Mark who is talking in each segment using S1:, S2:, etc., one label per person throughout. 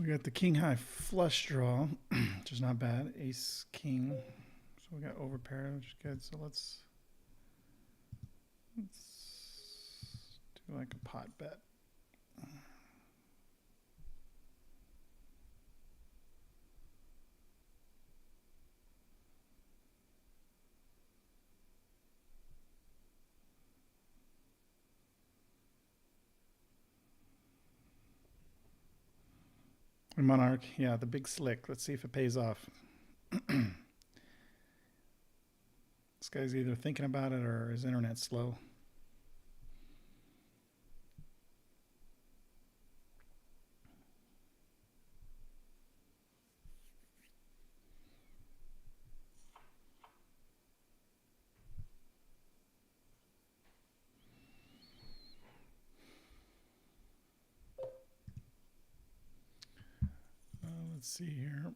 S1: got the king high flush draw, which is not bad. Ace king. So we got overpair, which is good. So let's do like a pot bet. Monarch, yeah, the big slick. Let's see if it pays off. This guy's either thinking about it or his internet's slow. Let's see here.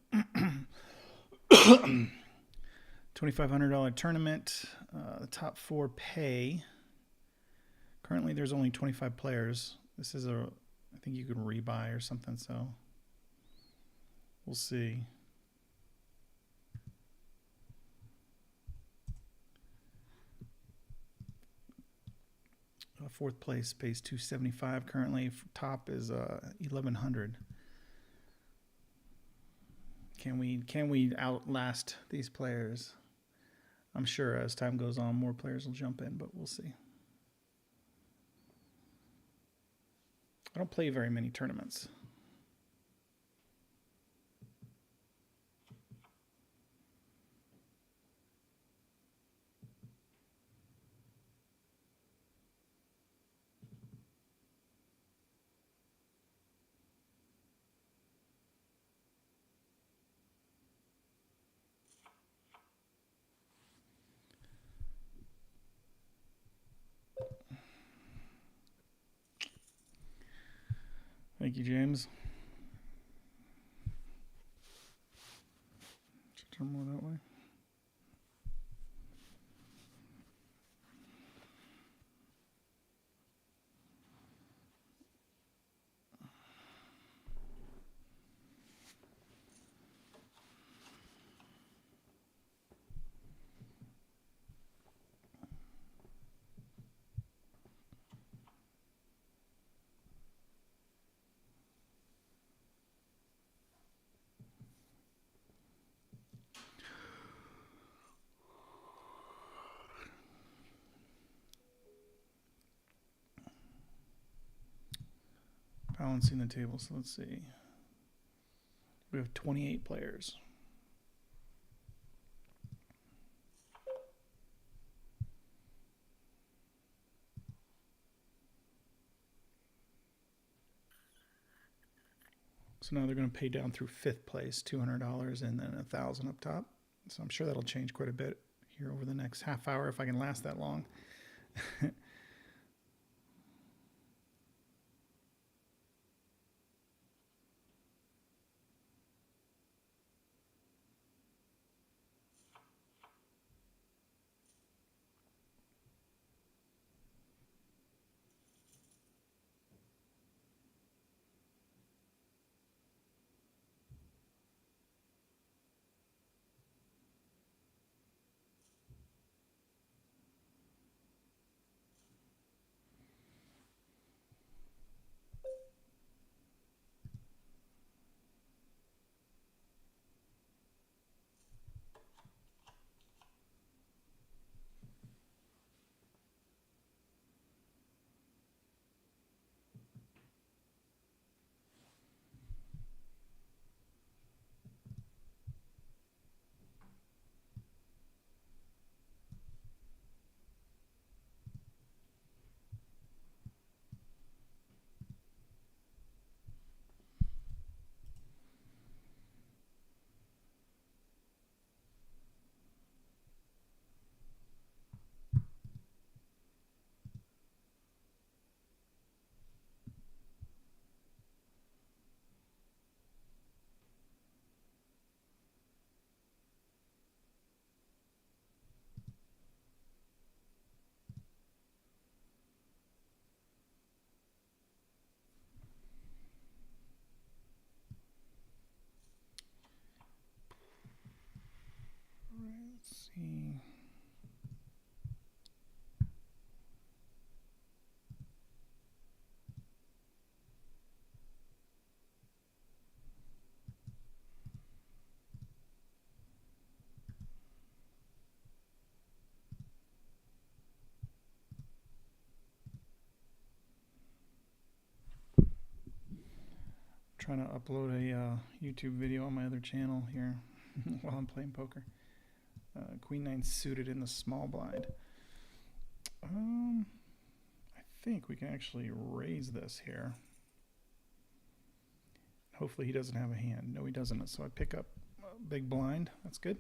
S1: $2,500 tournament. The top 4 pay. Currently, there's only 25 players. This is I think you can rebuy or something, so we'll see. Fourth place pays $275 currently. Top is $1,100. Can we outlast these players? I'm sure as time goes on, more players will jump in, but we'll see. I don't play very many tournaments. Thank you, James. Should turn more that way. Balancing the table, so let's see. We have 28 players. So now they're going to pay down through 5th place, $200, and then $1,000 up top. So I'm sure that'll change quite a bit here over the next half hour if I can last that long. trying to upload a YouTube video on my other channel here while I'm playing poker. Queen 9 suited in the small blind. I think we can actually raise this here. Hopefully he doesn't have a hand. No, he doesn't. So I pick up a big blind. That's good.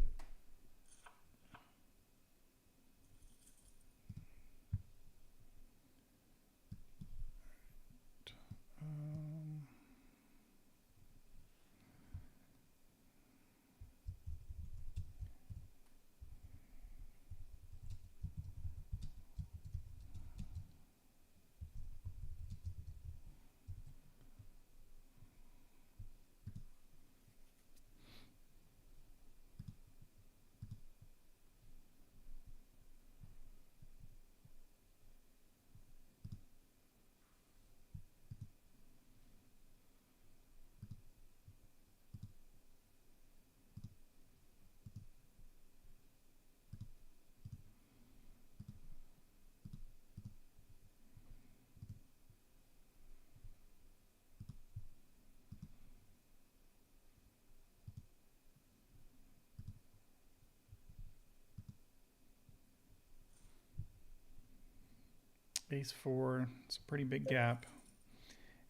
S1: Ace 4, it's a pretty big gap.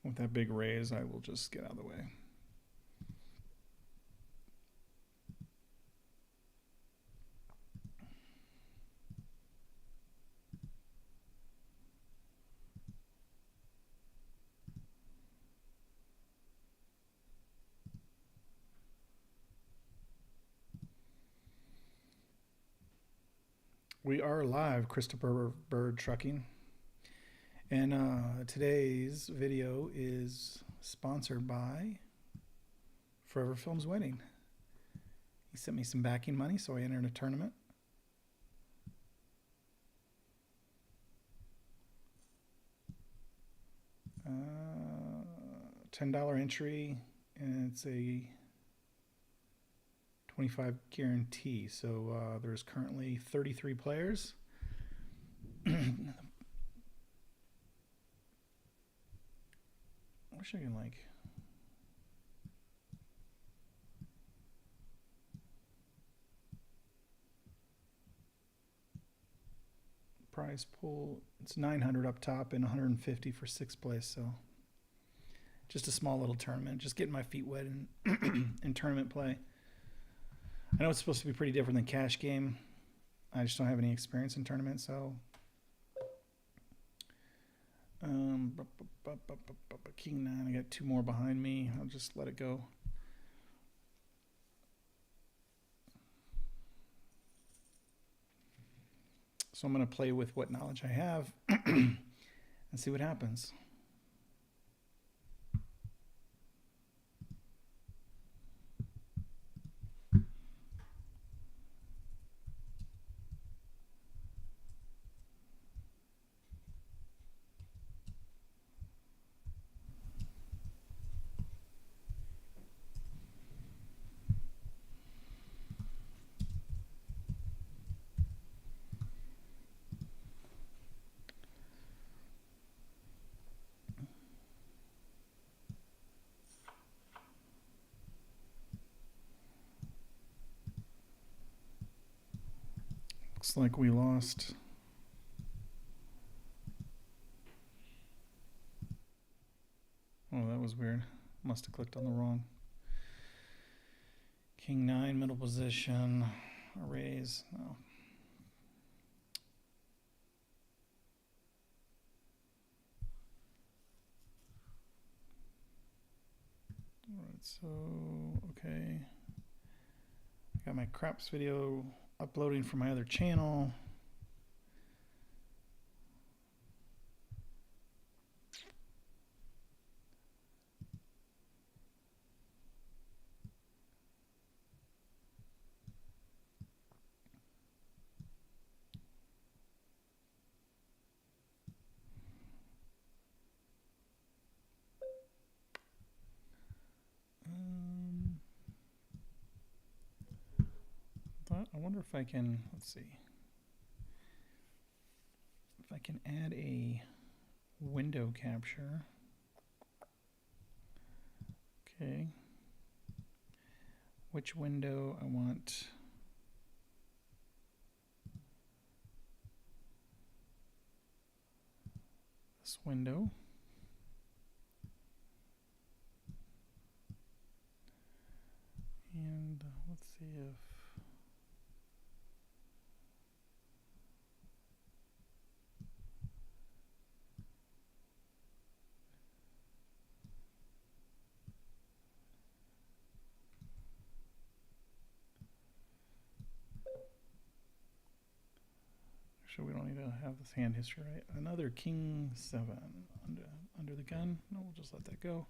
S1: With that big raise, I will just get out of the way. We are live, Christopher Bird Trucking. And today's video is sponsored by Forever Films Wedding. He sent me some backing money, so I entered a tournament. $10 entry, and it's a 25 guarantee. So there's currently 33 players. I wish I can like prize pool. It's 900 up top and 150 for 6th place. So just a small little tournament, just getting my feet wet in tournament play. I know it's supposed to be pretty different than cash game. I just don't have any experience in tournaments, so King 9, I got 2 more behind me. I'll just let it go. So I'm going to play with what knowledge I have and see what happens. Looks like we lost. Oh, that was weird. Must have clicked on the wrong. King 9, middle position. A raise. No. Alright, so, okay. I got my craps video uploading from my other channel. I wonder if I can, let's see, if I can add a window capture. Okay. Which window I want? This window. And let's see if sure we don't need to have this hand history, right? Another king 7 under the gun. No, we'll just let that go.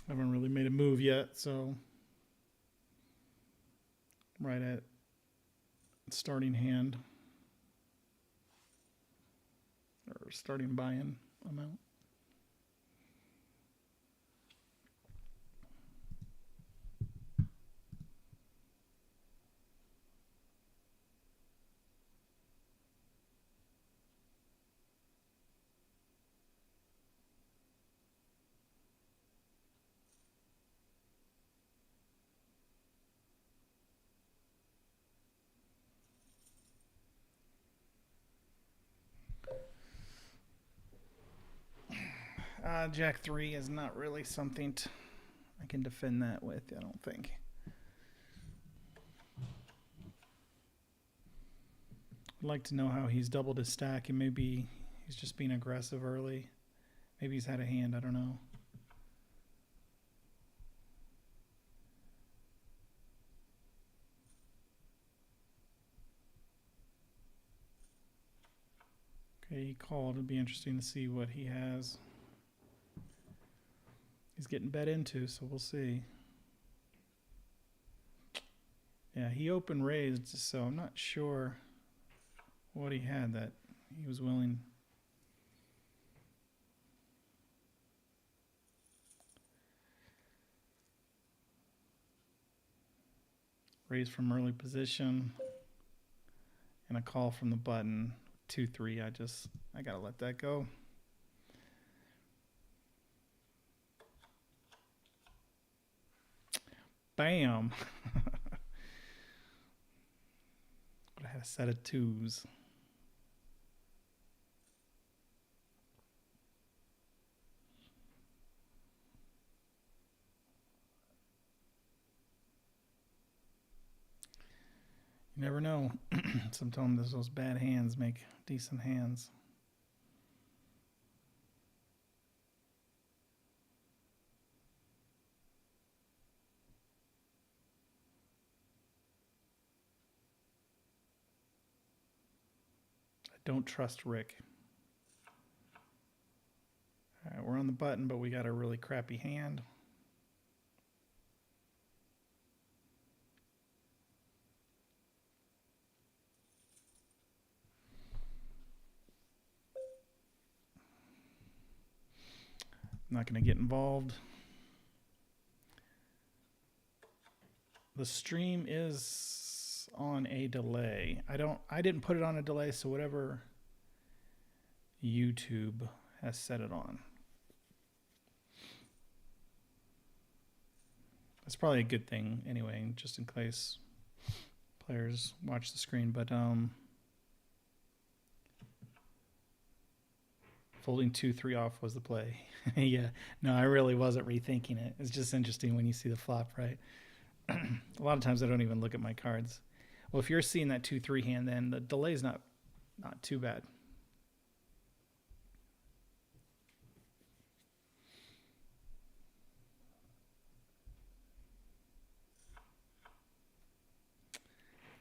S1: I haven't really made a move yet, so right at starting hand or starting buy-in amount. Jack 3 is not really something I can defend that with, I don't think. I'd like to know how he's doubled his stack, and maybe he's just being aggressive early. Maybe he's had a hand, I don't know. Okay, he called. It'd be interesting to see what he has. He's getting bet into, so we'll see. Yeah, he open raised, so I'm not sure what he had that he was willing. Raise from early position and a call from the button. 2-3. I gotta let that go. Bam. But I had a set of 2s. You never know. Sometimes those bad hands make decent hands. I don't trust Rick. All right, we're on the button, but we got a really crappy hand. I'm not going to get involved. The stream is on a delay. I didn't put it on a delay, so whatever YouTube has set it on. That's probably a good thing anyway, just in case players watch the screen, but folding 2-3 off was the play. Yeah, no, I really wasn't rethinking it. It's just interesting when you see the flop, right? A lot of times I don't even look at my cards. Well, if you're seeing that 2-3 hand, then the delay is not too bad.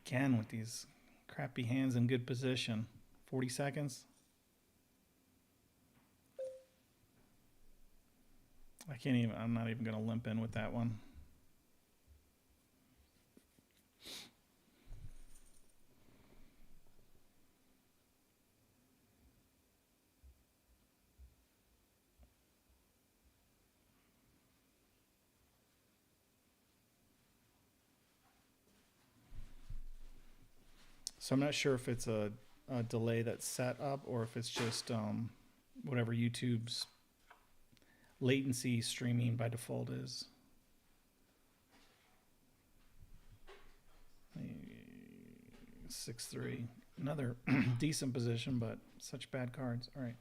S1: Again with these crappy hands in good position. 40 seconds. I'm not even going to limp in with that one. So I'm not sure if it's a delay that's set up or if it's just whatever YouTube's latency streaming by default is. 6-3. Another decent position, but such bad cards. All right.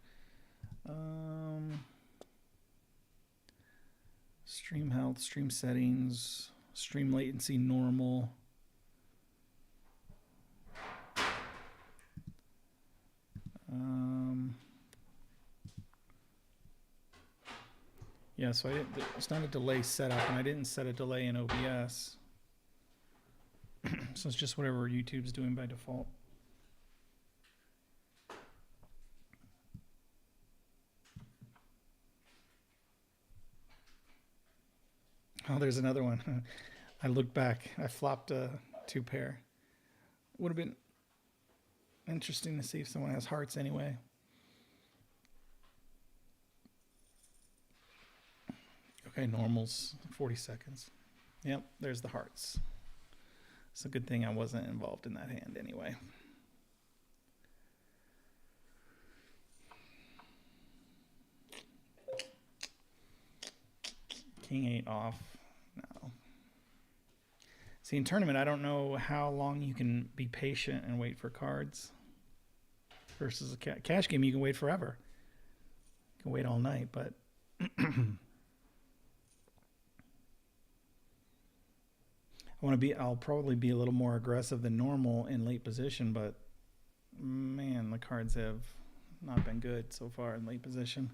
S1: Stream health, stream settings, stream latency normal. Yeah, so it's not a delay setup, and I didn't set a delay in OBS. So it's just whatever YouTube's doing by default. Oh, there's another one. I looked back. I flopped a 2-pair. Would have been interesting to see if someone has hearts anyway. Okay, normals, 40 seconds. Yep, there's the hearts. It's a good thing I wasn't involved in that hand anyway. King 8 off. No. See, in tournament, I don't know how long you can be patient and wait for cards. Versus a cash game, you can wait forever. You can wait all night, but... I'll probably be a little more aggressive than normal in late position, but man, the cards have not been good so far in late position.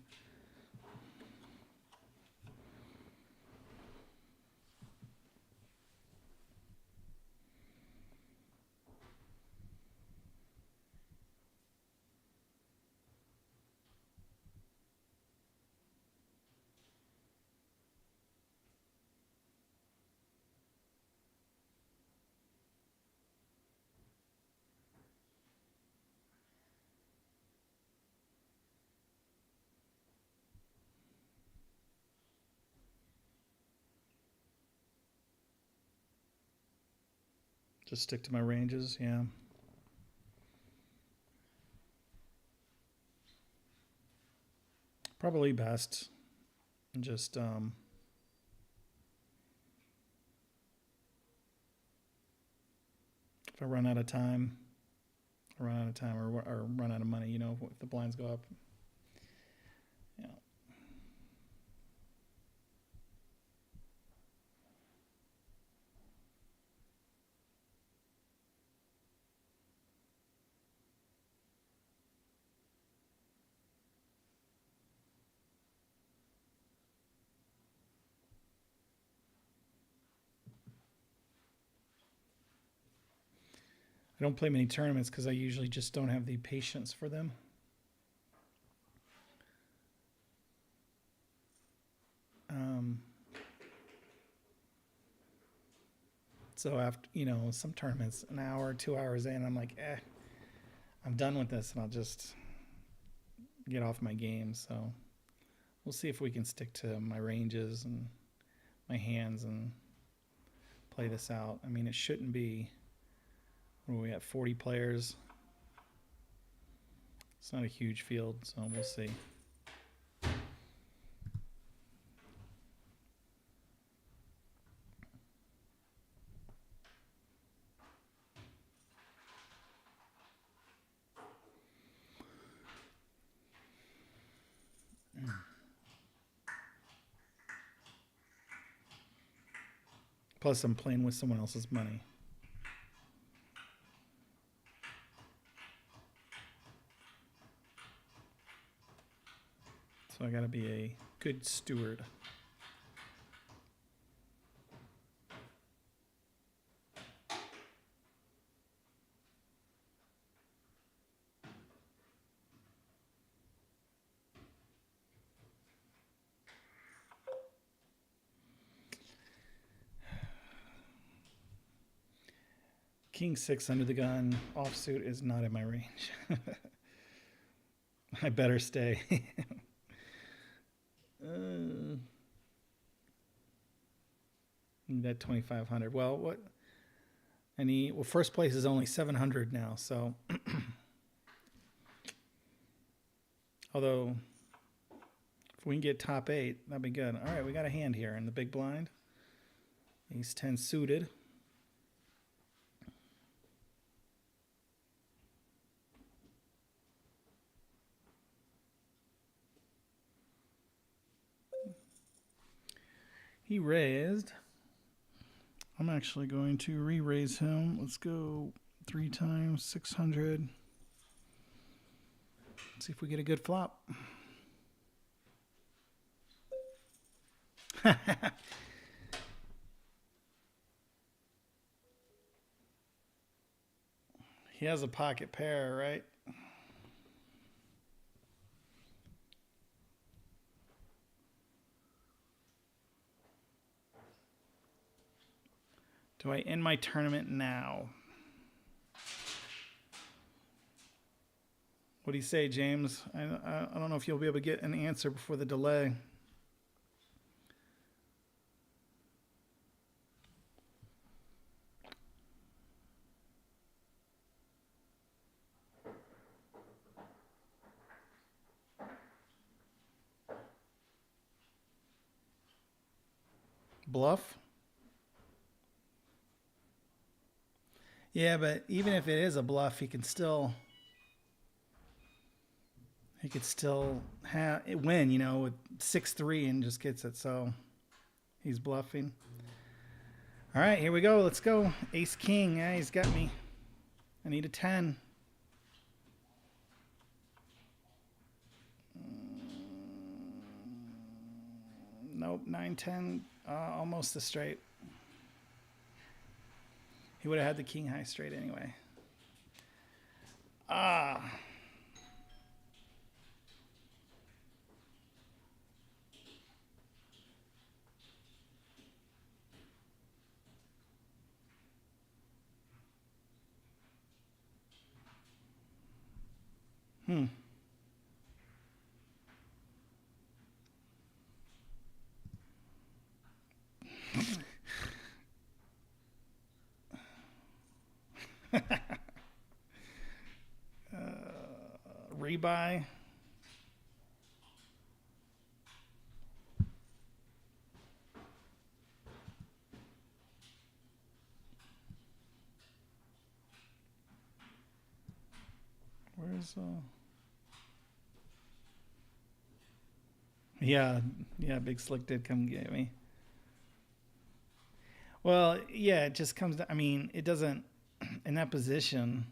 S1: Just stick to my ranges, yeah. Probably best. Just if I run out of time, or run out of money, you know, if the blinds go up. Yeah. I don't play many tournaments because I usually just don't have the patience for them. So after, you know, some tournaments, an hour, 2 hours in, I'm like, I'm done with this, and I'll just get off my game. So we'll see if we can stick to my ranges and my hands and play this out. I mean, it shouldn't be... What are we at, 40 players? It's not a huge field, so we'll see. Plus, I'm playing with someone else's money. So I got to be a good steward. King 6 under the gun. Offsuit is not in my range. I better stay. That 2,500. Well, what? Well, first place is only 700 now. So, although if we can get top 8, that'd be good. All right, we got a hand here in the big blind. Ace 10 suited. He raised. I'm actually going to re-raise him. Let's go 3 times 600. Let's see if we get a good flop. He has a pocket pair, right? Do I end my tournament now? What do you say, James? I don't know if you'll be able to get an answer before the delay. Bluff? Yeah, but even if it is a bluff, he could still win, you know, with 6-3 and just gets it. So he's bluffing. All right, here we go. Let's go. Ace King. Yeah, he's got me. I need a 10. Nope, 9-10. Almost a straight. He would have had the king high straight anyway. Rebuy. Where's yeah, Big Slick did come get me. Well, yeah, it just comes to, I mean, it doesn't, in that position,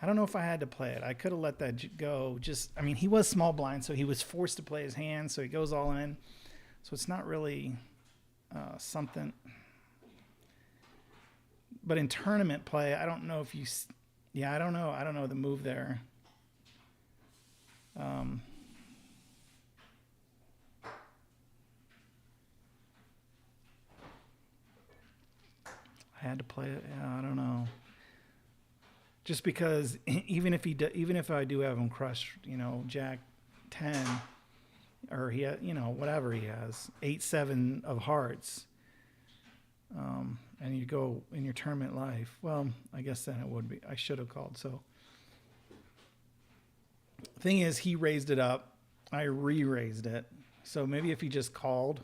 S1: I don't know if I had to play it. I could have let that go. Just, I mean, he was small blind, so he was forced to play his hand, so he goes all in. So it's not really something. But in tournament play, I don't know if you, yeah, I don't know. I don't know the move there. I had to play it. Yeah, I don't know. Just because even if I do have him crushed, you know, Jack 10, or he, you know, whatever he has, 8-7 of hearts, and you go in your tournament life. Well, I guess then it would be. I should have called. So thing is, he raised it up. I re-raised it. So maybe if he just called,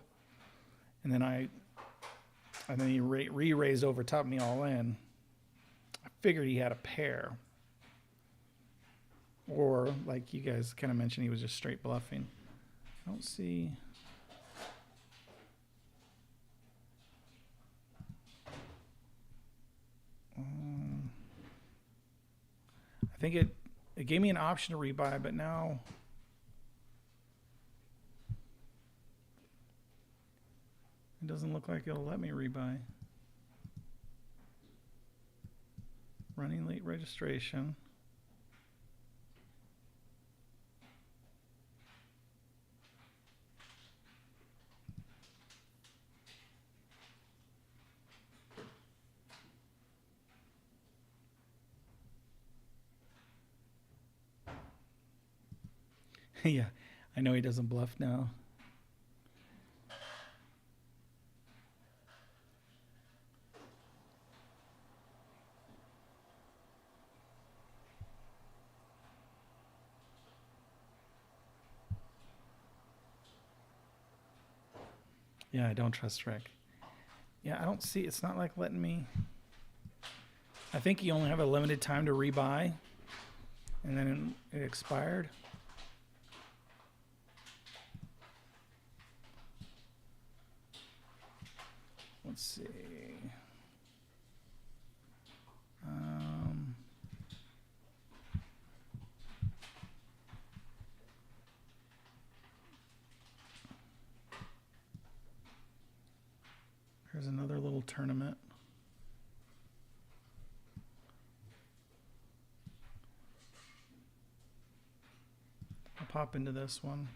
S1: and then he re-raised over top me all in. I figured he had a pair. Or, like you guys kind of mentioned, he was just straight bluffing. I don't see. I think it gave me an option to rebuy, but now it doesn't look like it'll let me rebuy. Running late registration. Yeah, I know he doesn't bluff now. Yeah, I don't trust Rick. Yeah, I don't see. It's not like letting me. I think you only have a limited time to rebuy, and then it expired. Let's see. Here's another little tournament. I'll pop into this one.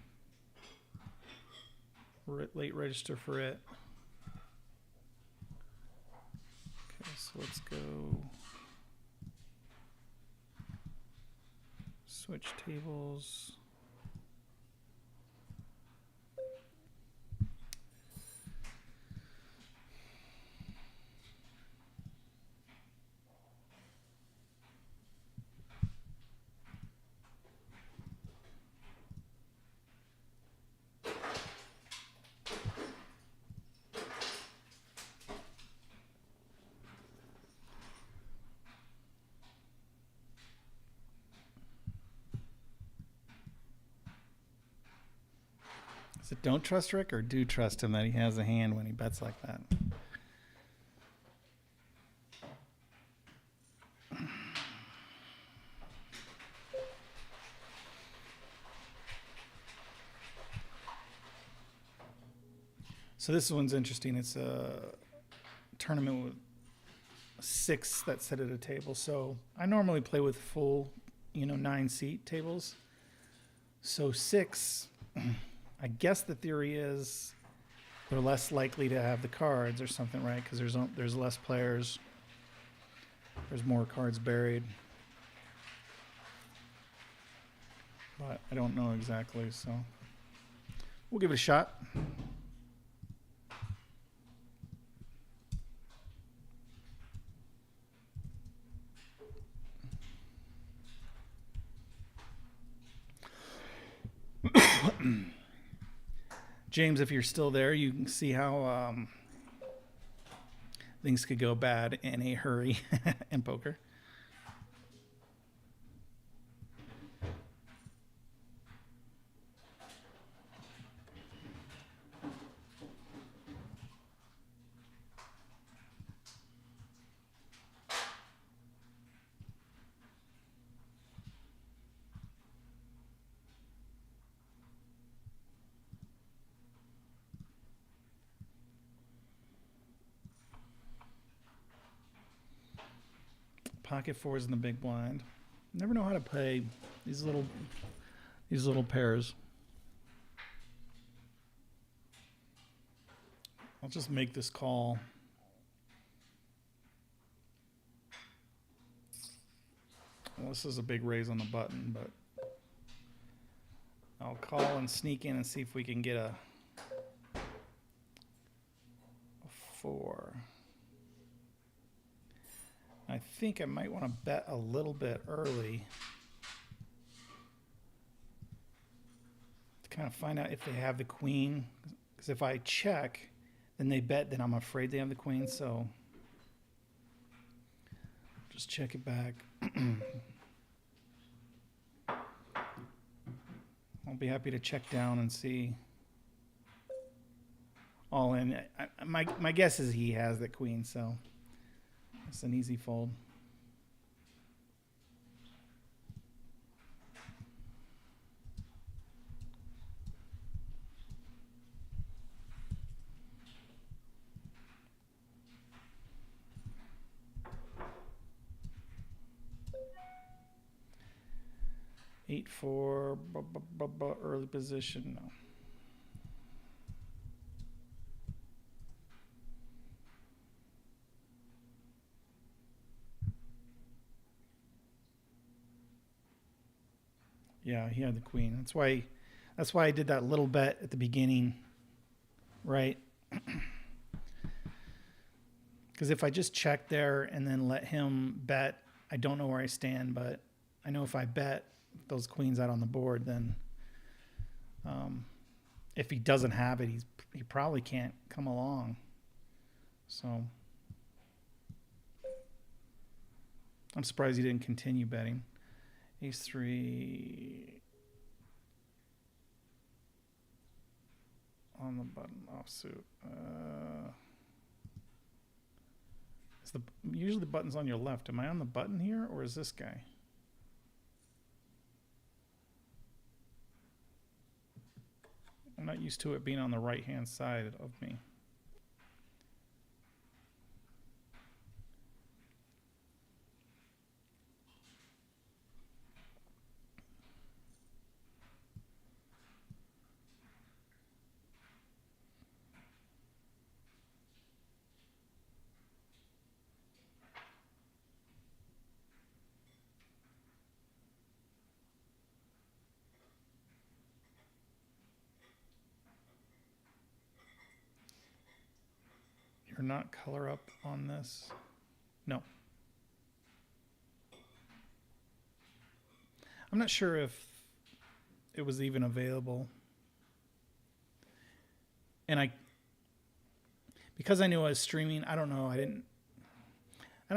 S1: Late register for it. Okay, so let's go switch tables. Is it don't trust Rick or do trust him that he has a hand when he bets like that? So this one's interesting. It's a tournament with 6 that sit at a table. So I normally play with full, 9-seat tables. So 6, I guess the theory is they're less likely to have the cards or something, right? Because there's less players. There's more cards buried. But I don't know exactly, so we'll give it a shot. James, if you're still there, you can see how things could go bad in a hurry in poker. Pocket 4s in the big blind. Never know how to play these little pairs. I'll just make this call. Well, this is a big raise on the button, but I'll call and sneak in and see if we can get a 4. I think I might want to bet a little bit early to kind of find out if they have the queen. Because if I check, then they bet, then I'm afraid they have the queen. So just check it back. I'll be happy to check down and see. All in. My guess is he has the queen, so it's an easy fold. Eight, 4, early position. No. Yeah, he had the queen. That's why I did that little bet at the beginning, right? Because if I just check there and then let him bet, I don't know where I stand, but I know if I bet those queens out on the board, then if he doesn't have it, he probably can't come along. So I'm surprised he didn't continue betting. Ace 3 on the button offsuit. Usually the button's on your left. Am I on the button here, or is this guy? I'm not used to it being on the right-hand side of me. You're not color up on this? No. I'm not sure if it was even available. And because I knew I was streaming, I don't know. I don't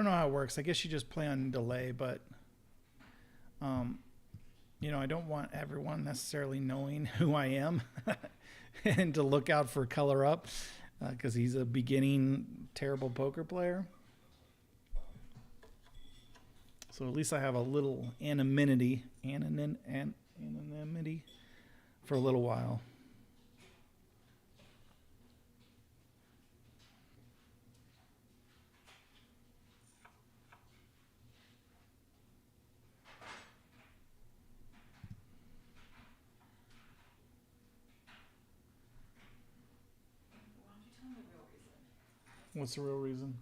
S1: know how it works. I guess you just play on delay, but I don't want everyone necessarily knowing who I am and to look out for color up because he's a beginning terrible poker player. So at least I have a little anonymity for a little while. What's the real reason?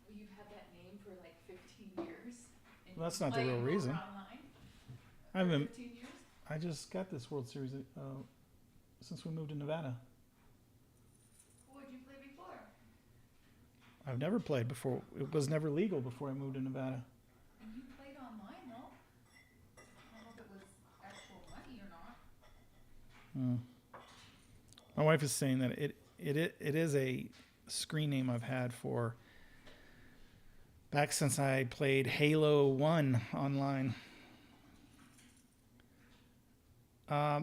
S2: Well, you've had that name for like 15 years.
S1: Well, that's not the real reason.
S2: I haven't. 15 years?
S1: I just got this World Series since we moved to Nevada.
S2: What did you play before?
S1: I've never played before. It was never legal before I moved to Nevada.
S2: And you played online, though. I don't know if it was actual money or not.
S1: My wife is saying that it is a screen name I've had for back since I played Halo 1 online. I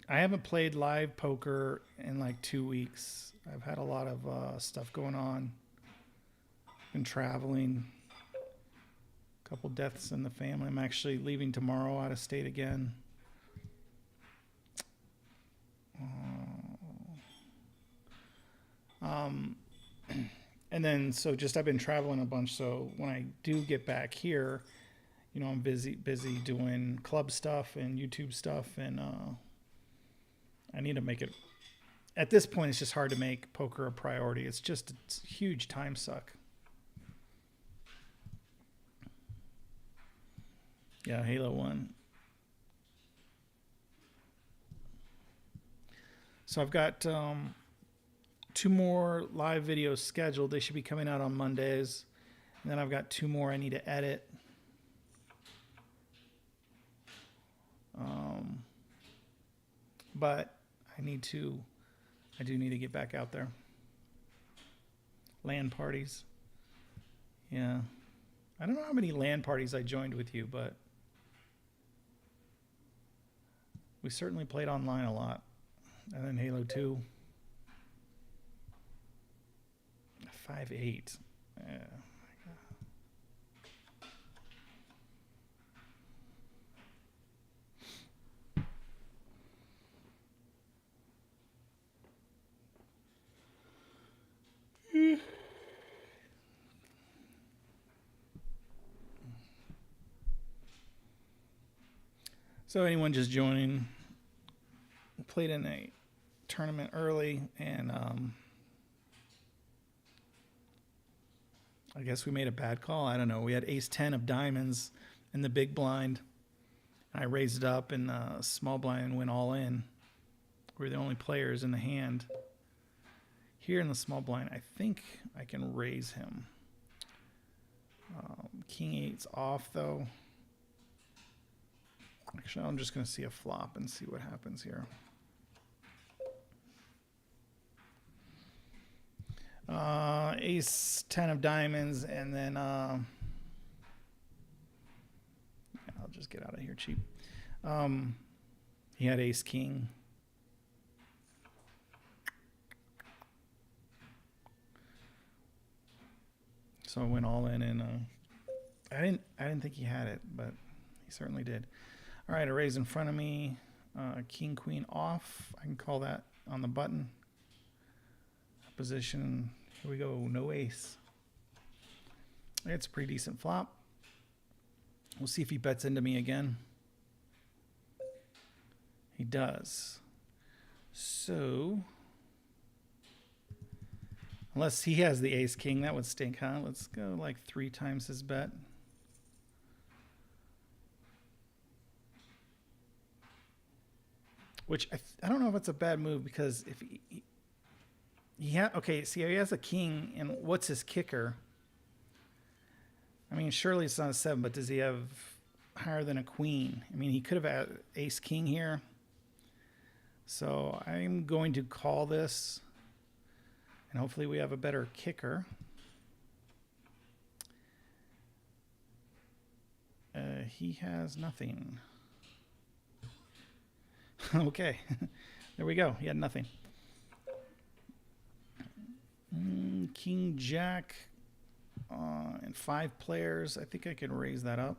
S1: haven't played live poker in like 2 weeks. I've had a lot of stuff going on. Been traveling. A couple deaths in the family. I'm actually leaving tomorrow out of state again. And then I've been traveling a bunch. So when I do get back here, I'm busy doing club stuff and YouTube stuff, and I need to make it. At this point, it's just hard to make poker a priority. It's just a huge time suck. Yeah, Halo 1. So I've got 2 more live videos scheduled. They should be coming out on Mondays. And then I've got 2 more I need to edit. But I do need to get back out there. LAN parties. Yeah. I don't know how many LAN parties I joined with you, but we certainly played online a lot. And then Halo 2. 5-8. Yeah. So anyone just joining, played in a tournament early, and I guess we made a bad call. I don't know. We had ace 10 of diamonds in the big blind. I raised it up, and small blind went all in. We're the only players in the hand. Here in the small blind, I think I can raise him. King 8's off, though. Actually, I'm just going to see a flop and see what happens here. Ace 10 of diamonds, and then I'll just get out of here cheap. He had ace king. So I went all in, and I didn't think he had it, but he certainly did. All right, a raise in front of me. King queen off. I can call that on the button. Position. Here we go. No ace. It's a pretty decent flop. We'll see if he bets into me again. He does. So, unless he has the ace king, that would stink, huh? Let's go like 3 times his bet. Which I don't know if it's a bad move, because if okay, see, he has a king, and what's his kicker? I mean, surely it's not a 7, but does he have higher than a queen? I mean, he could have had ace king here. So I'm going to call this, and hopefully we have a better kicker. He has nothing. Okay, there we go. He had nothing. King Jack and 5 players. I think I can raise that up.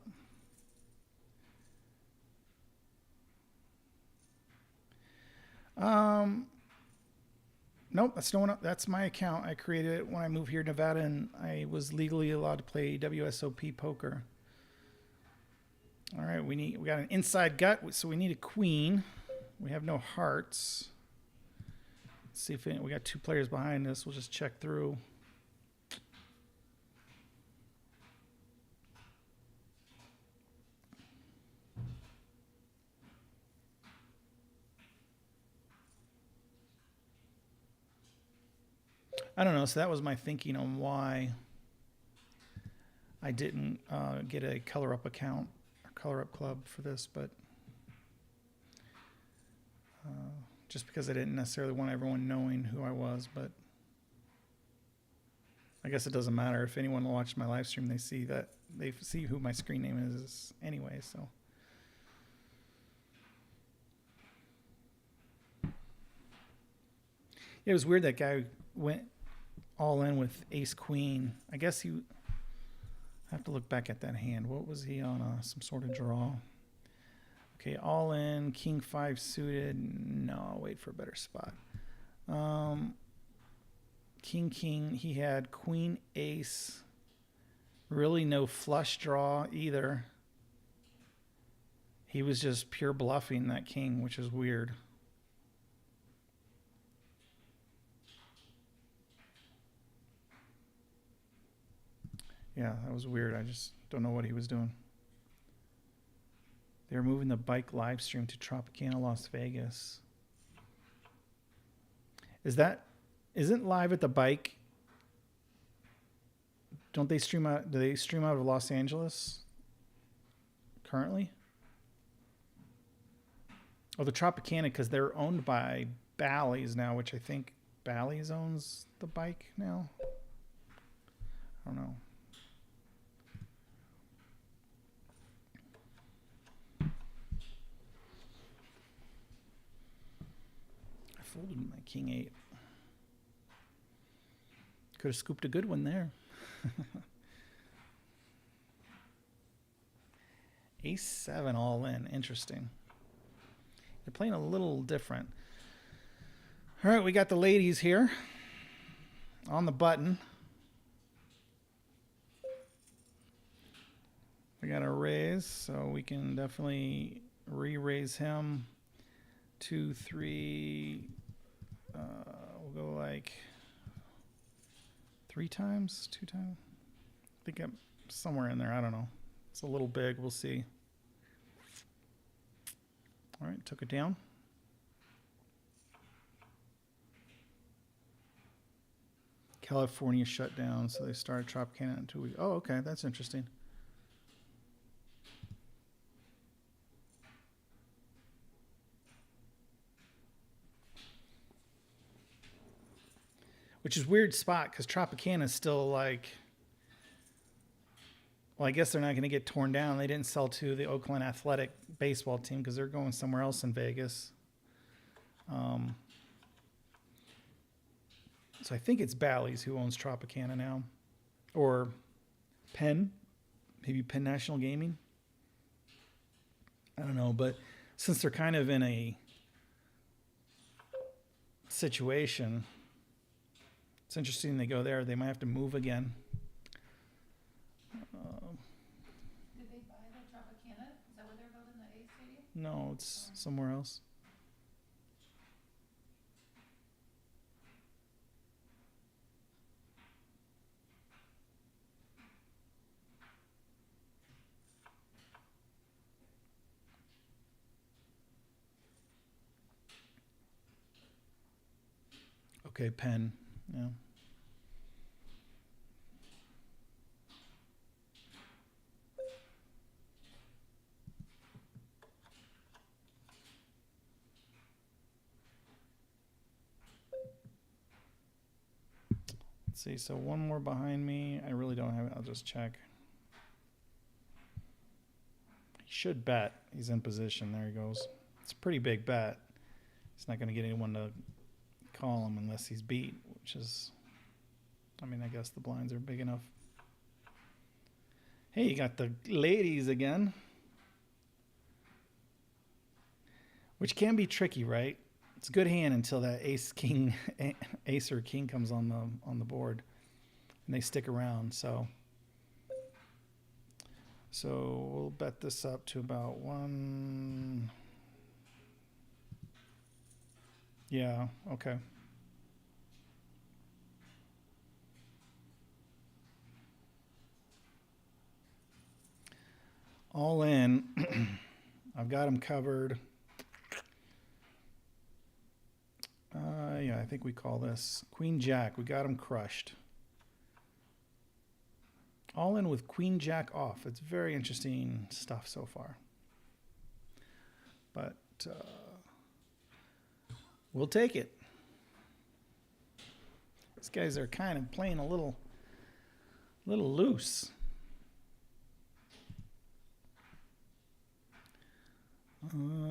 S1: Nope, that's no one. That's my account. I created it when I moved here to Nevada, and I was legally allowed to play WSOP poker. All right, we got an inside gut, so we need a queen. We have no hearts. Let's see if we got 2 players behind us. We'll just check through. I don't know. So that was my thinking on why I didn't get a color up account or color up club for this, but just because I didn't necessarily want everyone knowing who I was. But I guess it doesn't matter. If anyone watched my live stream, they see who my screen name is anyway. So it was weird that guy went all in with ace queen. I guess I have to look back at that hand. What was he on? Some sort of draw. Okay, all in, king 5 suited. No, I'll wait for a better spot. King, he had queen, ace. Really no flush draw either. He was just pure bluffing that king, which is weird. Yeah, that was weird. I just don't know what he was doing. They're moving the bike live stream to Tropicana, Las Vegas. Isn't live at the bike? Don't they stream out? Do they stream out of Los Angeles currently? Oh, the Tropicana, because they're owned by Bally's now, which I think Bally's owns the bike now. I don't know. Folded my king 8. Could have scooped a good one there. Ace 7 all in. Interesting. They're playing a little different. All right, we got the ladies here on the button. We got a raise, so we can definitely re-raise him. 2, 3. We'll go like 3 times, 2 times. I think I'm somewhere in there. I don't know. It's a little big. We'll see. All right, took it down. California shut down, so they started Tropicana in 2 weeks. Oh, okay, that's interesting. Which is weird spot because Tropicana is still like, well, I guess they're not going to get torn down. They didn't sell to the Oakland Athletic baseball team because they're going somewhere else in Vegas. So I think it's Bally's who owns Tropicana now, or Penn, maybe Penn National Gaming. I don't know, but since they're kind of in a situation, it's interesting they go there. They might have to move again.
S2: Did they buy the Tropicana? Is that where they're building the A stadium?
S1: No, it's somewhere else. Okay, Penn. Yeah. Let's see. So one more behind me. I really don't have it. I'll just check. He should bet. He's in position. There he goes. It's a pretty big bet. He's not going to get anyone to call him unless he's beat, which is, I mean, I guess the blinds are big enough. Hey, you got the ladies again. Which can be tricky, right? It's a good hand until that ace or king comes on the board, and they stick around. So we'll bet this up to about 1. Yeah. Okay. All in. I've got him covered. Yeah, I think we call this Queen Jack. We got him crushed. All in with Queen Jack off. It's very interesting stuff so far. But we'll take it. These guys are kind of playing a little loose.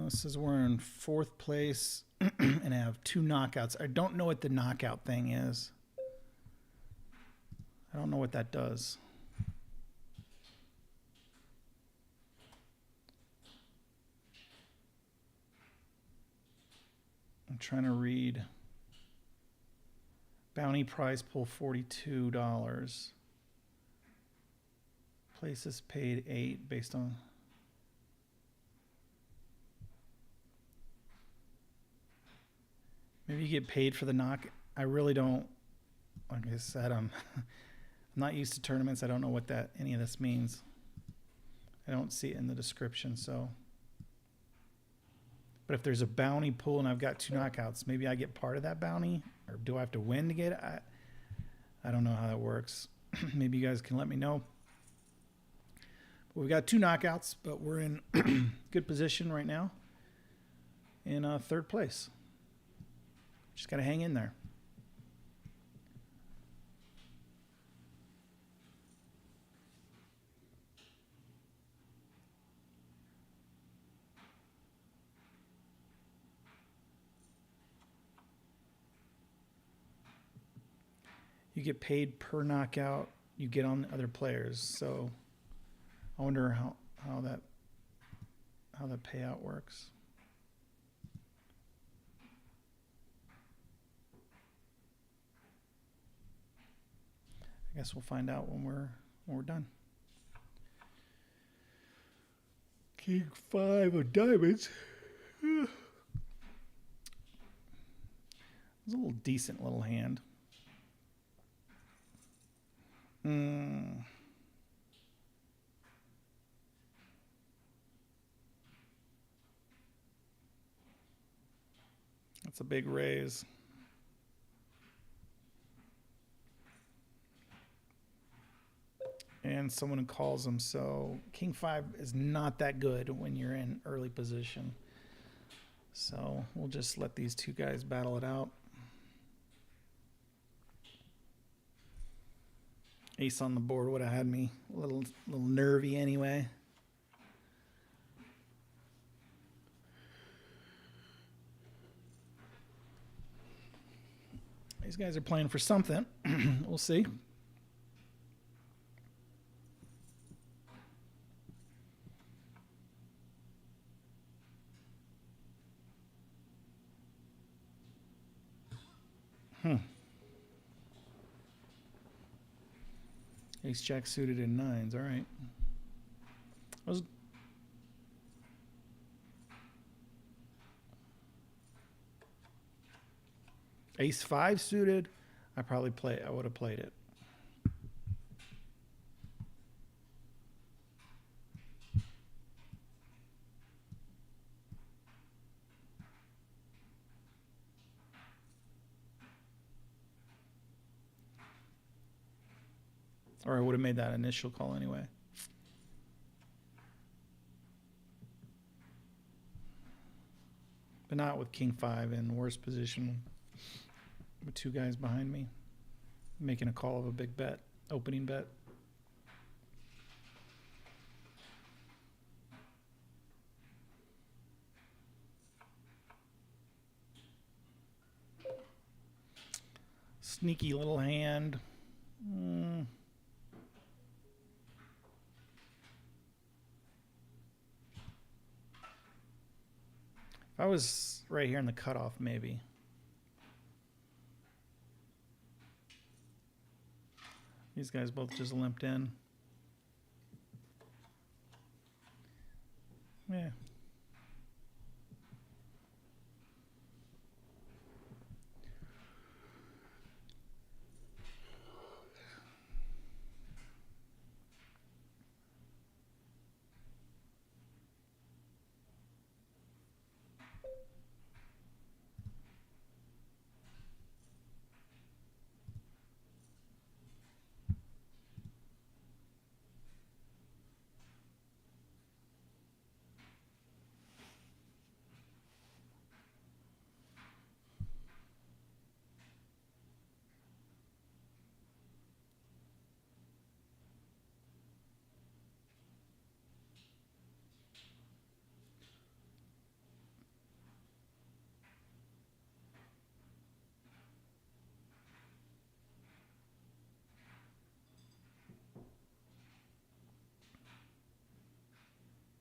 S1: Says we're in 4th place and have 2 knockouts. I don't know what the knockout thing is. I don't know what that does. I'm trying to read. Bounty prize pool $42. Places paid 8 based on. Maybe you get paid for the knock. I really don't. Like I said, I'm not used to tournaments. I don't know what any of this means. I don't see it in the description. So, but if there's a bounty pool and I've got 2 knockouts, maybe I get part of that bounty, or do I have to win to get it? I don't know how that works. Maybe you guys can let me know. But we've got 2 knockouts, but we're in good position right now in 3rd place. Just got to hang in there. You get paid per knockout you get on other players. So I wonder how that payout works. I guess we'll find out when we're done. King 5 of diamonds. It's a little decent little hand. That's a big raise. And someone who calls him. So king 5 is not that good when you're in early position. So we'll just let these two guys battle it out. Ace on the board would have had me a little nervy anyway. These guys are playing for something. We'll see. Ace jack suited in 9s. All right. Ace 5 suited. I would have played it. Or I would have made that initial call anyway. But not with king 5 in worse position with two guys behind me. Making a call of a big bet, opening bet. Sneaky little hand. If I was right here in the cutoff, maybe. These guys both just limped in. Yeah.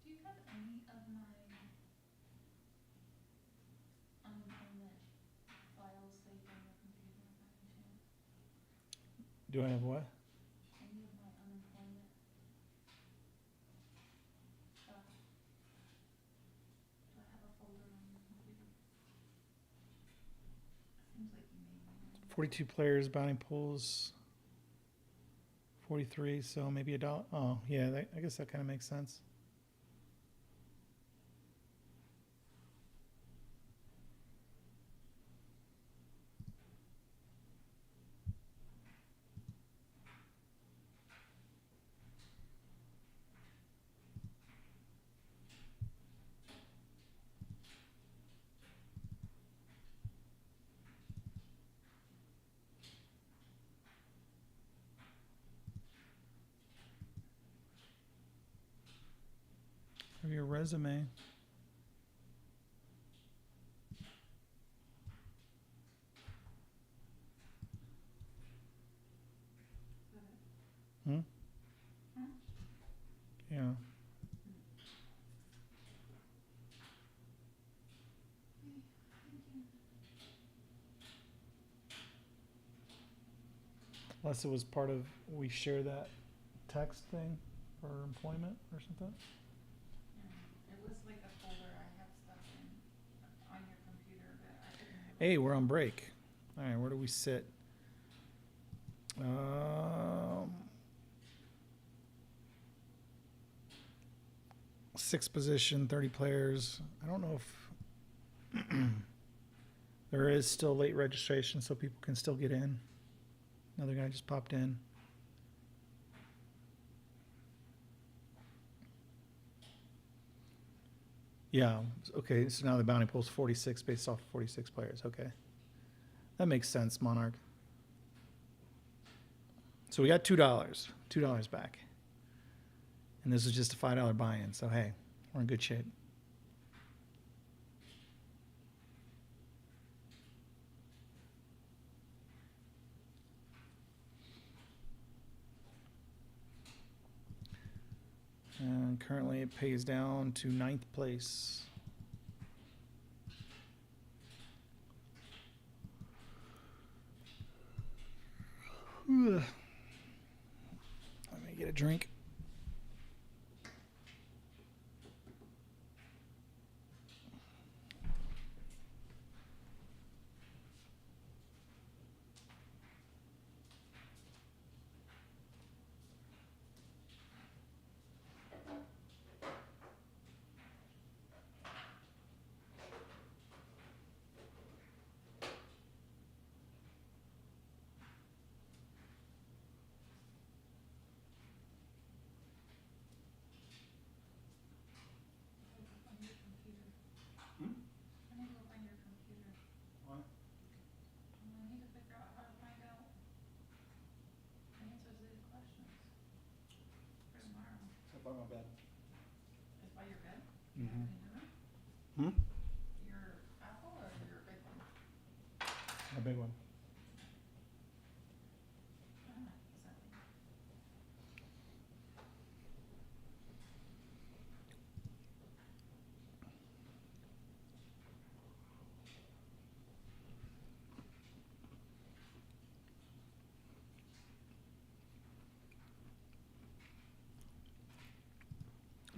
S2: Do you have any of my unemployment files saved on your computer by any chance?
S1: Do I have what?
S2: Any of my unemployment stuff? Do I have a folder on your computer? Seems like you made me one.
S1: 42 players, bounty pools. 43, so maybe $1. Oh, yeah, I guess that kind of makes sense. Have your resume. Hmm? Yeah. Unless it was part of, we share that text thing for employment or something.
S2: It was like a folder I have stuff in on your computer that I didn't.
S1: Hey, we're on break. All right, where do we sit? Sixth position, 30 players. I don't know if There is still late registration, so people can still get in. Another guy just popped in. Yeah, okay, so now the bounty pool's 46 based off 46 players. Okay. That makes sense, Monarch. So we got $2 back. And this is just a $5 buy-in, so hey, we're in good shape. And currently it pays down to 9th place. Ugh. Let me get a drink.
S2: On your computer.
S1: Hmm?
S2: I need to go find your computer.
S1: What?
S2: I need to figure out how to find out the answers to these questions for tomorrow.
S1: Up by my bed.
S2: It's by your bed?
S1: Mm-hmm.
S2: In your room?
S1: Hmm?
S2: Your Apple or your big one?
S1: A big one.
S2: I don't know, is that big?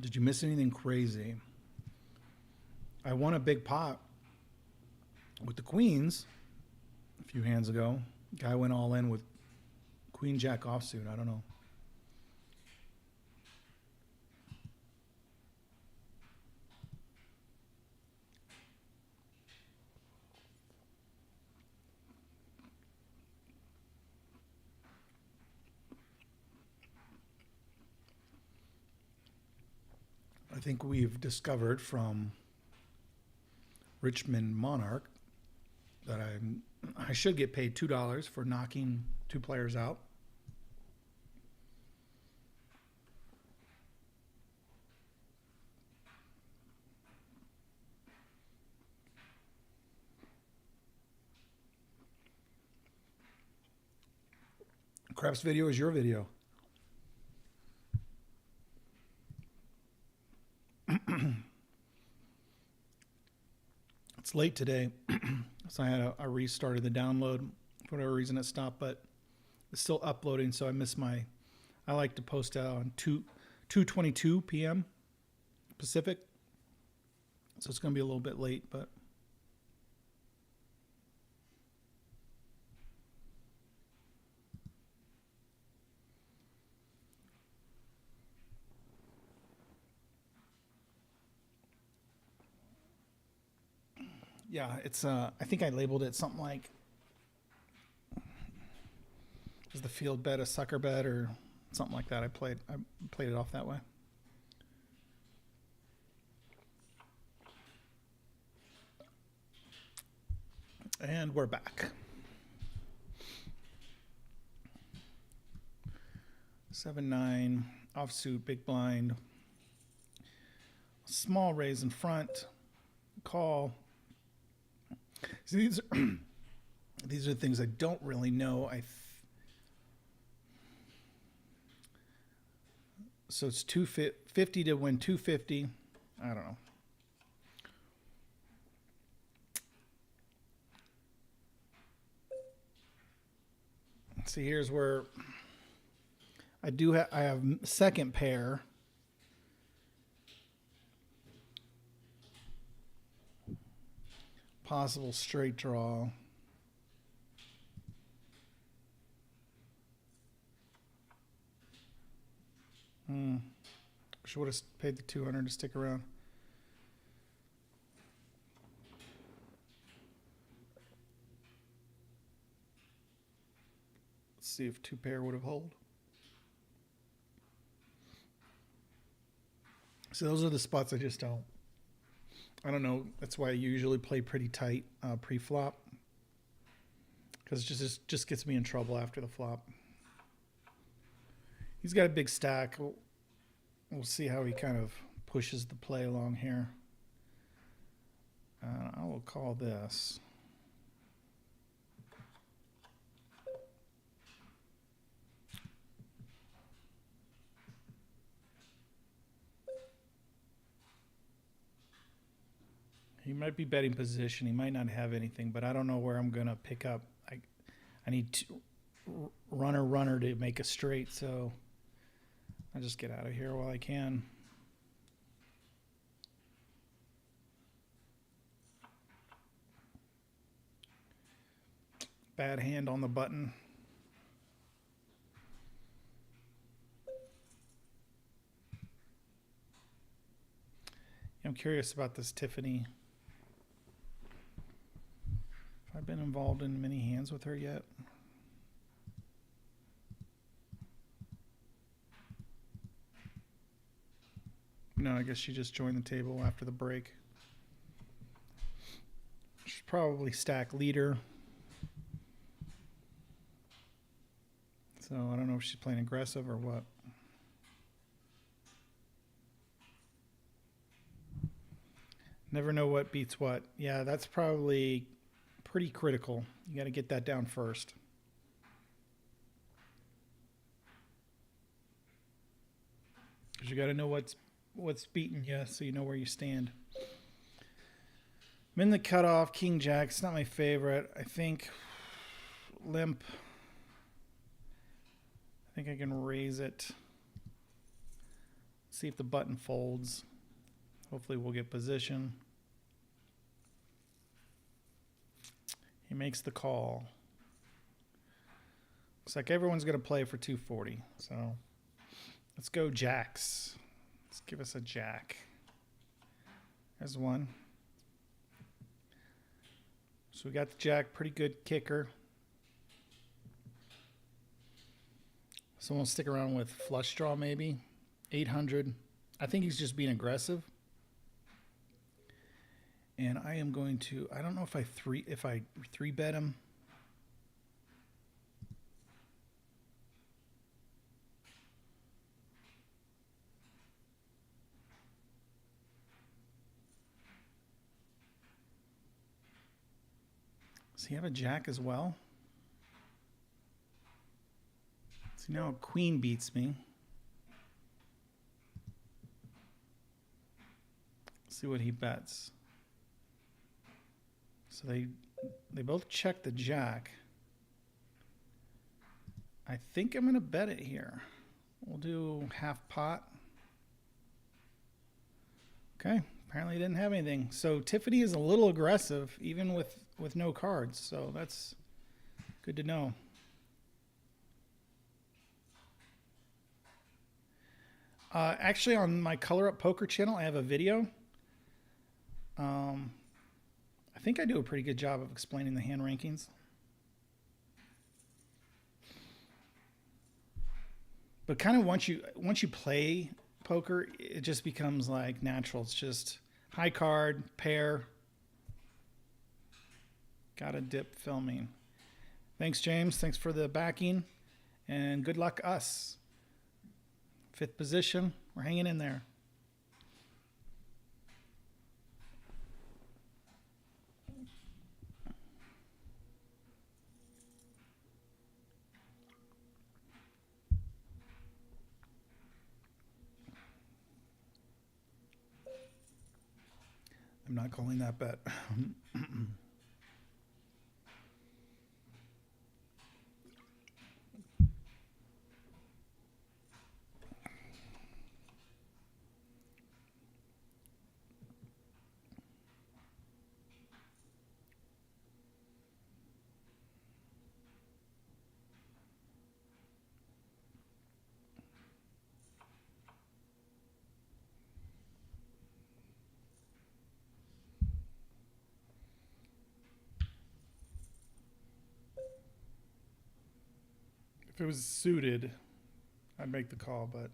S1: Did you miss anything crazy? I won a big pot with the queens a few hands ago. Guy went all in with queen jack offsuit. I don't know. I think we've discovered from Richmond Monarch that I should get paid $2 for knocking 2 players out. Craps video is your video. It's late today, so I restarted the download. For whatever reason it stopped, but it's still uploading, so I like to post out on 2:22 p.m. Pacific. So it's going to be a little bit late, but yeah, it's I think I labeled it something like, is the field bed a sucker bed or something like that. I played it off that way. And we're back. 7-9 offsuit, big blind, small raise in front, call. So these are things I don't really know. So it's 250 to win 250. I don't know. See, here's where I have second pair. Possible straight draw. Wish I would have paid the 200 to stick around. Let's see if two pair would have hold. So those are the spots I just don't. I don't know. That's why I usually play pretty tight pre-flop. Because it just gets me in trouble after the flop. He's got a big stack. We'll see how he kind of pushes the play along here. I will call this. He might be betting position. He might not have anything, but I don't know where I'm going to pick up. I need runner to make a straight, so I'll just get out of here while I can. Bad hand on the button. I'm curious about this Tiffany. Have I been involved in many hands with her yet? No, I guess she just joined the table after the break. She's probably stack leader. So I don't know if she's playing aggressive or what. Never know what beats what. Yeah, that's probably pretty critical. You got to get that down first. Because you got to know what's beating you so you know where you stand. I'm in the cutoff. King Jack. It's not my favorite. I think limp. I think I can raise it. See if the button folds. Hopefully we'll get position. He makes the call. Looks like everyone's going to play for 240. So let's go jacks. Let's give us a jack. There's one. So we got the jack, pretty good kicker. Someone will stick around with flush draw maybe. 800. I think he's just being aggressive. And I am going to, I don't know if I three bet him. Does he have a jack as well? See, now a queen beats me. Let's see what he bets. So they both check the jack. I think I'm going to bet it here. We'll do half pot. Okay, apparently he didn't have anything. So Tiffany is a little aggressive, even with no cards. So that's good to know. Actually, on my Color Up Poker channel, I have a video. I think I do a pretty good job of explaining the hand rankings. But kind of once you play poker, it just becomes like natural. It's just high card, pair. Gotta dip filming. Thanks, James. Thanks for the backing. And good luck us. 5th position. We're hanging in there. I'm not calling that bet. If it was suited, I'd make the call, but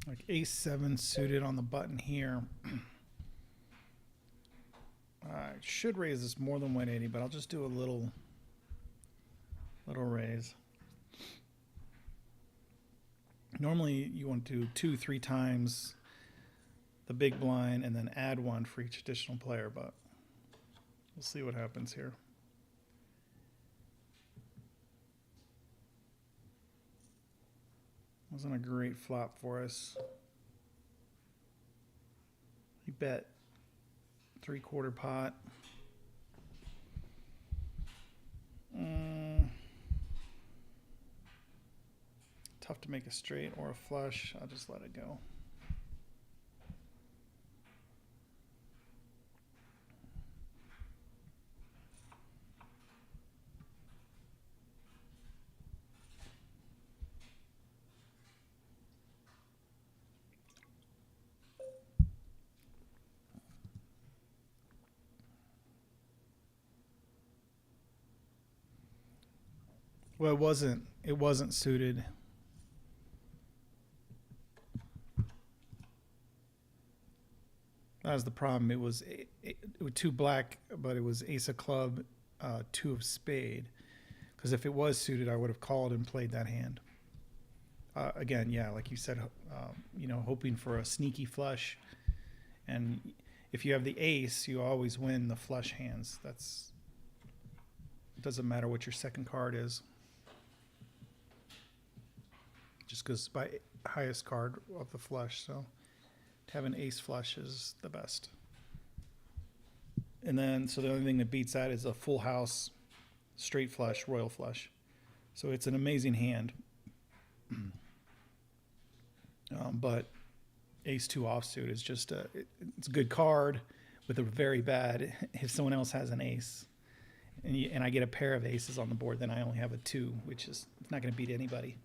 S1: like ace-7 suited on the button here. I should raise this more than 180, but I'll just do a little raise. Normally you want to do 2-3 times the big blind and then add one for each additional player, but we'll see what happens here. Wasn't a great flop for us. He bet 3/4 pot. Tough to make a straight or a flush. I'll just let it go. Well, it wasn't suited. That was the problem. It was 2 black, but it was ace of club, 2 of spade. Because if it was suited, I would have called and played that hand. Again, yeah, like you said, hoping for a sneaky flush. And if you have the ace, you always win the flush hands. It doesn't matter what your second card is. Just goes by highest card of the flush. So to have an ace flush is the best. And then, so the only thing that beats that is a full house, straight flush, royal flush. So it's an amazing hand. But ace-2 offsuit is just it's a good card with a very bad, if someone else has an ace and I get a pair of aces on the board, then I only have a 2, which is not going to beat anybody.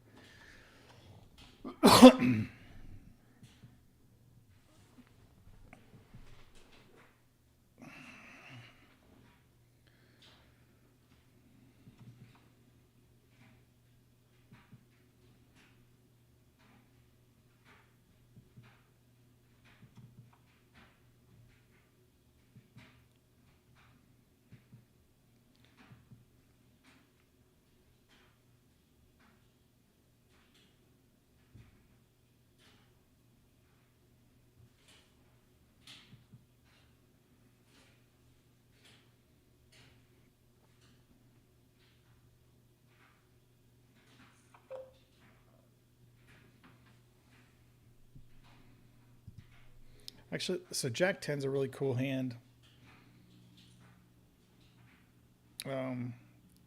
S1: Actually, so Jack 10's a really cool hand.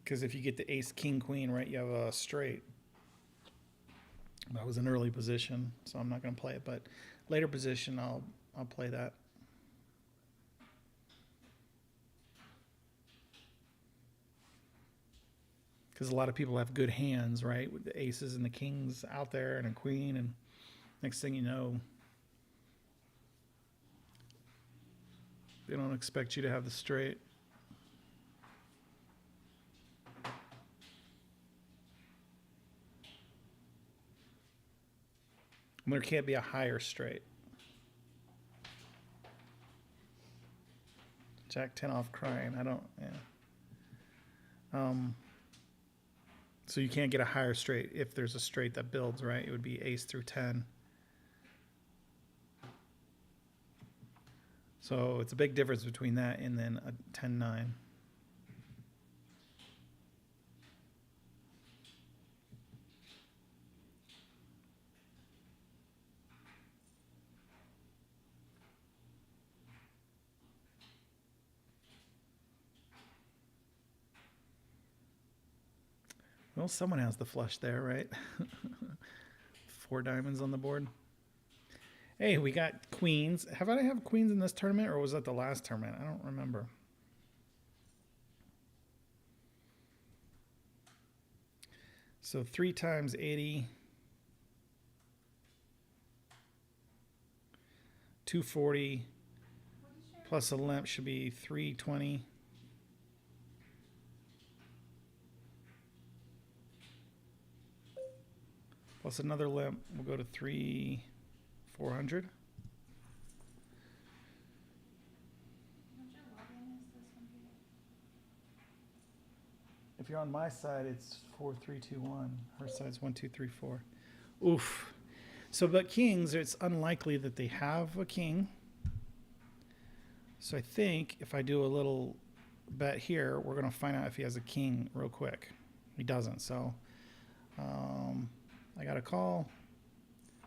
S1: Because if you get the ace, king, queen, right, you have a straight. That was an early position, so I'm not going to play it. But later position, I'll play that. Because a lot of people have good hands, right, with the aces and the kings out there and a queen, and next thing you know, they don't expect you to have the straight. And there can't be a higher straight. Jack 10 off crying. I don't, yeah. So you can't get a higher straight if there's a straight that builds, right? It would be ace through 10. So it's a big difference between that and then a 10-9. Well, someone has the flush there, right? 4 diamonds on the board. Hey, we got queens. Have I have queens in this tournament, or was that the last tournament? I don't remember. So 3 times 80. 240 plus a limp should be 320. Plus another limp, we'll go to 400. If you're on my side, it's 4, 3, 2, 1. Her side's 1, 2, 3, 4. Oof. So, but kings, it's unlikely that they have a king. So I think if I do a little bet here, we're going to find out if he has a king real quick. He doesn't, so I got a call.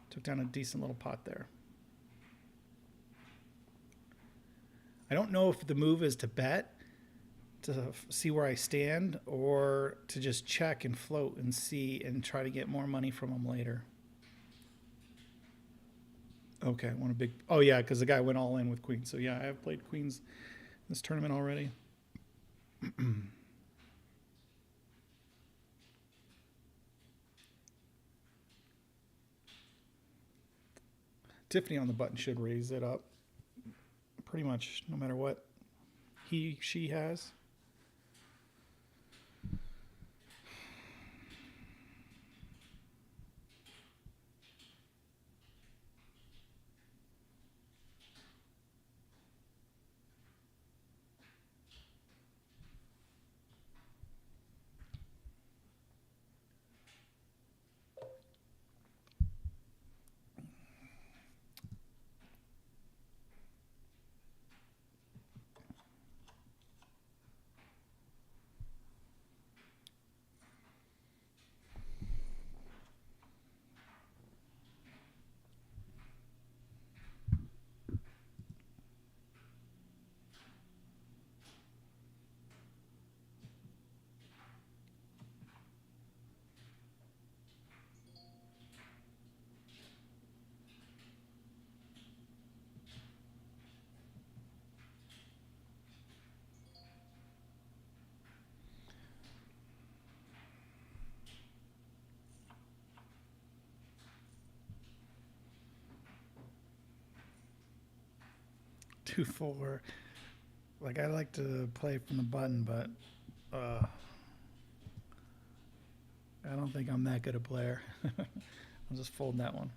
S1: Took down a decent little pot there. I don't know if the move is to bet to see where I stand or to just check and float and see and try to get more money from him later. Okay, I want a big... Oh, yeah, because the guy went all in with queens. So, yeah, I have played queens in this tournament already. Tiffany on the button should raise it up pretty much no matter what she has. Two, four. Like, I like to play from the button, but I don't think I'm that good a player. I'll just fold that one.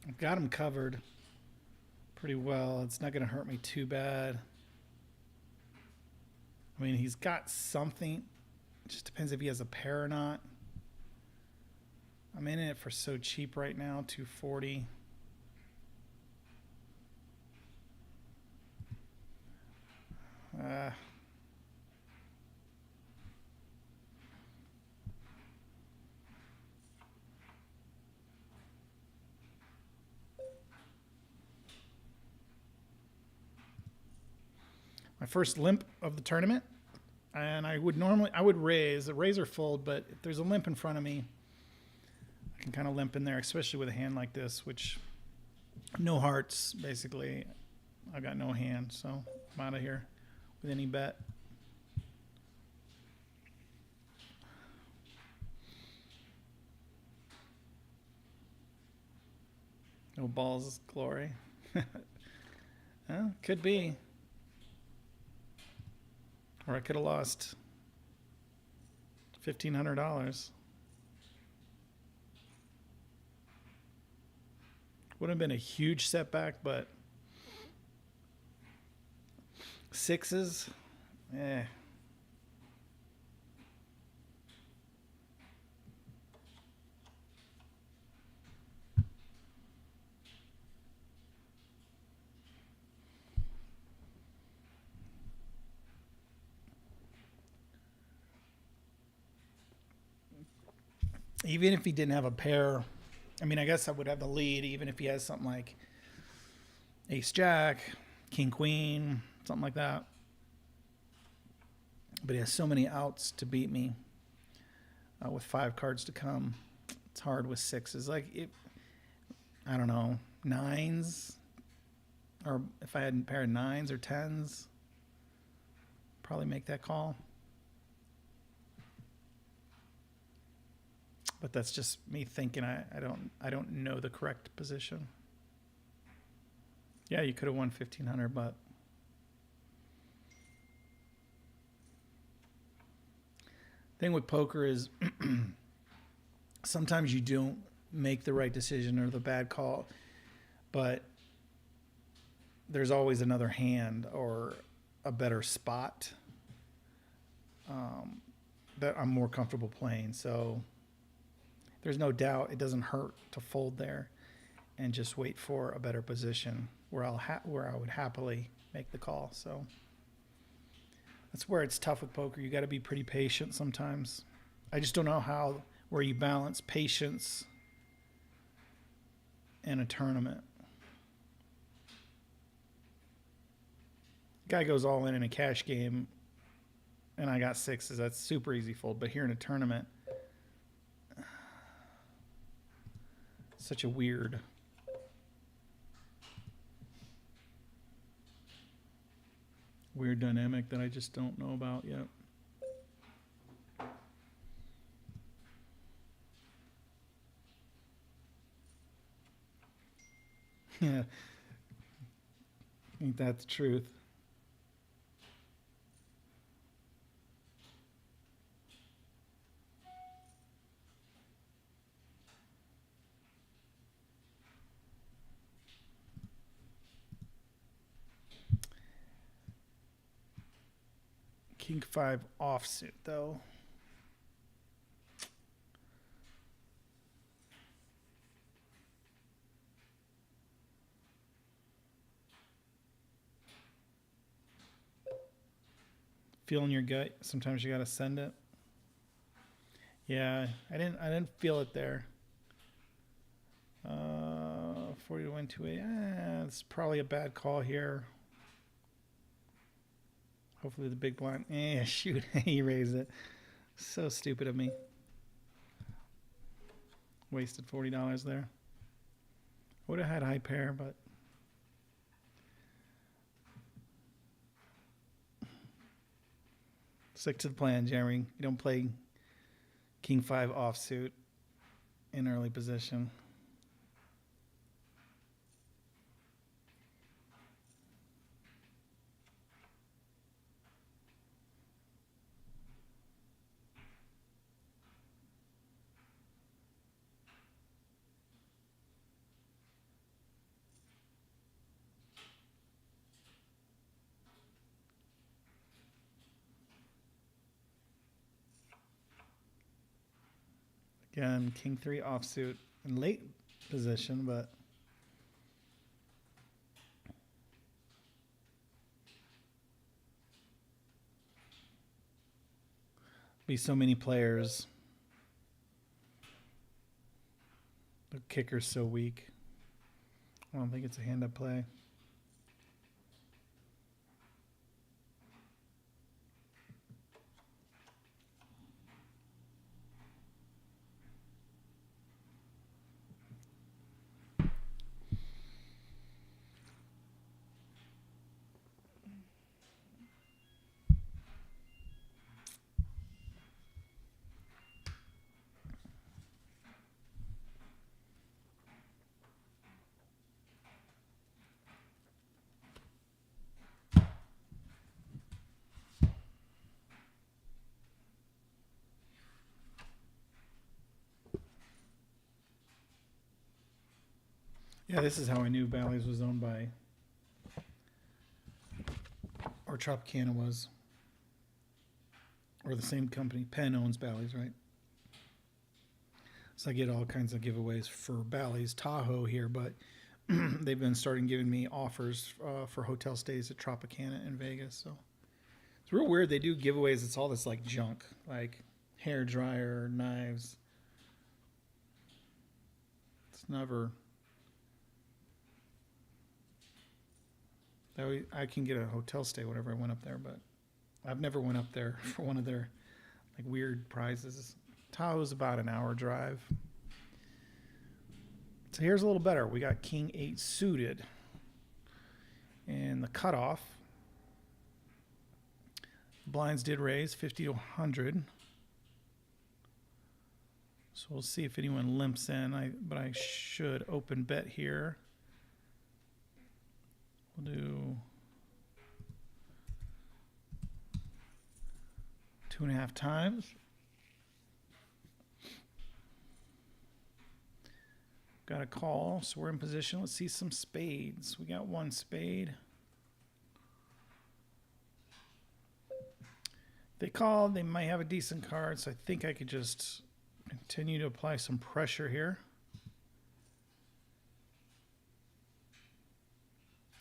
S1: I've got him covered pretty well. It's not going to hurt me too bad. I mean, he's got something. It just depends if he has a pair or not. I'm in it for so cheap right now, 240. My first limp of the tournament, and I would raise or fold, but if there's a limp in front of me, I can kind of limp in there, especially with a hand like this, which no hearts basically. I've got no hand, so I'm out of here with any bet. No balls glory. Well, could be. Or I could have lost $1,500. Would have been a huge setback, but sixes, eh. Even if he didn't have a pair, I mean, I guess I would have the lead, even if he has something like ace jack, king queen, something like that. But he has so many outs to beat me with 5 cards to come. It's hard with sixes. Like, I don't know, nines, or if I had a pair of nines or tens, probably make that call. But that's just me thinking. I don't know the correct position. Yeah, you could have won 1,500, but thing with poker is sometimes you don't make the right decision or the bad call, but there's always another hand or a better spot that I'm more comfortable playing. So there's no doubt it doesn't hurt to fold there and just wait for a better position where I would happily make the call. So that's where it's tough with poker. You got to be pretty patient sometimes. I just don't know where you balance patience and a tournament. Guy goes all in a cash game and I got sixes. That's super easy fold. But here in a tournament, such a weird dynamic that I just don't know about yet. Yeah. Ain't that the truth? King 5 offsuit, though. Feeling your gut. Sometimes you got to send it. Yeah, I didn't feel it there. 40 to win 2-8. It's probably a bad call here. Hopefully the big blind. Shoot, he raised it. So stupid of me. Wasted $40 there. Would have had high pair, but stick to the plan, Jeremy. You don't play King 5 offsuit in early position. Again, King 3 offsuit in late position, but be so many players. The kicker's so weak. I don't think it's a hand-up play. Yeah, this is how I knew Bally's was owned by, or Tropicana was, or the same company. Penn owns Bally's, right? So I get all kinds of giveaways for Bally's Tahoe here, but they've been starting giving me offers for hotel stays at Tropicana in Vegas. So it's real weird. They do giveaways. It's all this like junk, like hair dryer, knives. It's never. I can get a hotel stay whenever I went up there, but I've never went up there for one of their like weird prizes. Tahoe's about an hour drive. So here's a little better. We got King 8 suited. And the cutoff. Blinds did raise 50 to 100. So we'll see if anyone limps in. But I should open bet here. We'll do 2.5 times. Got a call, so we're in position. Let's see some spades. We got one spade. They called. They might have a decent card, so I think I could just continue to apply some pressure here.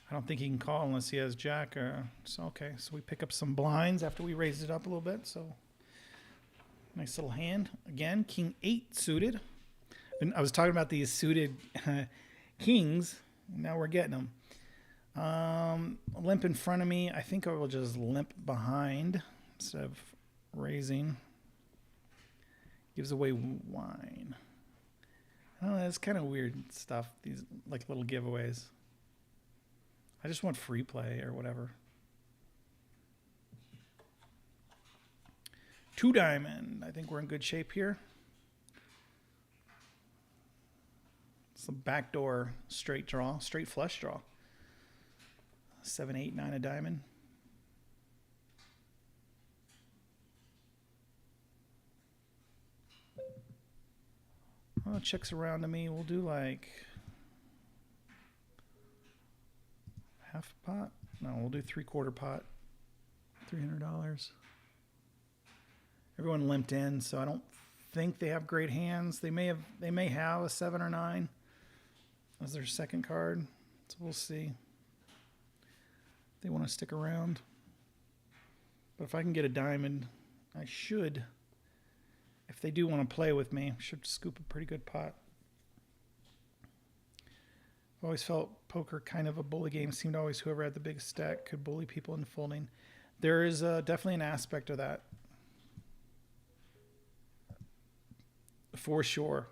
S1: I don't think he can call unless he has jack. So okay, so we pick up some blinds after we raised it up a little bit. So nice little hand. Again, King 8 suited. And I was talking about these suited kings. Now we're getting them. Limp in front of me. I think I will just limp behind instead of raising. Gives away wine. Oh, that's kind of weird stuff. These like little giveaways. I just want free play or whatever. 2 diamond. I think we're in good shape here. Some backdoor straight draw, straight flush draw. 7, 8, 9 a diamond. Well, checks around to me. We'll do like half a pot. No, we'll do 3/4 pot. $300. Everyone limped in, so I don't think they have great hands. They may have a 7 or 9 as their second card. So we'll see. They want to stick around. But if I can get a diamond, I should. If they do want to play with me, I should scoop a pretty good pot. I've always felt poker kind of a bully game. Seemed always whoever had the biggest stack could bully people into folding. There is definitely an aspect of that. For sure.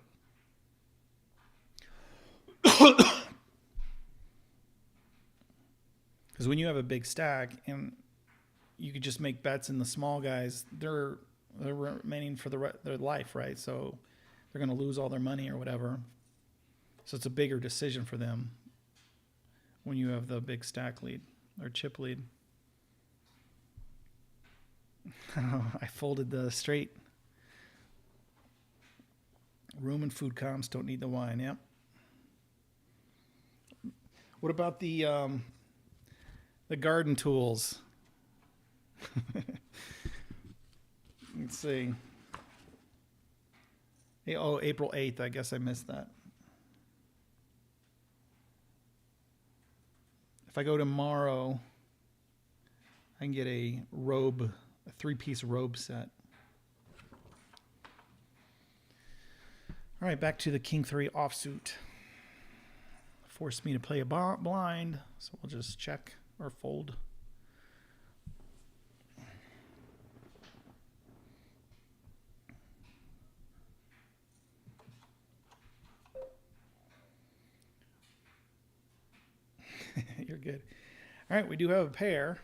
S1: Because when you have a big stack and you could just make bets in the small guys, they're remaining for their life, right? So they're going to lose all their money or whatever. So it's a bigger decision for them when you have the big stack lead or chip lead. I folded the straight. Room and food comps don't need the wine. Yep. What about the garden tools? Let's see. Oh, April 8th. I guess I missed that. If I go tomorrow, I can get a 3-piece robe set. All right, back to the King 3 offsuit. Forced me to play a blind, so we'll just check or fold. You're good. All right, we do have a pair.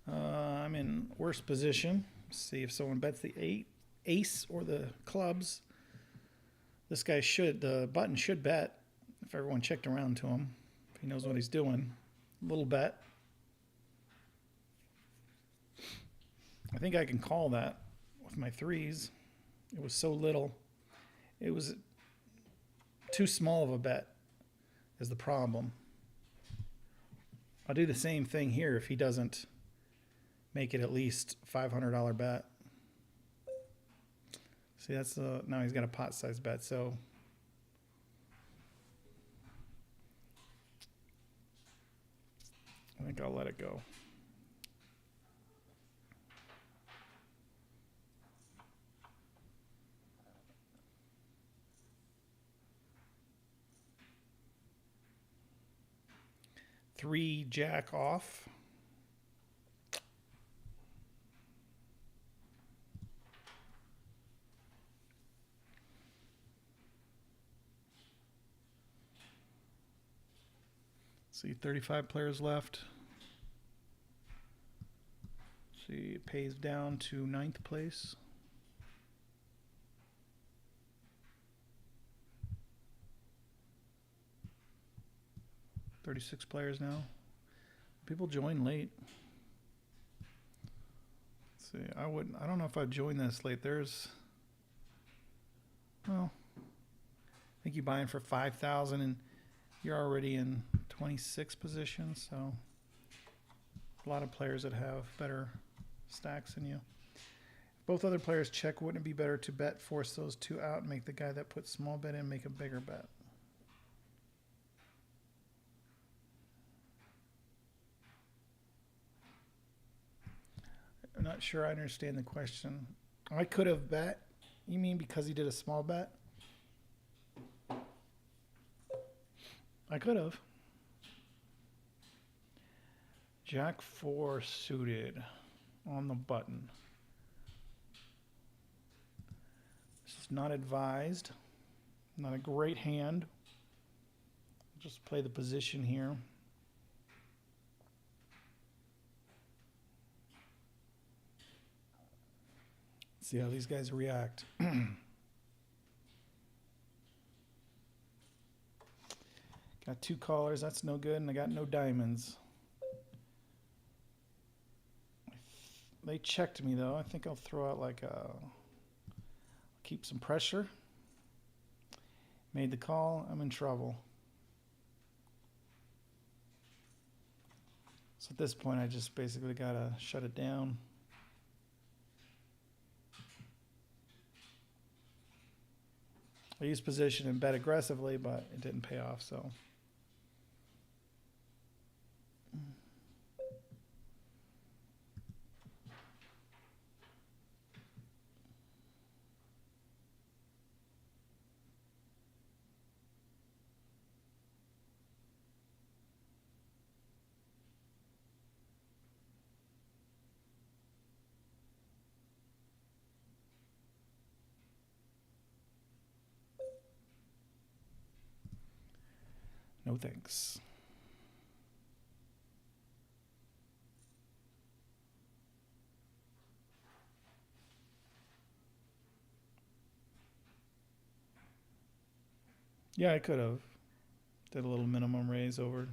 S1: I'm in worse position. Let's see if someone bets the ace or the clubs. This guy the button should bet if everyone checked around to him. If he knows what he's doing. Little bet. I think I can call that with my 3s. It was so little. It was too small of a bet. is the problem. I'll do the same thing here if he doesn't make it at least $500 bet. See, that's now he's got a pot size bet, so I think I'll let it go. Three jack off. See, 35 players left. See, it pays down to 9th place. $36 players now. People join late. Let's see, I don't know if I'd join this late. Well, I think you buy in for 5,000 and you're already in 26 positions, so a lot of players that have better stacks than you. If both other players check, wouldn't it be better to bet, force those two out, and make the guy that puts small bet in make a bigger bet? I'm not sure I understand the question. I could have bet. You mean because he did a small bet? I could have. Jack 4 suited on the button. This is not advised. Not a great hand. Just play the position here. See how these guys react. Got two callers, that's no good, and I got no diamonds. They checked me though. I think I'll throw out like keep some pressure. Made the call, I'm in trouble. So at this point I just basically gotta shut it down. I used position and bet aggressively, but it didn't pay off, so. No thanks. Yeah, I could have. Did a little minimum raise over.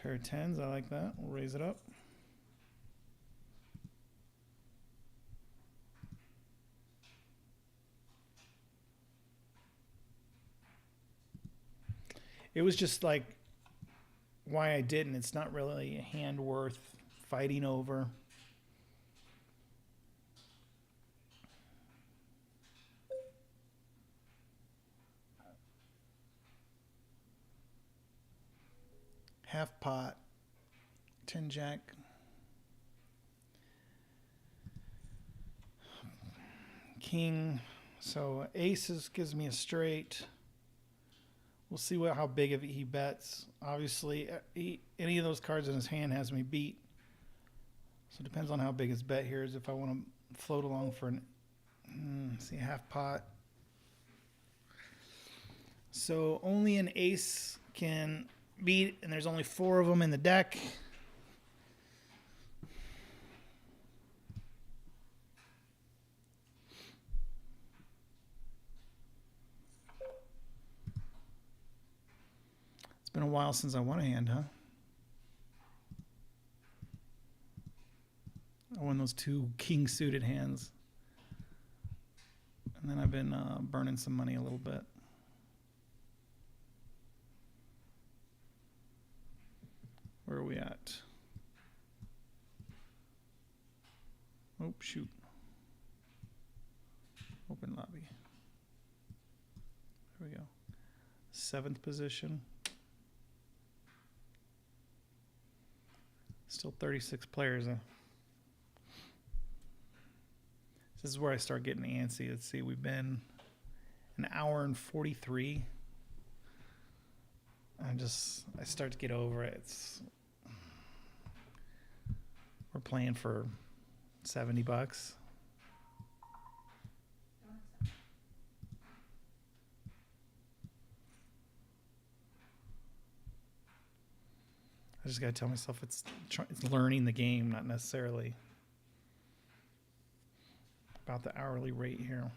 S1: Pair of tens, I like that. We'll raise it up. It was just like why I didn't. It's not really a hand worth fighting over. Half pot, 10 jack. King, so aces gives me a straight. We'll see how big of it he bets. Obviously, any of those cards in his hand has me beat. So it depends on how big his bet here is. If I want to float along for see, half pot. So only an ace can beat, and there's only 4 of them in the deck. It's been a while since I won a hand, huh? throwing those two king suited hands. And then I've been burning some money a little bit. Where are we at? Oh, shoot. Open lobby. There we go. 7th position. Still 36 players. This is where I start getting antsy. Let's see, we've been an hour and 43. I start to get over it. We're playing for $70.
S2: Don't accept.
S1: I just gotta tell myself it's learning the game, not necessarily about the hourly rate here.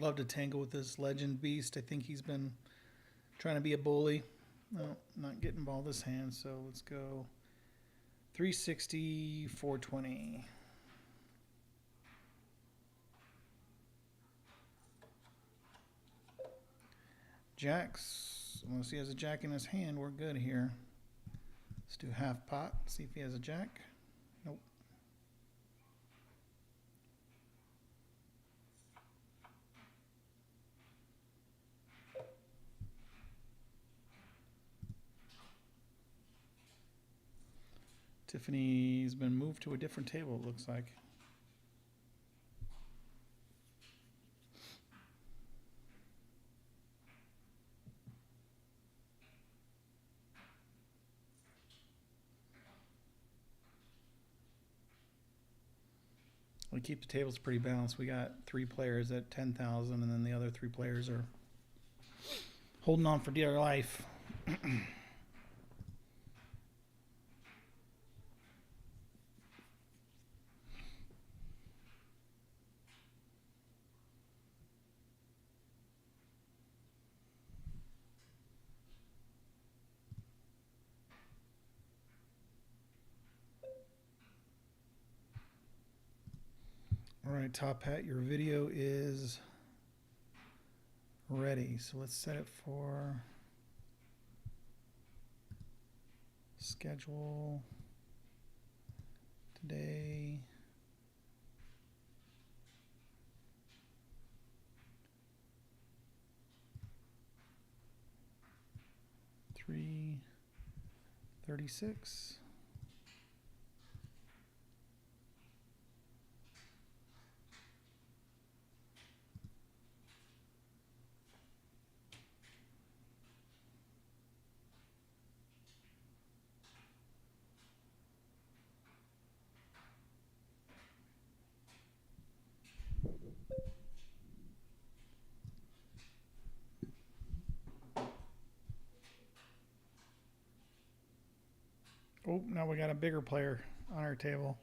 S1: Love to tangle with this legend beast. I think he's been trying to be a bully. No, not getting involved this hand, so let's go 360, 420. Jacks. Unless he has a jack in his hand, we're good here. Let's do half pot. See if he has a jack. Nope. Tiffany's been moved to a different table, it looks like. We keep the tables pretty balanced. We got 3 players at 10,000, and then the other 3 players are holding on for dear life. All right, Top Hat, your video is ready. So let's set it for schedule today. $3.36. Oh, now we got a bigger player on our table.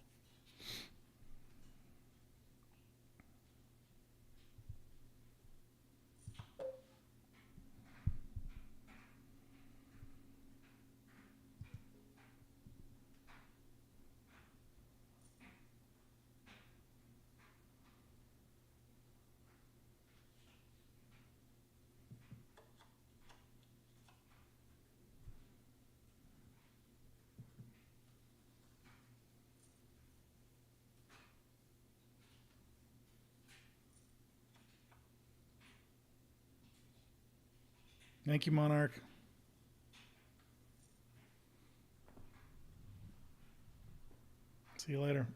S1: Thank you, Monarch. See you later.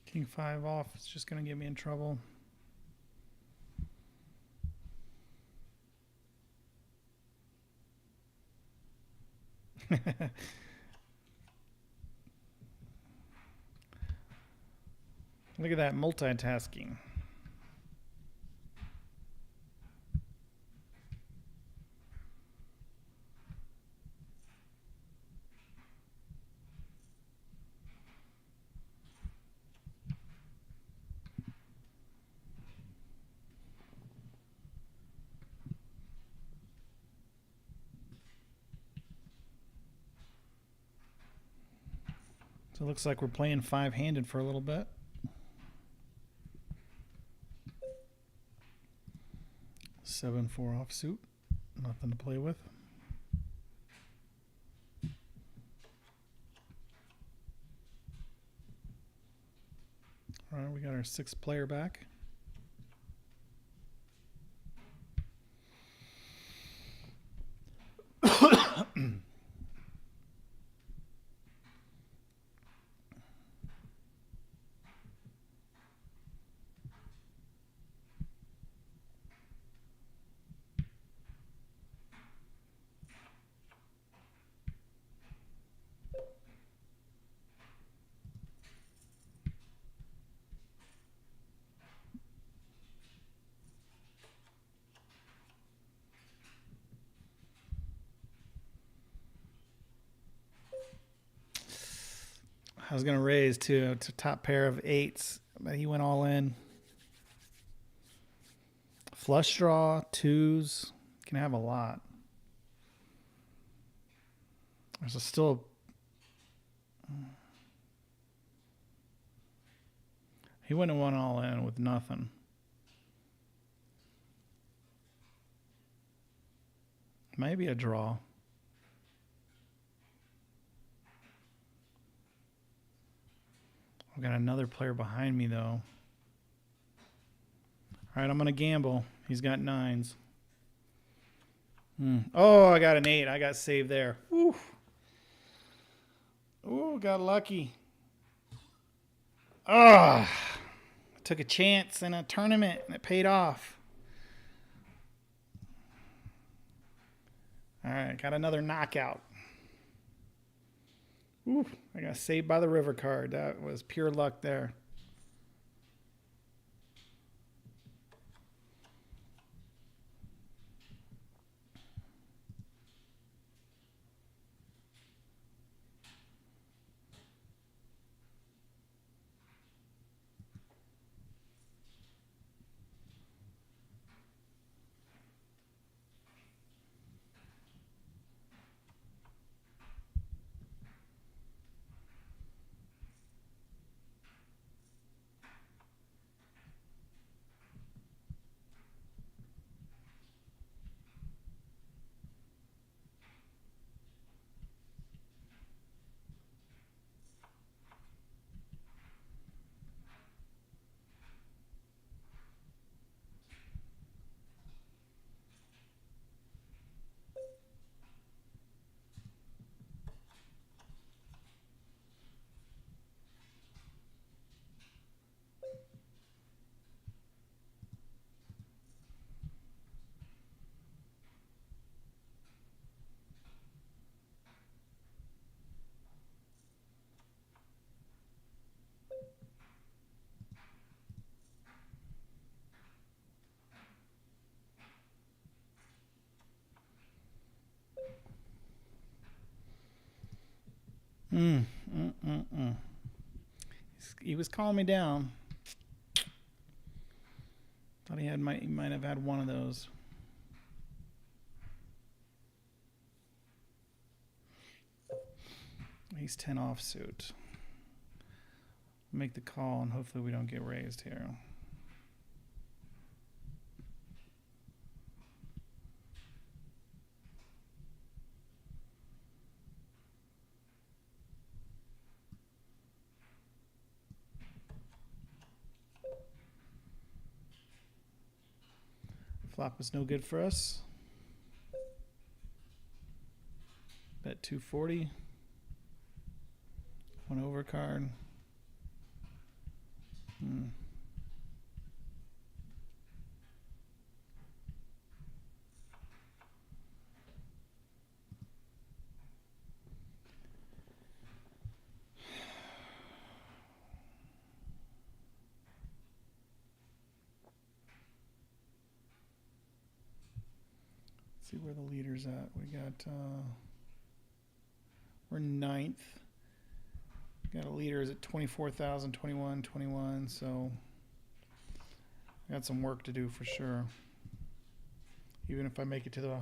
S1: King 5 off. It's just going to get me in trouble. Look at that multitasking. So it looks like we're playing 5-handed for a little bit. Seven, 4 offsuit. Nothing to play with. All right, we got our 6th player back. I was going to raise to top pair of 8s, but he went all in. Flush draw, 2s. Can have a lot. There's still. He wouldn't have went all in with nothing. Maybe a draw. I've got another player behind me, though. All right, I'm going to gamble. He's got 9s. Oh, I got an 8. I got saved there. Woo. Ooh, got lucky. Ah, took a chance in a tournament, and it paid off. All right, got another knockout. Ooh, I got saved by the river card. That was pure luck there. he was calling me down. Thought he might have had one of those. Ace 10 offsuit. Make the call and hopefully we don't get raised here. Flop was no good for us. Bet 240. One overcard. See where the leader's at. We got we're ninth. Got a leader is at 24,000, 21, 21. So I got some work to do for sure. Even if I make it to the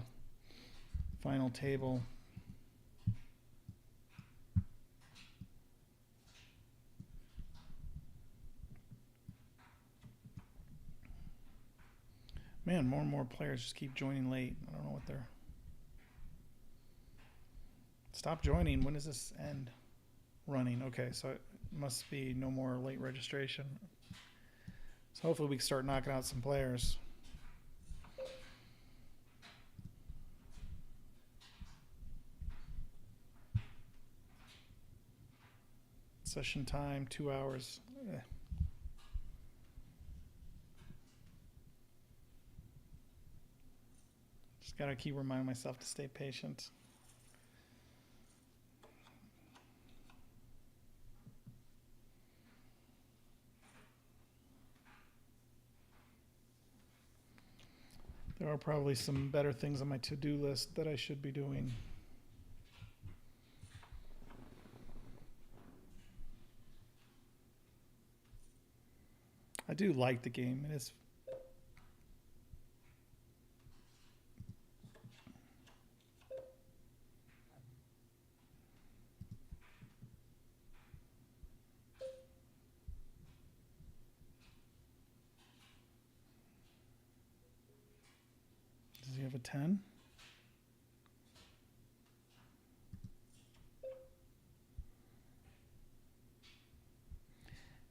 S1: final table. Man, more and more players just keep joining late. I don't know what they're... Stop joining. When does this end? Running. Okay, so it must be no more late registration. So hopefully we can start knocking out some players. Session time, 2 hours. Just gotta keep reminding myself to stay patient. There are probably some better things on my to-do list that I should be doing. I do like the game. It is. Does he have a 10?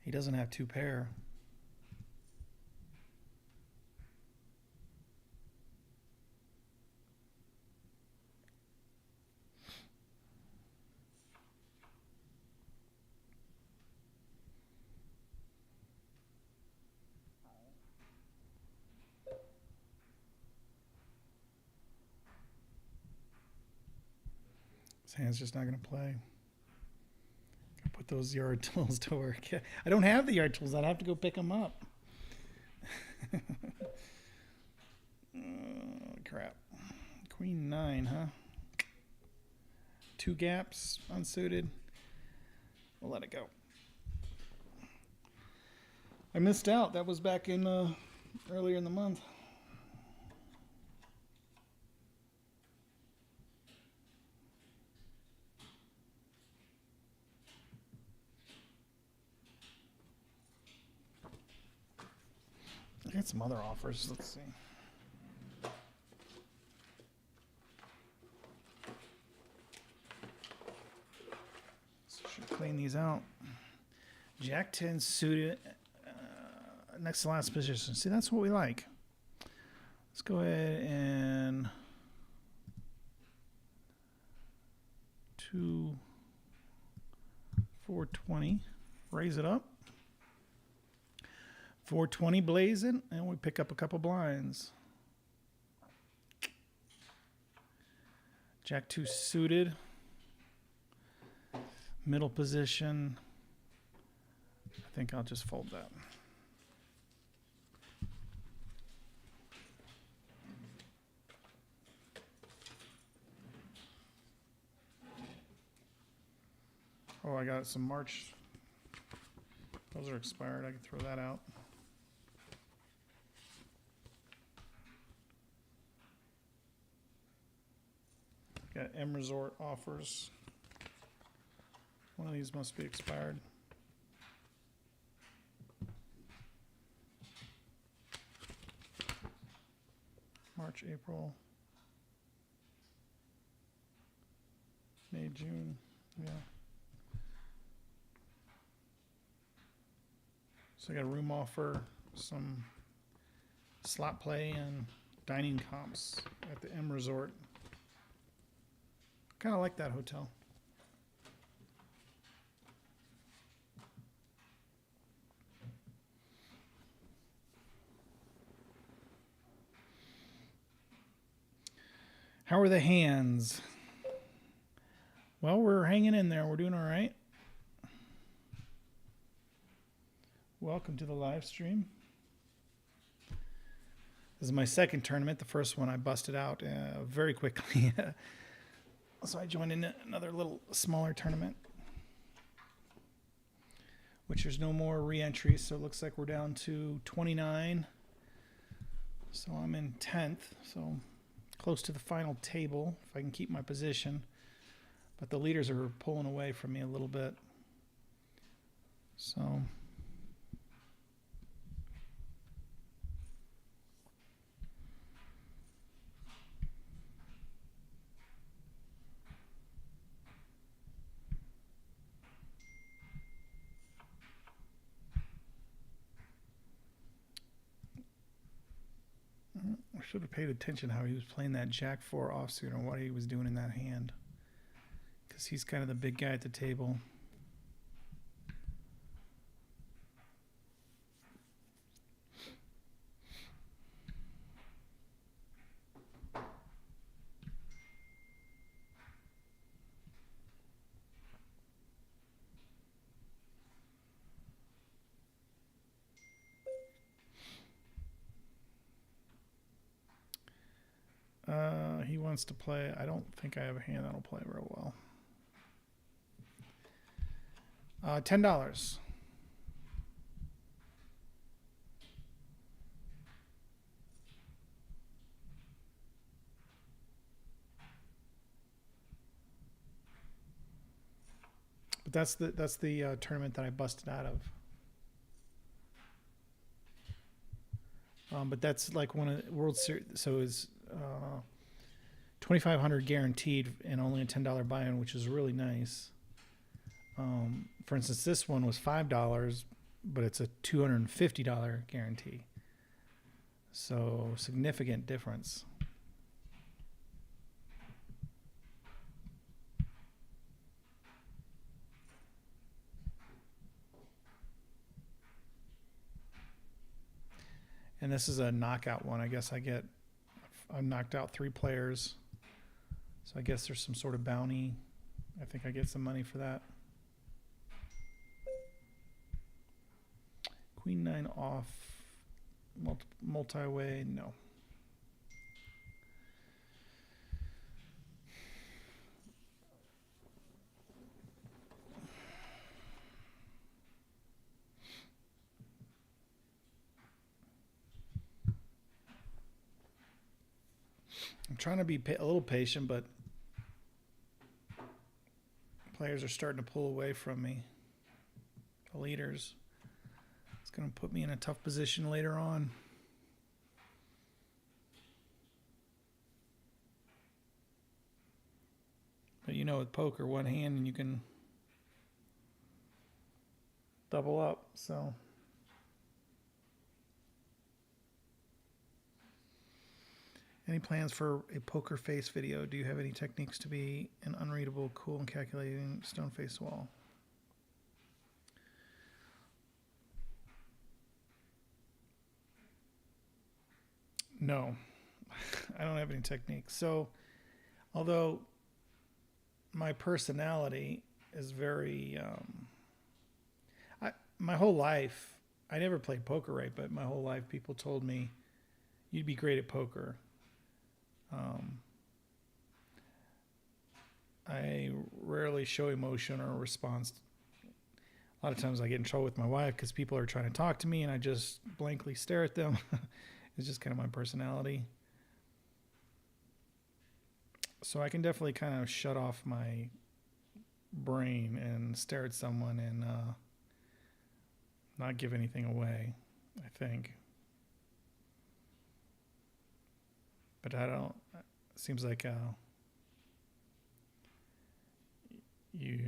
S1: He doesn't have two pair. His hand's just not going to play. Put those yard tools to work. I don't have the yard tools. I'd have to go pick them up. Oh, crap. Queen 9, huh? 2 gaps, unsuited. We'll let it go. I missed out. That was back in earlier in the month. I got some other offers. Let's see. Should clean these out. Jack 10 suited. Next to last position. See, that's what we like. Let's go ahead and 420. Raise it up. 420 blazing, and we pick up a couple blinds. Jack 2 suited. Middle position. I think I'll just fold that. Oh, I got some March Those are expired. I could throw that out. Got M Resort offers. One of these must be expired. March, April, May, June. Yeah. So I got a room offer, some slot play, and dining comps at the M Resort. Kind of like that hotel. How are the hands? Well, we're hanging in there. We're doing all right. Welcome to the live stream. This is my second tournament. The first one I busted out very quickly. So I joined in another little smaller tournament, which there's no more re-entries. So it looks like we're down to 29. So I'm in 10th. So close to the final table if I can keep my position. But the leaders are pulling away from me a little bit. So I should have paid attention how he was playing that Jack-4 offsuit and what he was doing in that hand. Because he's kind of the big guy at the table. He wants to play. I don't think I have a hand that'll play real well. $10. But that's the tournament that I busted out of. But that's like one of the World Series. So it's 2,500 guaranteed and only a $10 buy-in, which is really nice. For instance, this one was $5, but it's a $250 guarantee. So significant difference. And this is a knockout one. I guess I knocked out 3 players. So I guess there's some sort of bounty. I think I get some money for that. Queen 9 off. Multi-way, no. I'm trying to be a little patient, but players are starting to pull away from me. The leaders. It's going to put me in a tough position later on. But you know, with poker, one hand and you can double up, so. Any plans for a poker face video? Do you have any techniques to be an unreadable, cool, and calculating stone face wall? No, I don't have any techniques. So, although my personality is very, my whole life, I never played poker right, but my whole life people told me, you'd be great at poker. I rarely show emotion or response. A lot of times I get in trouble with my wife because people are trying to talk to me and I just blankly stare at them. It's just kind of my personality. So I can definitely kind of shut off my brain and stare at someone and not give anything away, I think. But I don't, it seems like you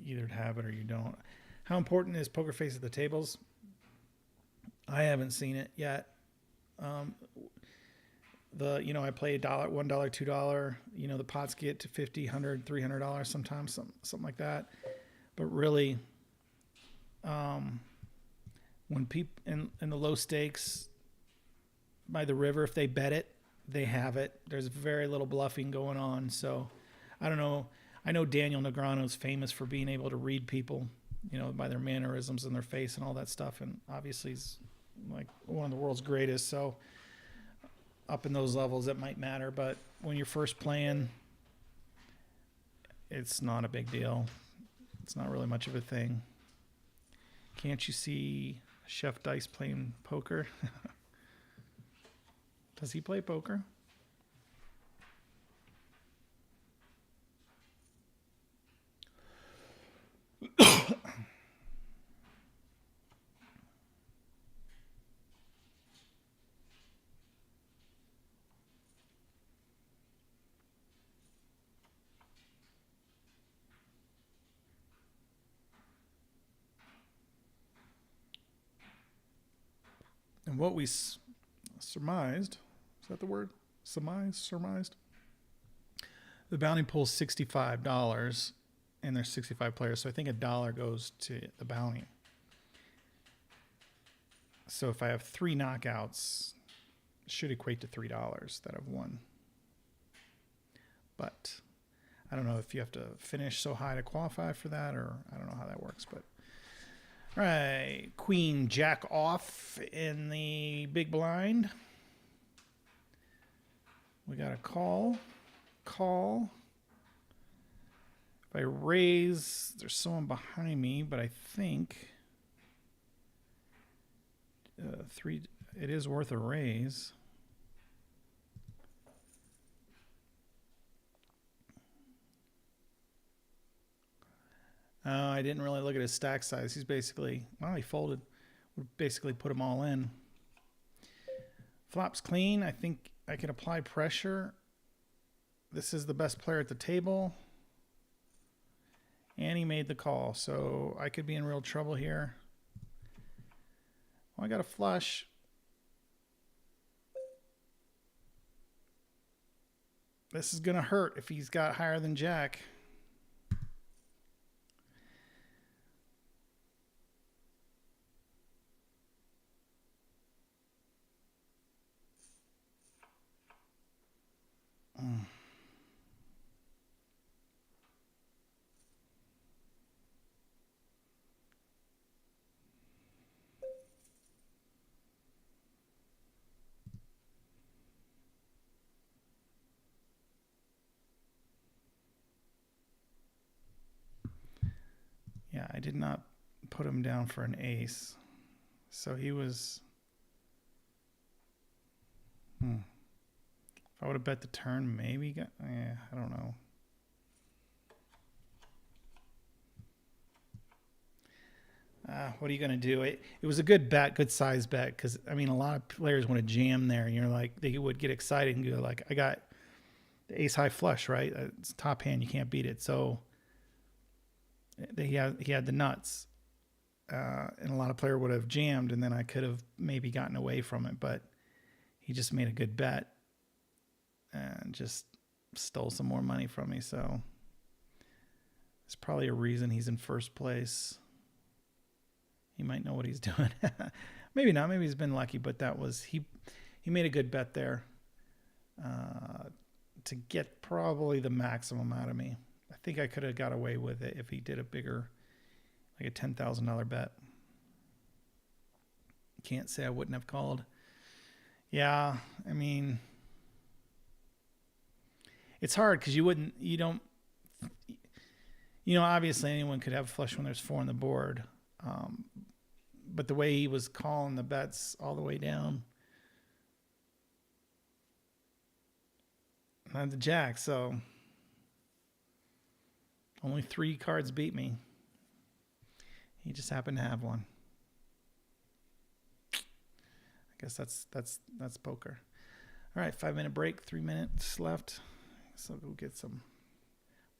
S1: either have it or you don't. How important is poker face at the tables? I haven't seen it yet. I play $1, $2. The pots get to $50, $100, $300 sometimes, something like that. But really, when people in the low stakes by the river, if they bet it, they have it. There's very little bluffing going on. So I don't know. I know Daniel Negreanu's famous for being able to read people, by their mannerisms and their face and all that stuff. And obviously he's like one of the world's greatest. So up in those levels, it might matter. But when you're first playing, it's not a big deal. It's not really much of a thing. Can't you see Chef Dice playing poker? Does he play poker? And what we surmised, is that the word? Surmised? The bounty pool's $65, and there's 65 players, so I think $1 goes to the bounty. So if I have 3 knockouts, it should equate to $3 that I've won. But I don't know if you have to finish so high to qualify for that, or I don't know how that works, but all right, Queen Jack off in the big blind. We got a call. If I raise, there's someone behind me, but I think it is worth a raise. I didn't really look at his stack size. He's basically, he folded. Would basically put them all in. Flop's clean. I think I can apply pressure. This is the best player at the table. And he made the call, so I could be in real trouble here. Well, I got a flush. This is going to hurt if he's got higher than Jack. Yeah, I did not put him down for an ace. So he was... If I would have bet the turn, maybe... I don't know. What are you going to do? It was a good bet, good size bet, because, a lot of players want to jam there, and you're like, they would get excited and go like, I got the ace-high flush, right? It's top hand, you can't beat it. So... He had the nuts, and a lot of player would have jammed, and then I could have maybe gotten away from it, but he just made a good bet and just stole some more money from me. So it's probably a reason he's in first place. He might know what he's doing. Maybe not. Maybe he's been lucky, but that was he made a good bet there to get probably the maximum out of me. I think I could have got away with it if he did a bigger, like a $10,000 bet. Can't say I wouldn't have called. Yeah, it's hard because obviously anyone could have a flush when there's 4 on the board. But the way he was calling the bets all the way down, I had the jack, so only 3 cards beat me. He just happened to have one. I guess that's poker. All right, 5-minute break, 3 minutes left. So I'll go get some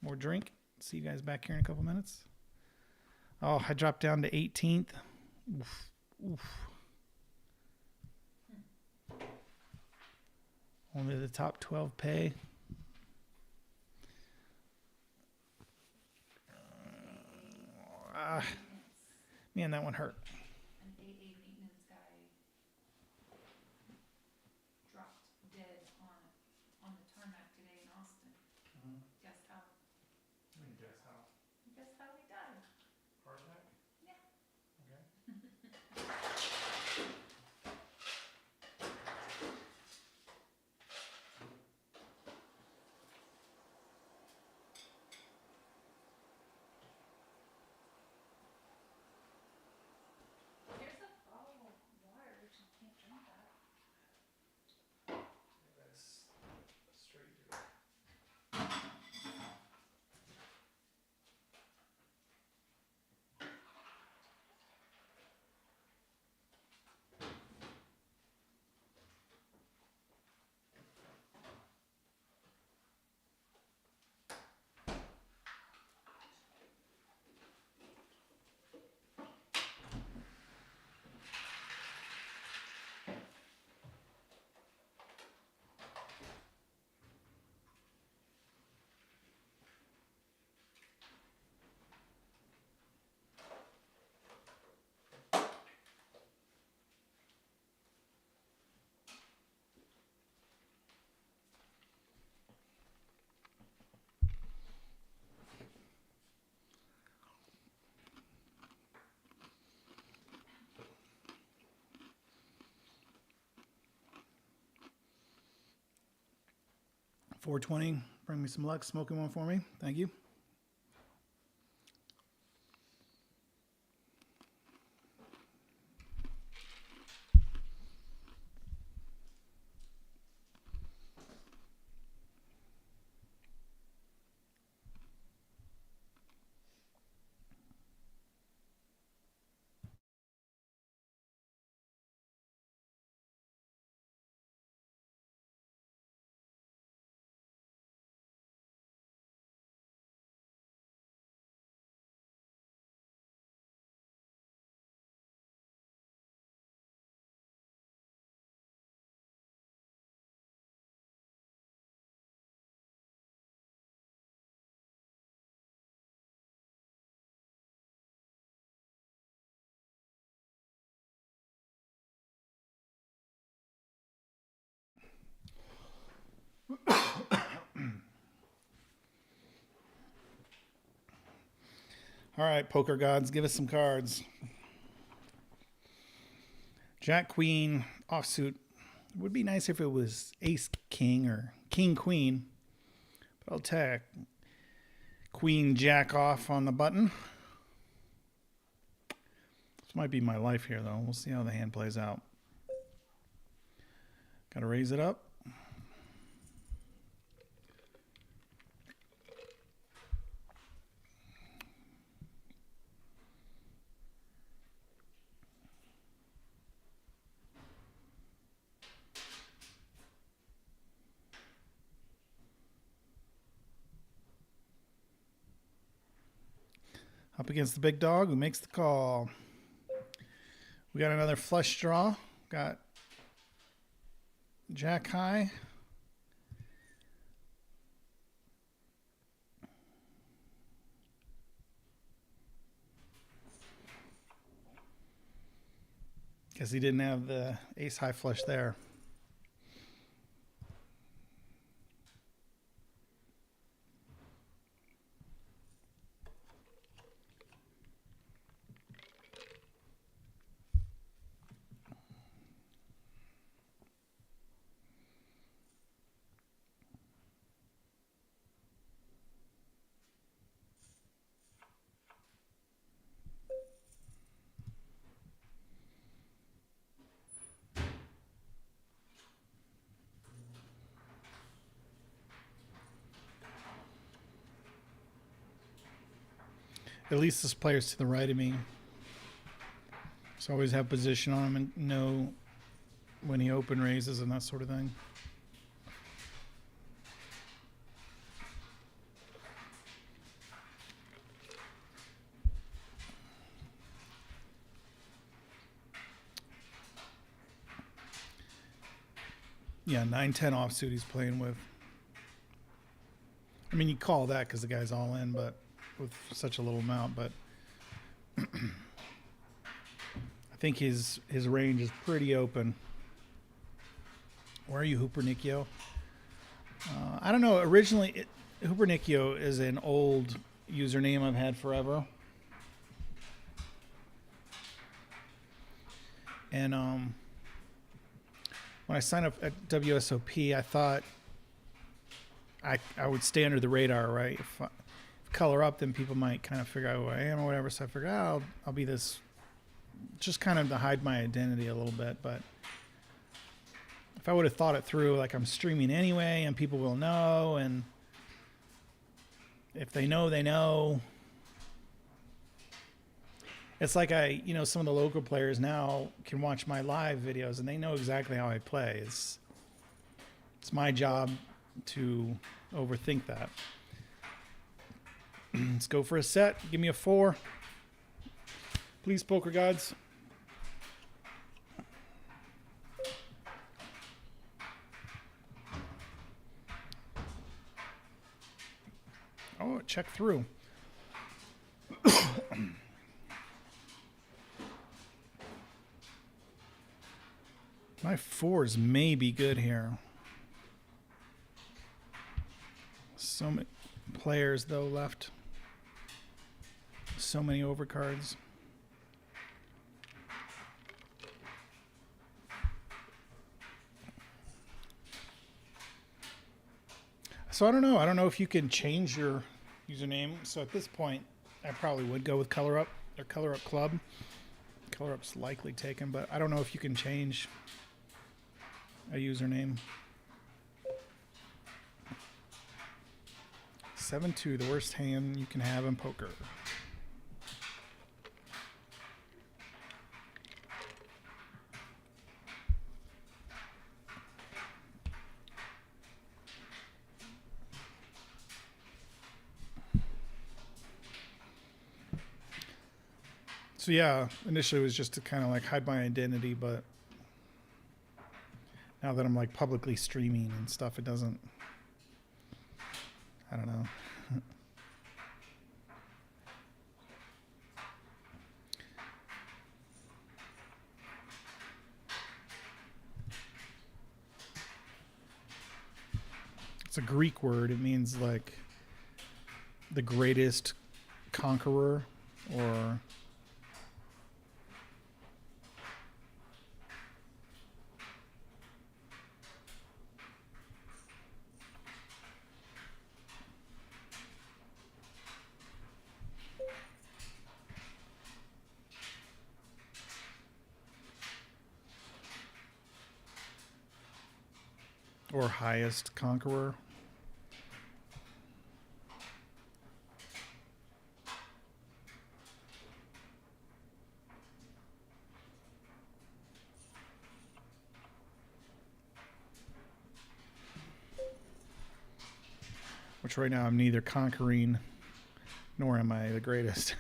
S1: more drink. See you guys back here in a couple minutes. Oh, I dropped down to 18th. Oof. Oof. Only the top 12 pay. Man, that one hurt.
S2: An AA maintenance guy dropped dead on the tarmac today in Austin. Guess how?
S1: I mean, guess how?
S2: Guess how he died?
S1: Heart attack?
S2: Yeah.
S1: Okay.
S2: Here's a bottle of water if you can't drink that.
S1: That's straight through. $4.20. Bring me some luck. Smoking one for me. Thank you. All right, poker gods, give us some cards. Jack Queen offsuit. It would be nice if it was Ace King or King Queen, but I'll take Queen Jack off on the button. This might be my life here, though. We'll see how the hand plays out. Got to raise it up. Up against the big dog who makes the call. We got another flush draw. Got Jack high. Guess he didn't have the ace high flush there. At least this player's to the right of me. So I always have position on him and know when he open raises and that sort of thing. Yeah, 9-10 offsuit he's playing with. I mean, you call that because the guy's all in, but with such a little amount. But I think his range is pretty open. Where are you, Hoopernicchio? I don't know. Originally, Hoopernicchio is an old username I've had forever. And when I signed up at WSOP, I thought I would stay under the radar, right? If color up, then people might kind of figure out who I am or whatever. So I figured, I'll be this, just kind of to hide my identity a little bit. But if I would have thought it through, like I'm streaming anyway, and people will know, and if they know, they know. It's like some of the local players now can watch my live videos and they know exactly how I play. It's my job to overthink that. Let's go for a set. Give me a 4. Please, poker gods. Oh, check through. My 4s may be good here. So many players, though, left. So many overcards. So I don't know. I don't know if you can change your username. So at this point, I probably would go with Color Up or Color Up Club. Color Up's likely taken, but I don't know if you can change a username. 7-2, the worst hand you can have in poker. So yeah, initially it was just to kind of like hide my identity, but now that I'm like publicly streaming and stuff, it doesn't, I don't know. It's a Greek word. It means like the greatest conqueror, or highest conqueror. Which right now I'm neither conquering nor am I the greatest.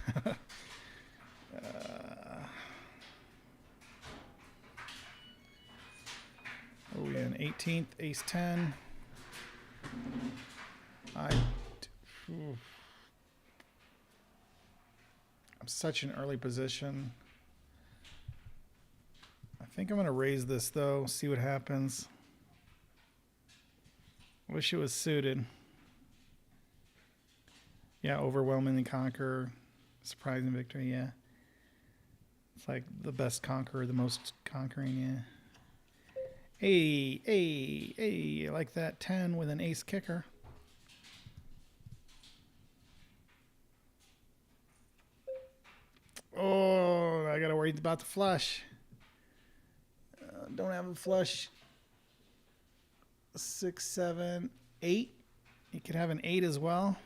S1: Are we in 18th? Ace 10. I'm such an early position. I think I'm going to raise this though, see what happens. Wish it was suited. Yeah, overwhelmingly conquer. Surprising victory, yeah. It's like the best conqueror, the most conquering, yeah. Hey, I like that 10 with an ace kicker. Oh, I got to worry about the flush. Don't have a flush. 6, 7, 8. You could have an 8 as well.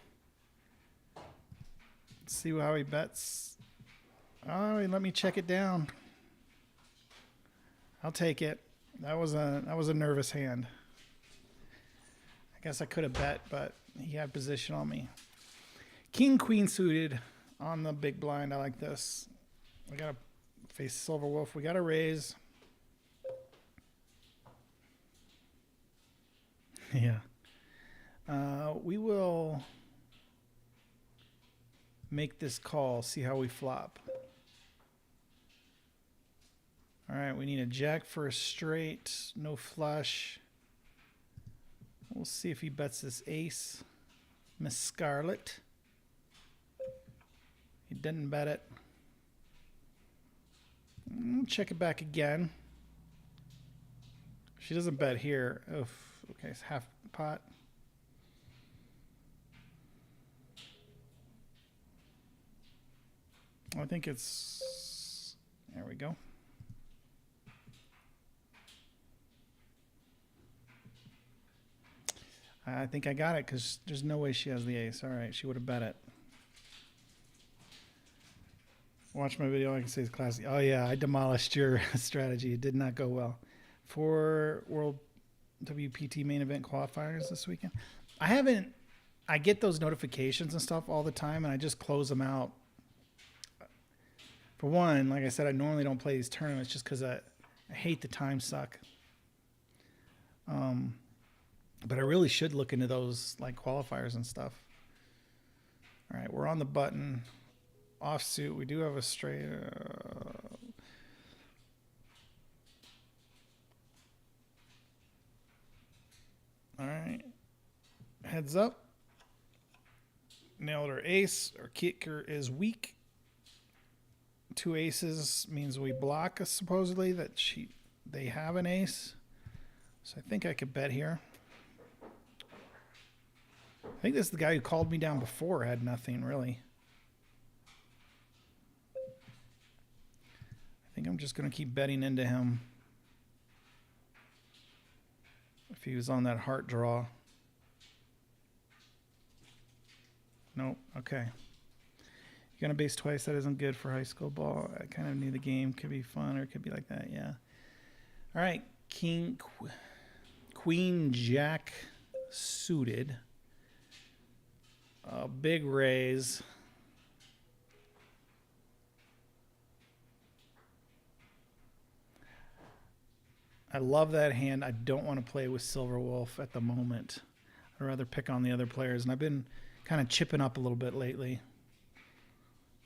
S1: see how he bets. Oh, he let me check it down. I'll take it. That was a nervous hand. I guess I could have bet, but he had position on me. King queen suited on the big blind. I like this. We gotta face Silver Wolf. We gotta raise. Yeah. We will make this call, see how we flop. All right, we need a jack for a straight, no flush. We'll see if he bets this ace. Miss Scarlet. He didn't bet it. Check it back again. She doesn't bet here. Oof. Okay, it's half pot. I think it's... There we go. I think I got it because there's no way she has the ace. All right, she would have bet it. Watch my video. I can say it's classy. Oh, yeah, I demolished your strategy. It did not go well. 4 World WPT main event qualifiers this weekend. I get those notifications and stuff all the time, and I just close them out. For one, like I said, I normally don't play these tournaments just because I hate the time suck. But I really should look into those like qualifiers and stuff. All right, we're on the button. Offsuit, we do have a straight. All right, heads up. Nailed our ace. Our kicker is weak. 2 aces means we block supposedly that they have an ace. So I think I could bet here. I think this is the guy who called me down before had nothing really. I think I'm just going to keep betting into him. If he was on that heart draw. Nope. Okay. You're going to base twice. That isn't good for high school ball. I kind of knew the game could be fun or it could be like that. Yeah. All right. King, Queen, Jack suited. Big raise. I love that hand. I don't want to play with Silver Wolf at the moment. I'd rather pick on the other players. And I've been kind of chipping up a little bit lately.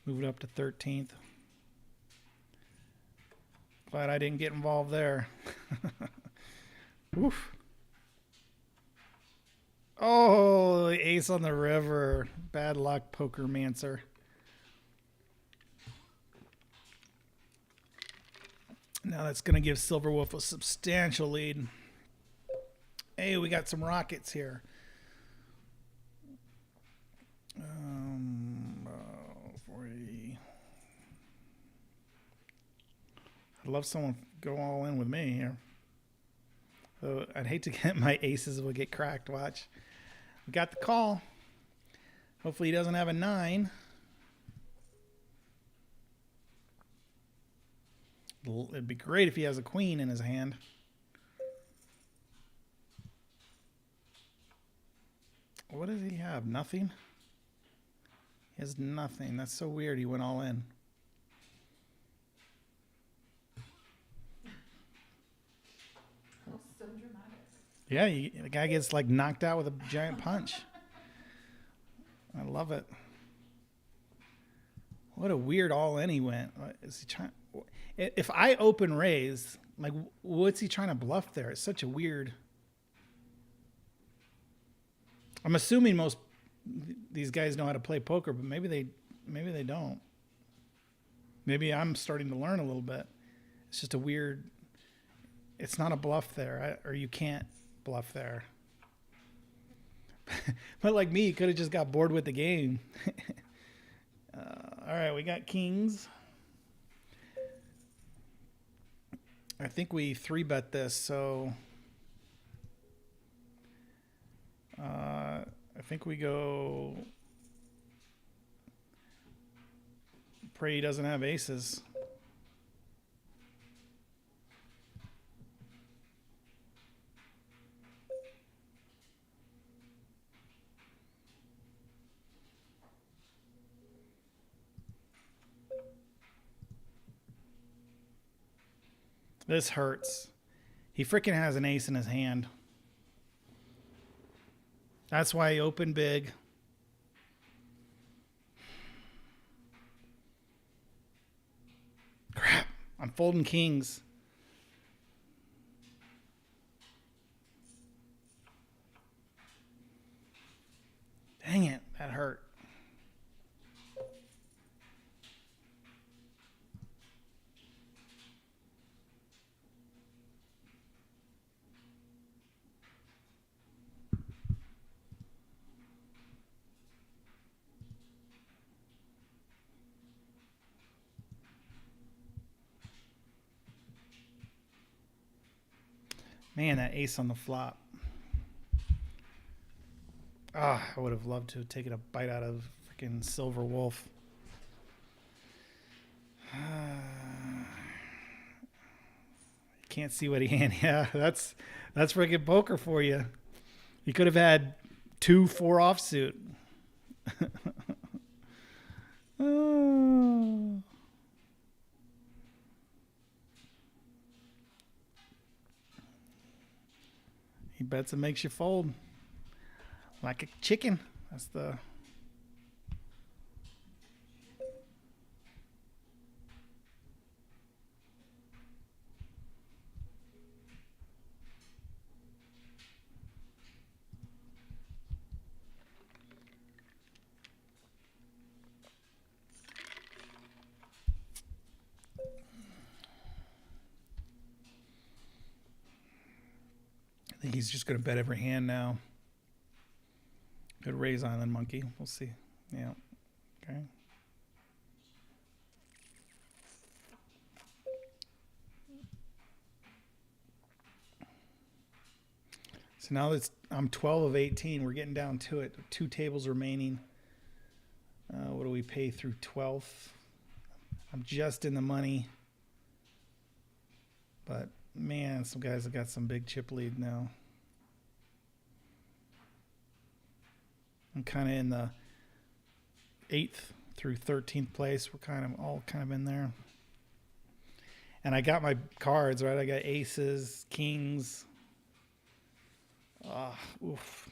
S1: Moved up to 13th. Glad I didn't get involved there. Oof. Oh, the ace on the river. Bad luck, Poker Mancer. Now that's going to give Silver Wolf a substantial lead. Hey, we got some rockets here. I'd love someone to go all in with me here. So I'd hate to get my aces will get cracked. Watch. We got the call. Hopefully he doesn't have a 9. It'd be great if he has a queen in his hand. What does he have? Nothing? He has nothing. That's so weird. He went all in.
S2: So dramatic.
S1: Yeah, the guy gets like knocked out with a giant punch. I love it. What a weird all in he went. Is he trying? If I open raise, like what's he trying to bluff there? It's such a weird. I'm assuming most these guys know how to play poker, but maybe they don't. Maybe I'm starting to learn a little bit. It's just a weird. It's not a bluff there, or you can't bluff there. But like me, you could have just got bored with the game. All right, we got kings. I think we 3-bet this, so I think we go Pray he doesn't have aces. This hurts. He freaking has an ace in his hand. That's why he opened big. Crap. I'm folding kings. Dang it. That hurt. Man, that ace on the flop. Ah, I would have loved to have taken a bite out of freaking Silver Wolf. Can't see what he had. Yeah, that's freaking poker for you. You could have had 2-4 offsuit. Oh. He bets and makes you fold like a chicken. That's the. I think he's just going to bet every hand now. Good raise Island Monkey. We'll see. Yeah. Okay. So now that I'm 12 of 18. We're getting down to it. 2 tables remaining. What do we pay through 12th? I'm just in the money. But, man, some guys have got some big chip lead now. I'm kind of in the 8th through 13th place. We're all in there. And I got my cards, right? I got aces, kings. Oof.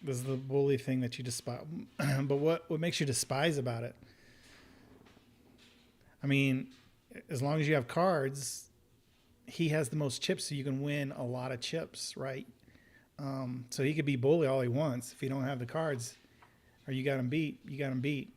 S1: This is the bully thing that you despise. But what makes you despise about it? I mean, as long as you have cards, he has the most chips, so you can win a lot of chips, right? So he could be bully all he wants. If you don't have the cards, or you got him beat, you got him beat.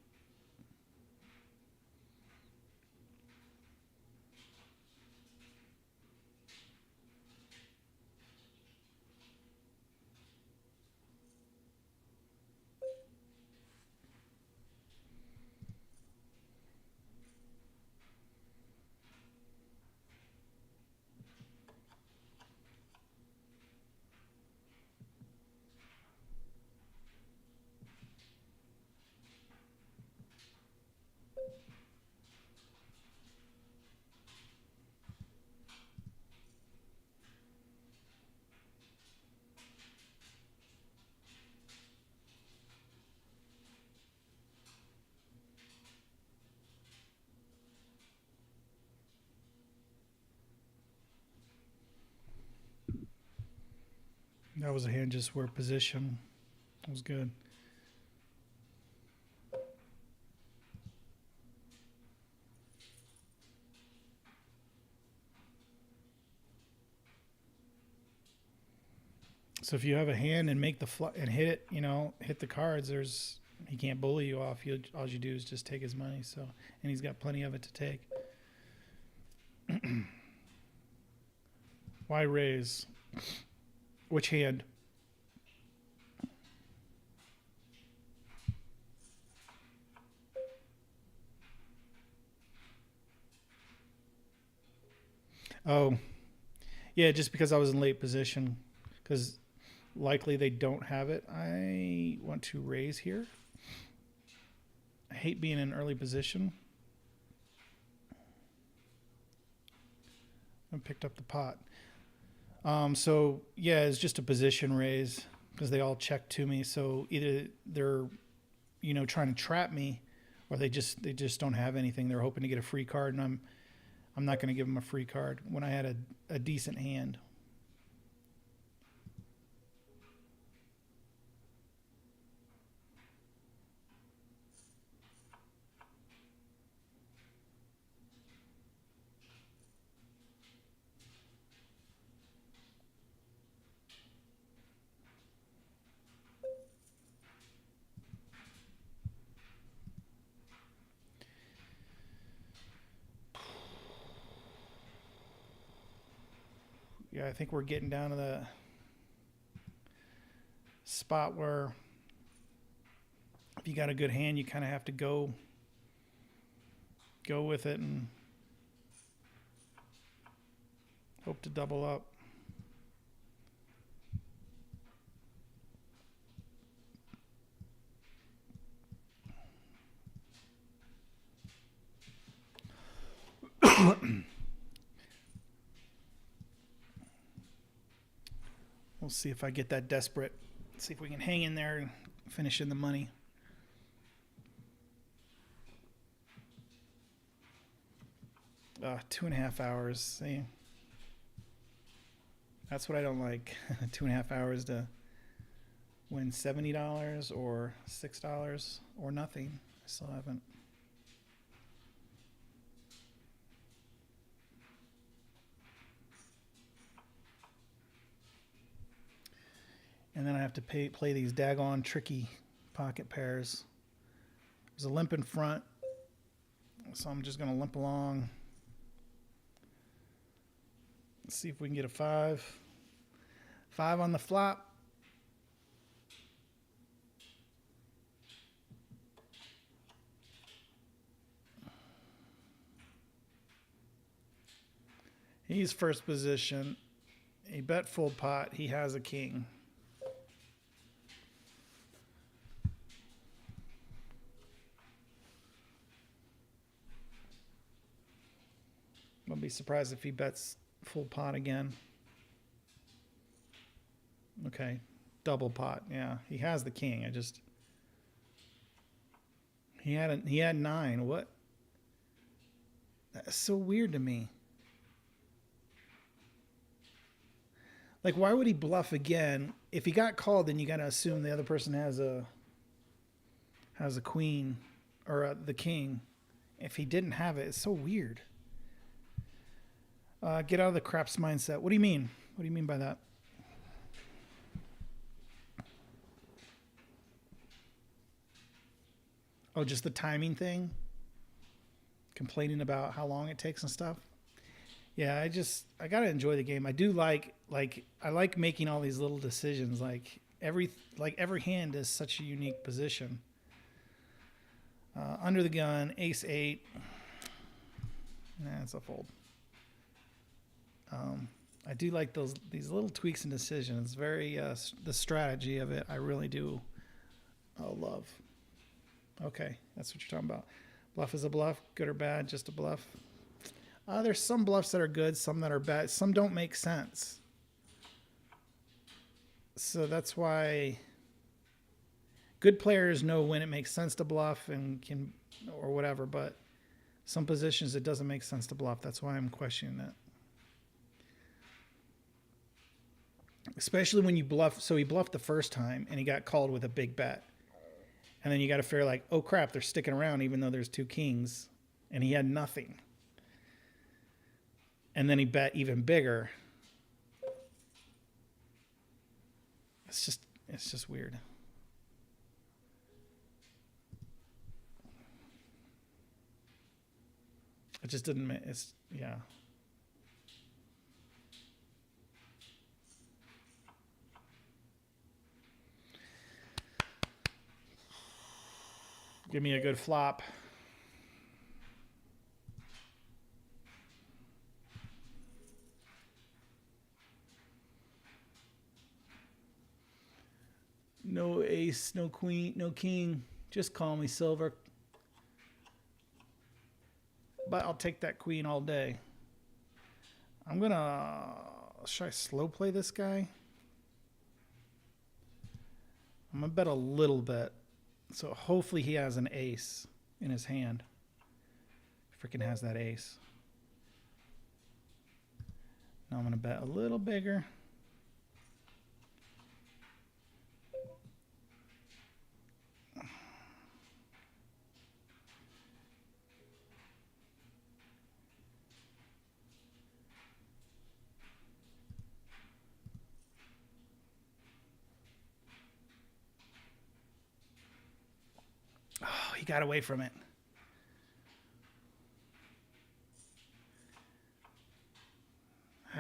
S1: That was a hand just where position. That was good. So if you have a hand and make the and hit it, hit the cards, he can't bully you off. All you do is just take his money. So, and he's got plenty of it to take. Why raise? Which hand? Oh, yeah, just because I was in late position, because likely they don't have it. I want to raise here. I hate being in early position. I picked up the pot. So yeah, it's just a position raise because they all check to me. So either they're, trying to trap me, or they just don't have anything. They're hoping to get a free card, and I'm not going to give them a free card when I had a decent hand. Yeah, I think we're getting down to the spot where if you got a good hand, you kind of have to go with it and hope to double up. We'll see if I get that desperate. See if we can hang in there and finish in the money. Uh, 2.5 hours. See, that's what I don't like. 2.5 hours to win $70 or $6 or nothing. I still haven't. And then I have to play these daggone tricky pocket pairs. There's a limp in front, so I'm just going to limp along. Let's see if we can get a 5. 5 on the flop. He's first position. He bet full pot. He has a king. I'll be surprised if he bets full pot again. Okay, double pot. Yeah, he has the king. He had 9. What? That's so weird to me. Like, why would he bluff again? If he got called, then you got to assume the other person has a queen or the king. If he didn't have it, it's so weird. Get out of the craps mindset. What do you mean? What do you mean by that? Oh, just the timing thing? Complaining about how long it takes and stuff? Yeah, I got to enjoy the game. I do I like making all these little decisions. Like every hand is such a unique position. Under the gun, ace 8. Nah, it's a fold. I do like these little tweaks and decisions. Very the strategy of it, I really do love. Okay, that's what you're talking about. Bluff is a bluff, good or bad, just a bluff. There's some bluffs that are good, some that are bad. Some don't make sense. So that's why good players know when it makes sense to bluff and can or whatever, but some positions it doesn't make sense to bluff. That's why I'm questioning that. Especially when you bluff. So he bluffed the first time and he got called with a big bet. And then you got to figure like, oh crap, they're sticking around even though there's 2 kings. And he had nothing. And then he bet even bigger. It's just weird. It just didn't. It's yeah. Give me a good flop. No ace, no queen, no king. Just call me silver. But I'll take that queen all day. I'm gonna... Should I slow play this guy? I'm gonna bet a little bit. So hopefully he has an ace in his hand. Freaking has that ace. Now I'm gonna bet a little bigger. Oh, he got away from it.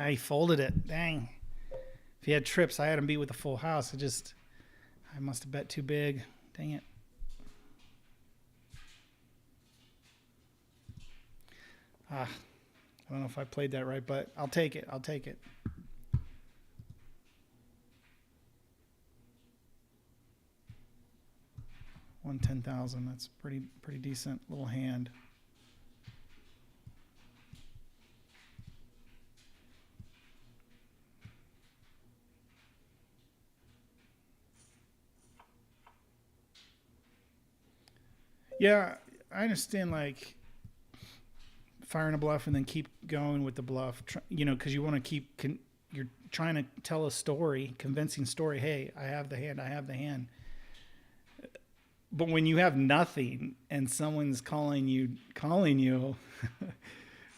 S1: He folded it. Dang. If he had trips, I had him beat with a full house. I must have bet too big. Dang it. I don't know if I played that right, but I'll take it. I'll take it. Won 10,000. That's pretty decent little hand. Yeah, I understand like firing a bluff and then keep going with the bluff, you know, because you want to keep, you're trying to tell a story, convincing story. Hey, I have the hand, I have the hand. But when you have nothing and someone's calling you,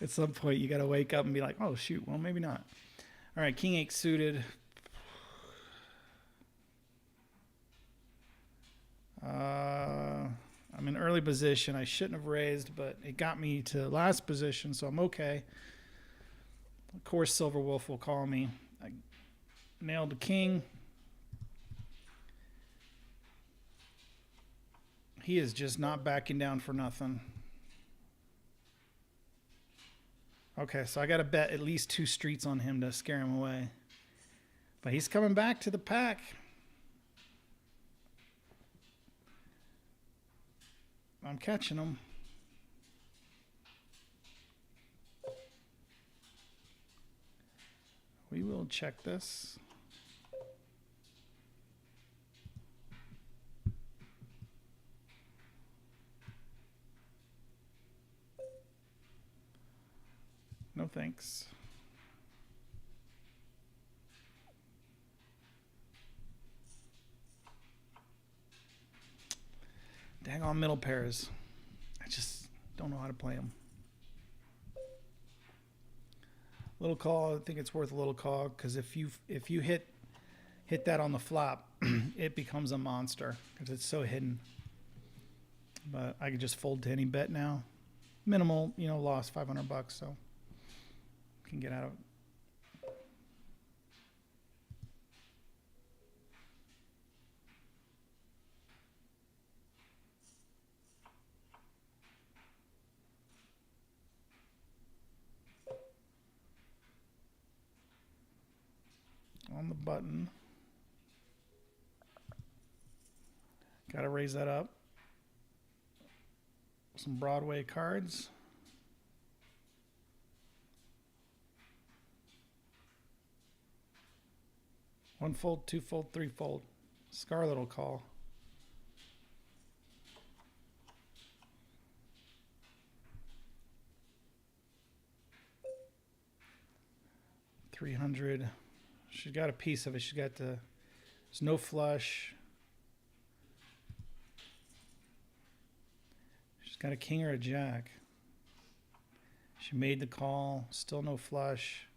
S1: at some point you got to wake up and be like, oh, shoot, well, maybe not. All right, king 8 suited. I'm in early position. I shouldn't have raised, but it got me to last position, so I'm okay. Of course, Silver Wolf will call me. I nailed the king. He is just not backing down for nothing. Okay, so I got to bet at least 2 streets on him to scare him away. But he's coming back to the pack. I'm catching him. We will check this. No thanks. Dang on middle pairs. I just don't know how to play them. Little call. I think it's worth a little call because if you hit that on the flop, it becomes a monster because it's so hidden. But I could just fold to any bet now. Minimal, you know, loss $500, so can get out of it. On the button. Got to raise that up. Some Broadway cards. One fold, 2 fold, 3 fold. Scarlet will call. $300. She's got a piece of it. She's got the. There's no flush. She's got a king or a jack. She made the call. Still no flush.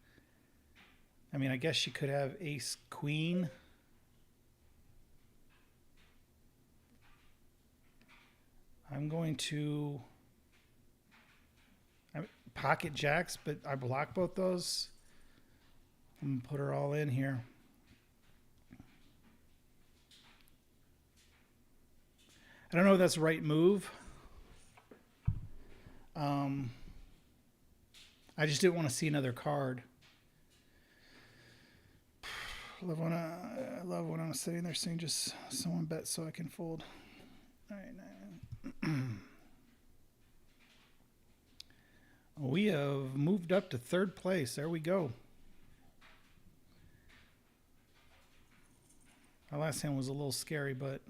S1: I mean, I guess she could have ace queen. I'm going to pocket jacks, but I block both those. I'm gonna put her all in here. I don't know if that's the right move. I just didn't want to see another card. I love when I'm sitting there saying just someone bet so I can fold. All right, we have moved up to third place. There we go. Our last hand was a little scary, but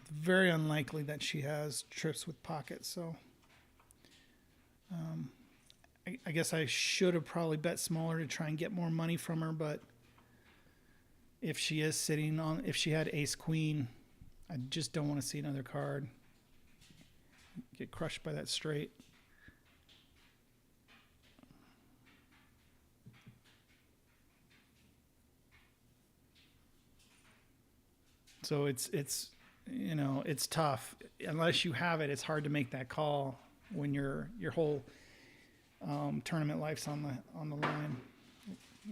S1: it's very unlikely that she has trips with pockets. So I guess I should have probably bet smaller to try and get more money from her. But if she is sitting on, if she had ace queen, I just don't want to see another card get crushed by that straight. So it's you know, it's tough unless you have it. It's hard to make that call when your whole tournament life's on the line,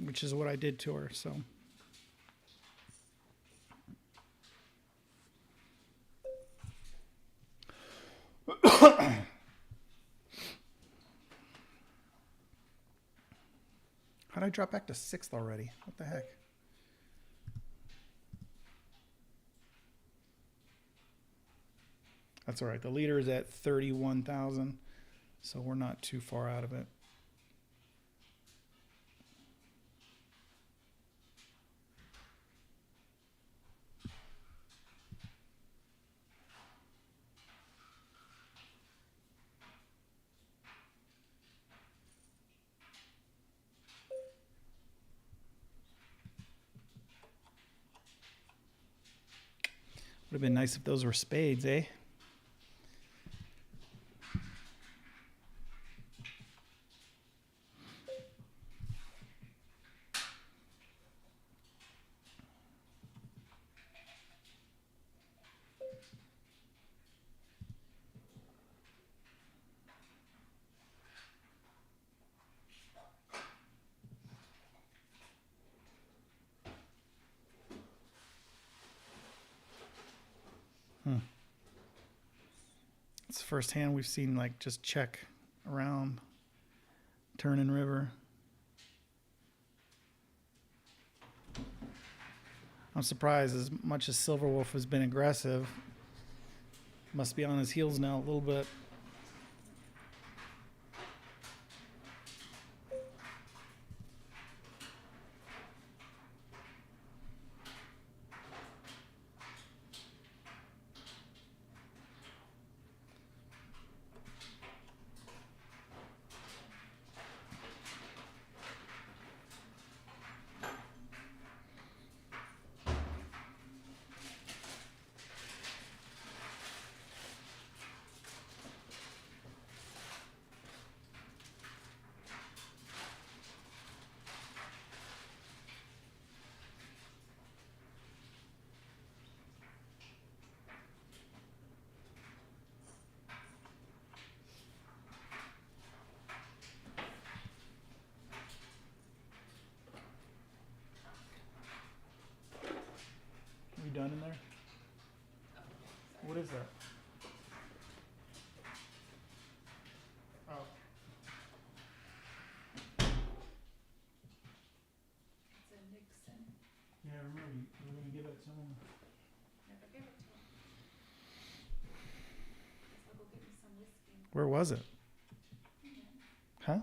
S1: which is what I did to her. So how'd I drop back to sixth already? What the heck? That's all right. The leader is at 31,000, so we're not too far out of it. Would have been nice if those were spades, eh? It's the first hand we've seen like just check around turn and river. I'm surprised as much as Silverwolf has been aggressive. Must be on his heels now a little bit. Are we done in there? What is that? Oh.
S2: It's a Nixon.
S1: Yeah, I remember you were going to give it to him.
S2: Never give it to him. Guess I'll go get me some whiskey.
S1: Where was it? Huh?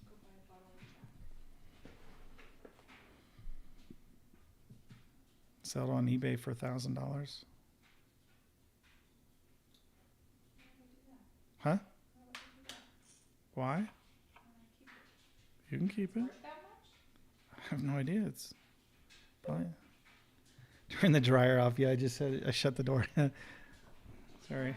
S2: Go buy a bottle of Jack.
S1: Sell it on eBay for $1,000.
S2: Why would I do that?
S1: Huh?
S2: Why would I do that?
S1: Why?
S2: Why would I keep it?
S1: You can keep it.
S2: Worth that much?
S1: I have no idea. It's probably turn the dryer off. Yeah, I just said I shut the door. Sorry.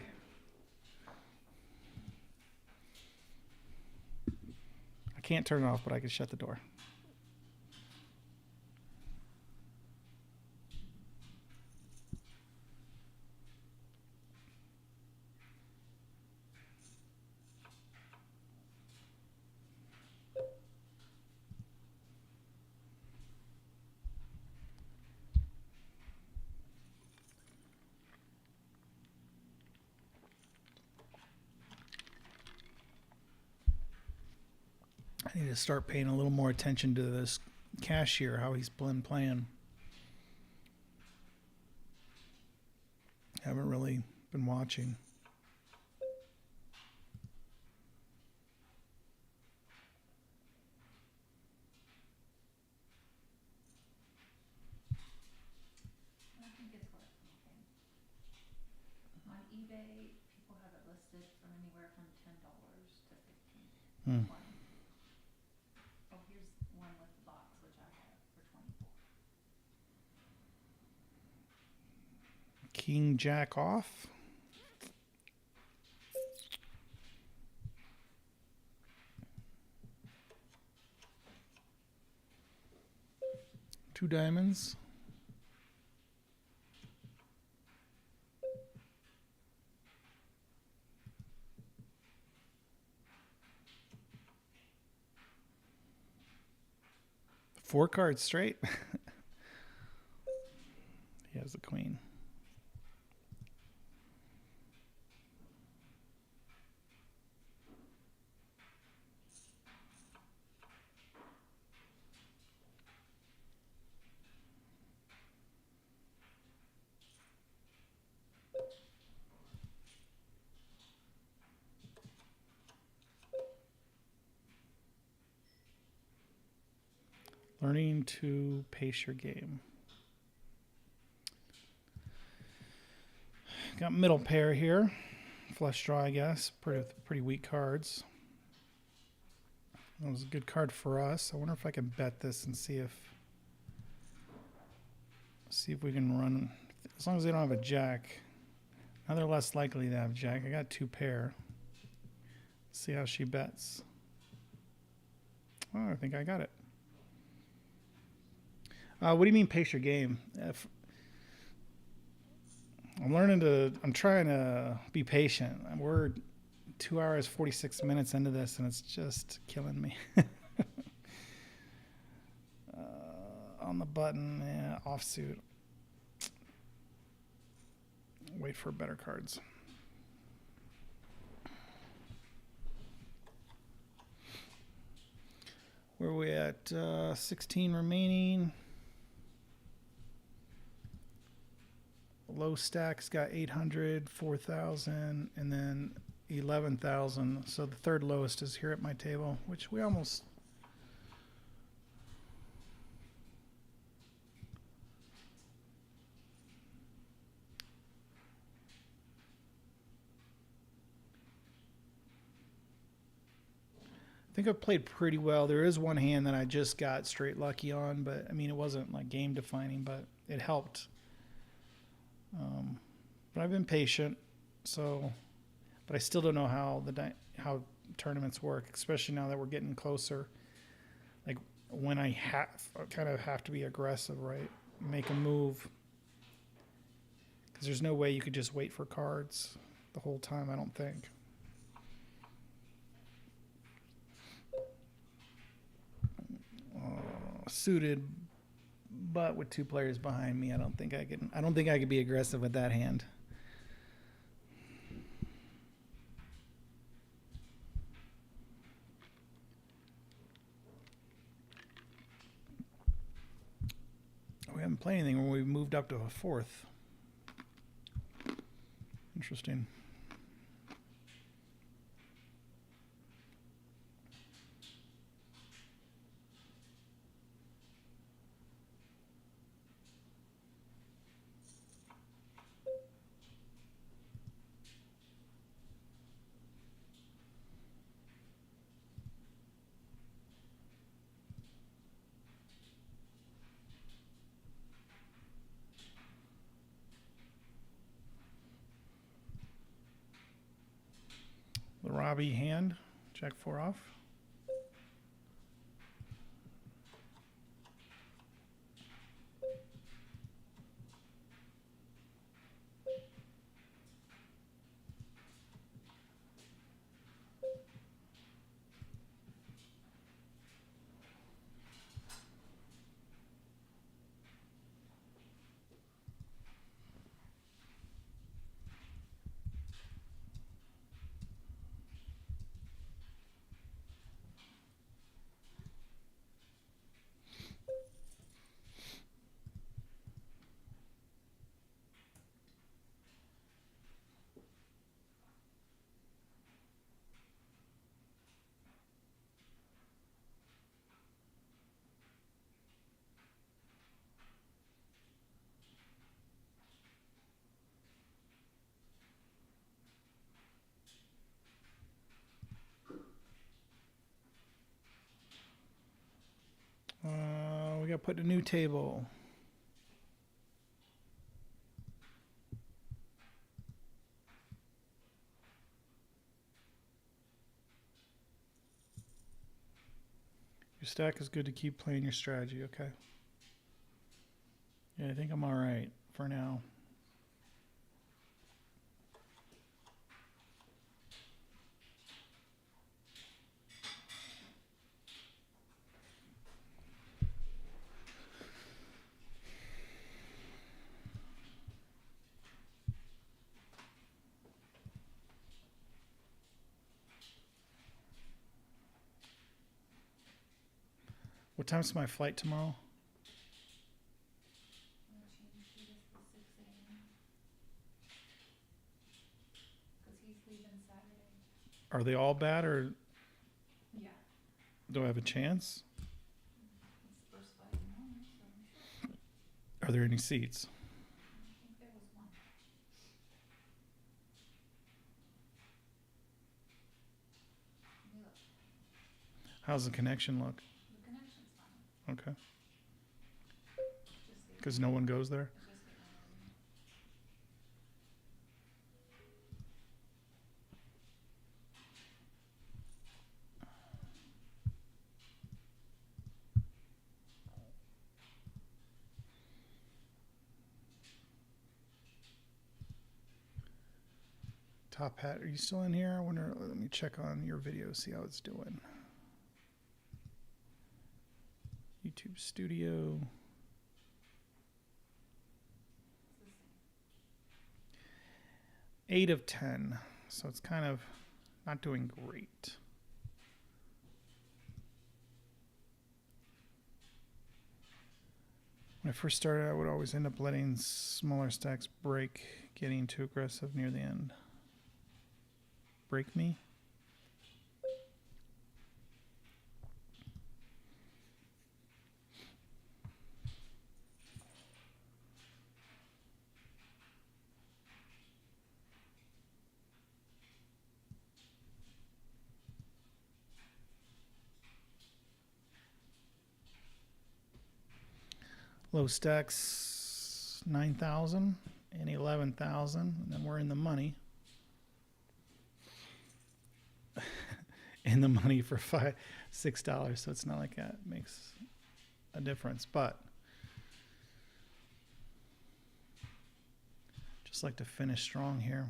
S1: I can't turn it off, but I can shut the door. I need to start paying a little more attention to this cashier, how he's been playing. Haven't really been watching.
S2: I think it's worth looking. On eBay, people have it listed from anywhere from $10 to $15.
S1: Hmm.
S2: Oh, here's one with the box, which I have for 24.
S1: King Jack off. Two diamonds. Four cards straight. He has the queen. Learning to pace your game. Got middle pair here. Flush draw, I guess. Pretty weak cards. That was a good card for us. I wonder if I can bet this and see if we can run. As long as they don't have a jack. Now they're less likely to have jack. I got two pair. See how she bets. Oh, I think I got it. What do you mean pace your game? I'm trying to be patient. We're 2 hours, 46 minutes into this, and it's just killing me. On the button, yeah, offsuit. Wait for better cards. Where are we at? 16 remaining. Low stack's got 800, 4,000, and then 11,000. So the third lowest is here at my table, which we almost. I think I've played pretty well. There is one hand that I just got straight lucky on, but I mean, it wasn't like game defining, but it helped. But I've been patient, so. But I still don't know how tournaments work, especially now that we're getting closer. Like when I kind of have to be aggressive, right? Make a move, because there's no way you could just wait for cards the whole time. I don't think. Suited, but with two players behind me, I don't think I could be aggressive with that hand. We haven't played anything when we moved up to a fourth. Interesting. The Robbie hand, jack four off. got to put a new table. Your stack is good to keep playing your strategy, okay? Yeah, I think I'm all right for now. What time's my flight tomorrow?
S2: I'm gonna change Judith to 6 a.m. Cause he's leaving Saturday.
S1: Are they all bad, or
S2: Yeah.
S1: do I have a chance?
S2: It's the first flight in the morning, so I'm sure.
S1: Are there any seats?
S2: I think there was one. Let me look.
S1: How's the connection look?
S2: The connection's fine.
S1: Okay.
S2: Just
S1: Because no one goes there?
S2: Just get one over.
S1: Top Hat, are you still in here? I wonder, let me check on your video, see how it's doing. YouTube Studio.
S2: It's the same.
S1: 8 of 10. So it's kind of not doing great. When I first started, I would always end up letting smaller stacks break, getting too aggressive near the end. Break me? Low stacks 9,000 and 11,000, and then we're in the money. In the money for $6, so it's not like that makes a difference, but just like to finish strong here.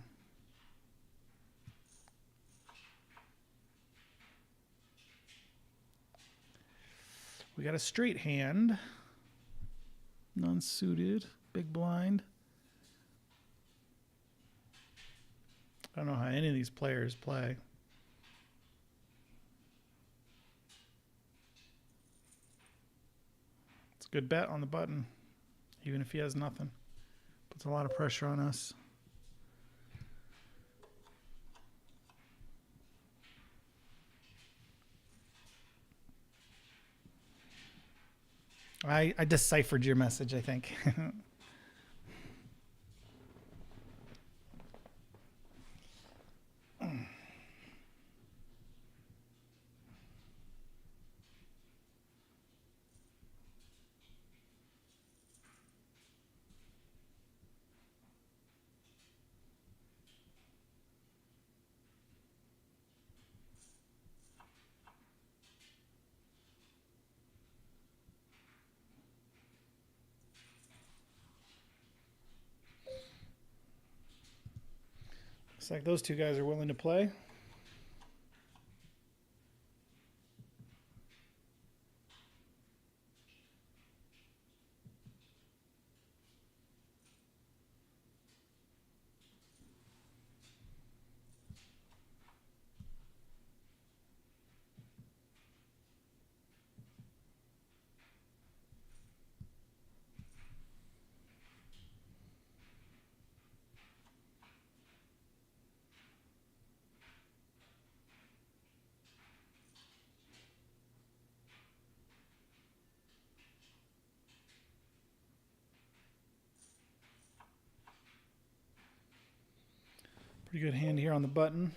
S1: We got a straight hand. Non-suited, big blind. I don't know how any of these players play. It's a good bet on the button, even if he has nothing. Puts a lot of pressure on us. I deciphered your message, I think. Looks like those two guys are willing to play. Pretty good hand here on the button.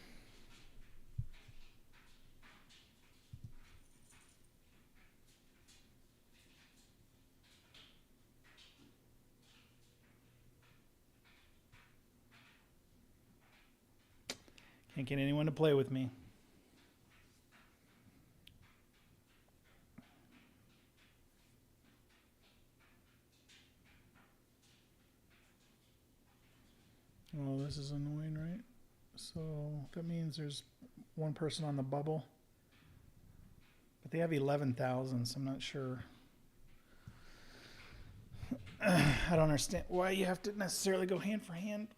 S1: Can't get anyone to play with me. Oh, this is annoying, right? So that means there's one person on the bubble. But they have 11,000, so I'm not sure. I don't understand why you have to necessarily go hand for hand.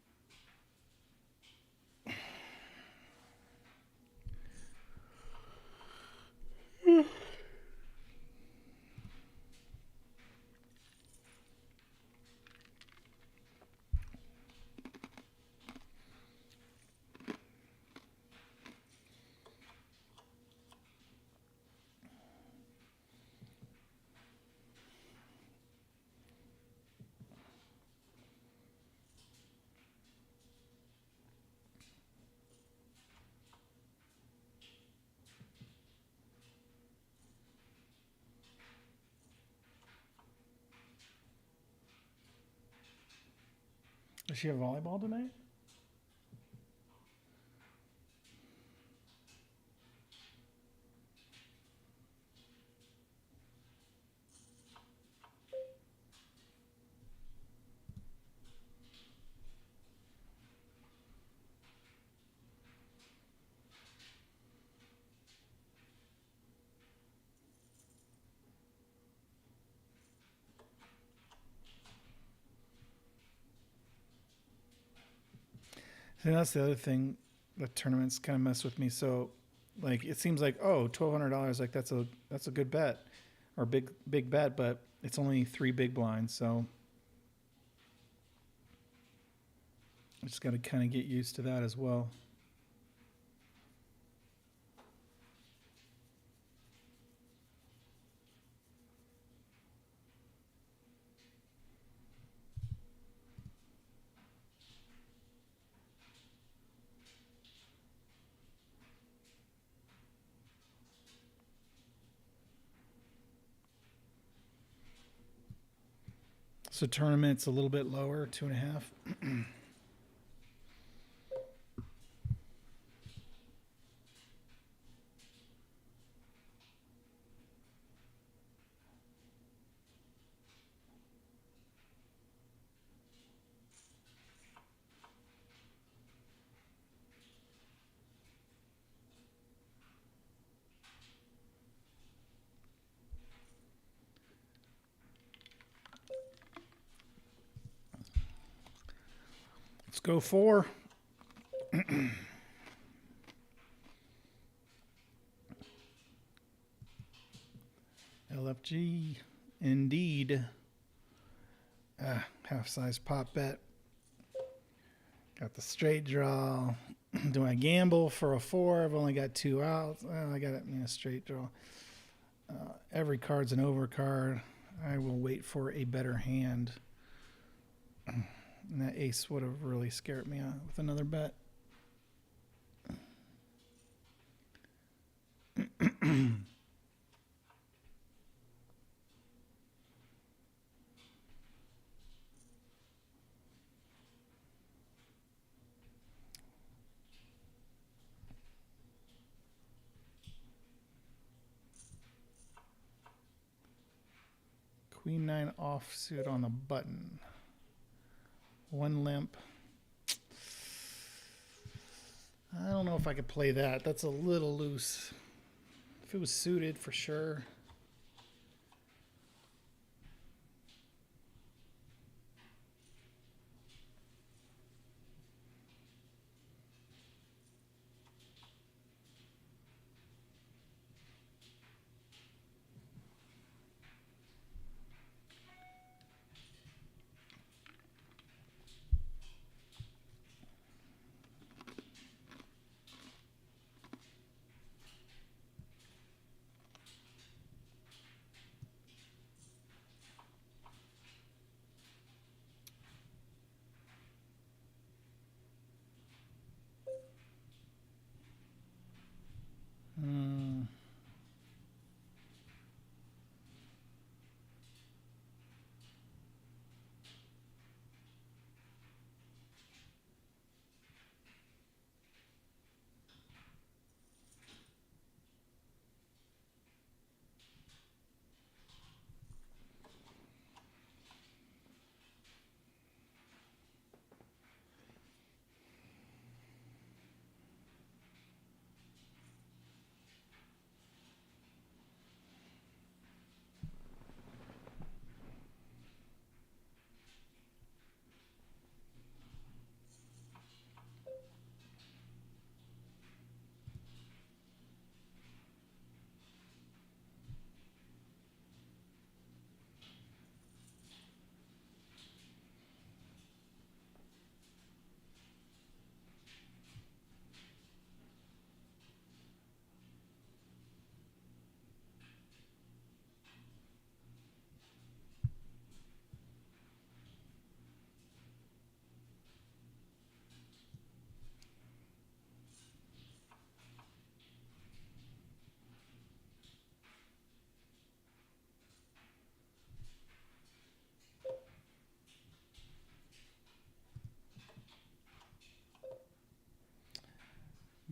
S1: Does she have volleyball tonight? See, that's the other thing. The tournaments kind of mess with me. So, like, it seems like $1,200. Like that's a good bet, or big bet, but it's only 3 big blinds. So I just got to kind of get used to that as well. So tournament's a little bit lower, 2.5. Let's go 4. LFG, indeed. Half size pop bet. Got the straight draw. Do I gamble for a 4? I've only got 2 outs. Well, I got it in a straight draw. Every card's an overcard. I will wait for a better hand. And that ace would have really scared me with another bet. Queen 9 offsuit on the button. 1 limp. I don't know if I could play that. That's a little loose. If it was suited, for sure.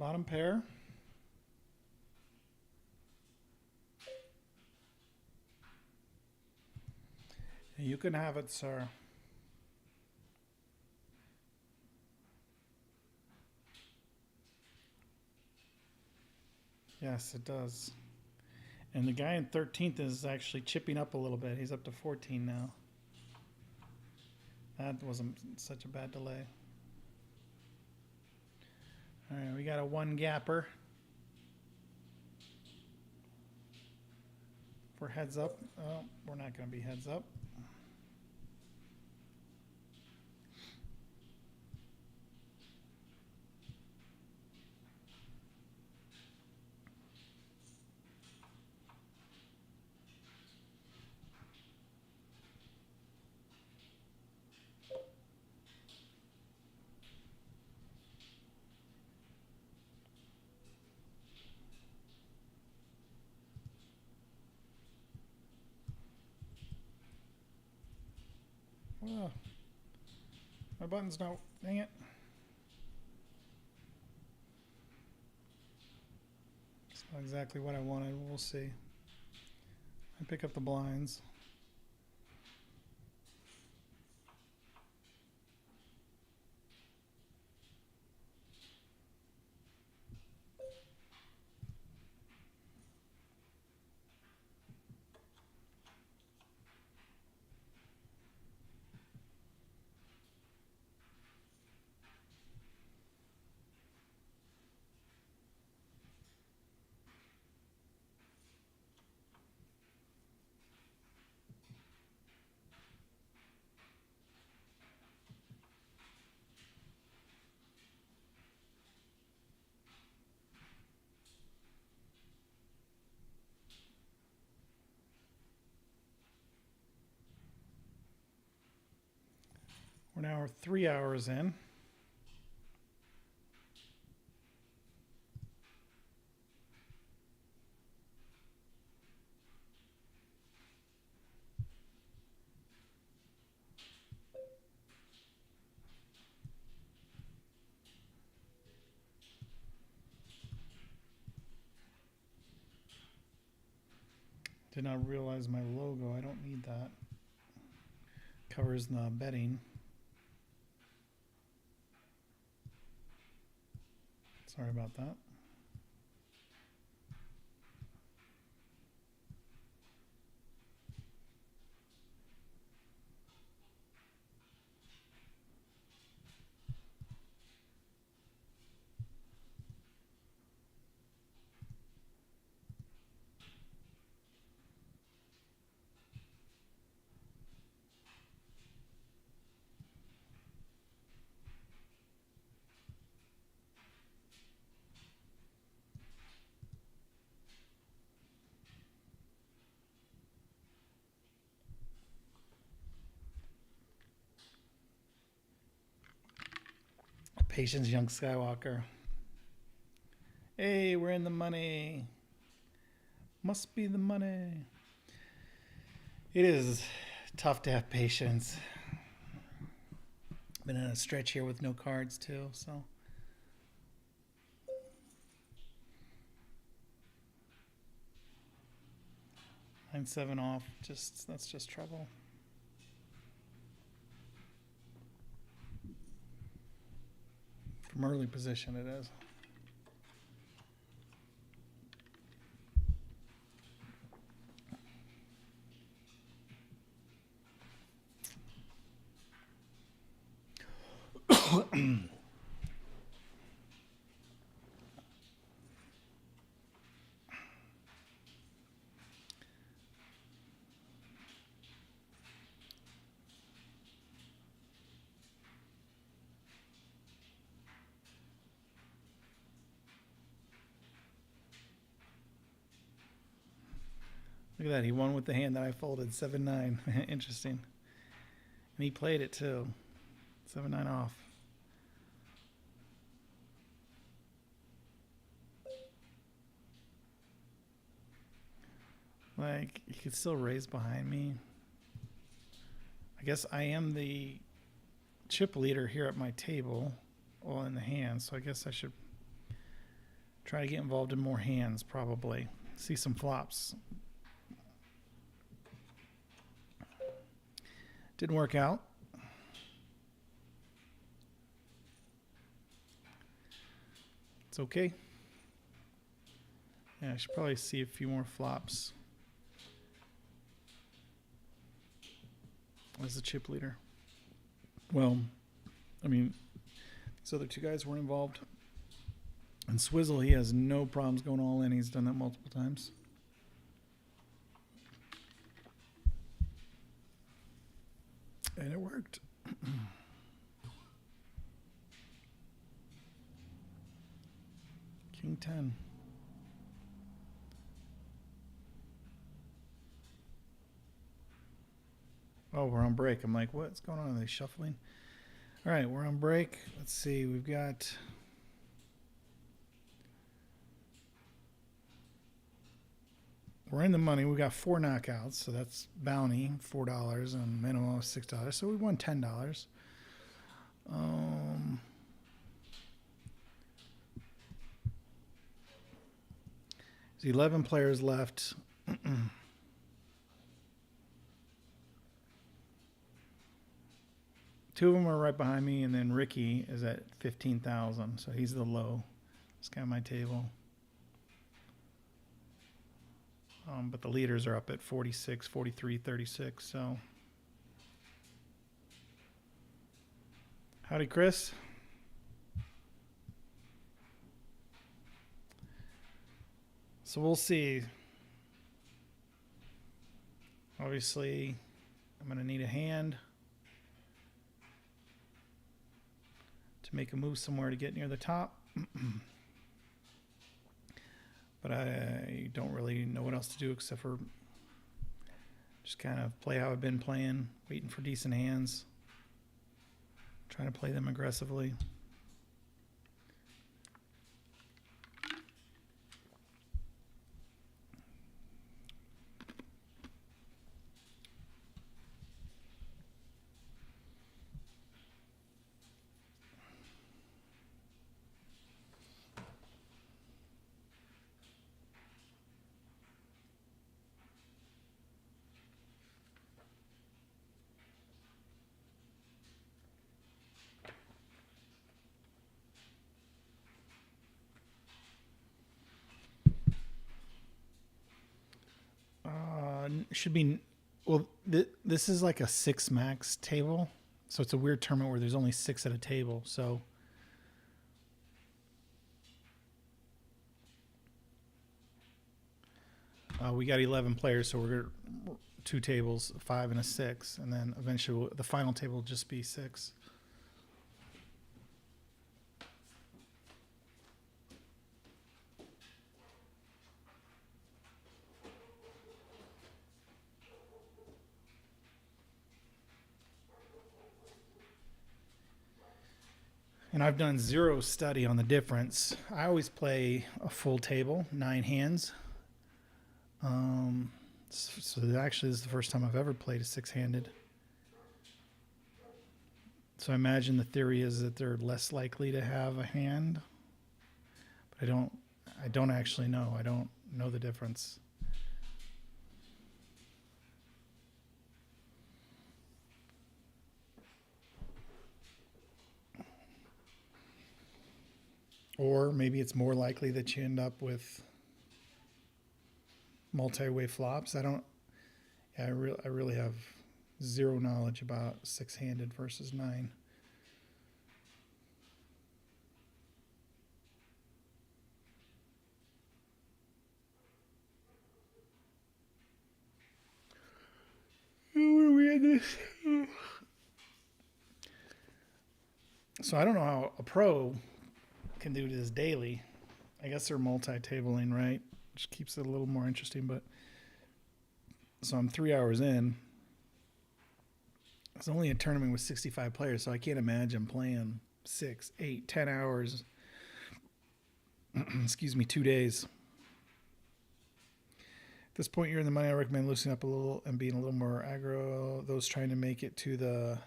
S1: Bottom pair. You can have it, sir. Yes, it does. And the guy in 13th is actually chipping up a little bit. He's up to 14 now. That wasn't such a bad delay. All right, we got a one gapper for heads up. Oh, we're not going to be heads up. Oh, my button's not. Dang it. It's not exactly what I wanted. We'll see. I pick up the blinds. We're now 3 hours in. Did not realize my logo. I don't need that. Covers the bedding. Sorry about that. Patience, young Skywalker. Hey, we're in the money. Must be the money. It is tough to have patience. Been in a stretch here with no cards too, so. Nine, 7 off. That's just trouble. From early position, it is. Look at that. He won with the hand that I folded. 7-9. Interesting. And he played it too. 7-9 off. Like, he could still raise behind me. I guess I am the chip leader here at my table. Well, in the hand. So I guess I should Try to get involved in more hands, probably. See some flops. Didn't work out. It's okay. Yeah, I should probably see a few more flops. As the chip leader. Well, I mean, these other two guys weren't involved. And Swizzle, he has no problems going all in. He's done that multiple times. And it worked. King 10. Oh, we're on break. I'm like, what's going on? Are they shuffling? All right, we're on break. Let's see. We've got... We're in the money. We got 4 knockouts, so that's bounty, $4, and minimum of $6. So we won $10. There's 11 players left. 2 of them are right behind me, and then Ricky is at 15,000, so he's the low. This guy at my table. But the leaders are up at 46, 43, 36, so. Howdy, Chris. So we'll see. Obviously, I'm going to need a hand to make a move somewhere to get near the top. But I don't really know what else to do except for just kind of play how I've been playing, waiting for decent hands, trying to play them aggressively. Should be, well, this is like a 6 max table, so it's a weird tournament where there's only 6 at a table. So we got 11 players, so we're 2 tables, 5 and a 6, and then eventually the final table will just be 6. And I've done 0 study on the difference. I always play a full table, 9 hands. So actually this is the first time I've ever played a 6-handed. So I imagine the theory is that they're less likely to have a hand. But I don't actually know. I don't know the difference. Or maybe it's more likely that you end up with multi-way flops. I really have 0 knowledge about 6-handed versus 9. Where are we at this? So I don't know how a pro can do this daily. I guess they're multi-tabling, right? Which keeps it a little more interesting. But so I'm 3 hours in. It's only a tournament with 65 players, so I can't imagine playing 6, 8, 10 hours. Excuse me, 2 days. At this point, you're in the money. I recommend loosening up a little and being a little more aggro. Those trying to make it to the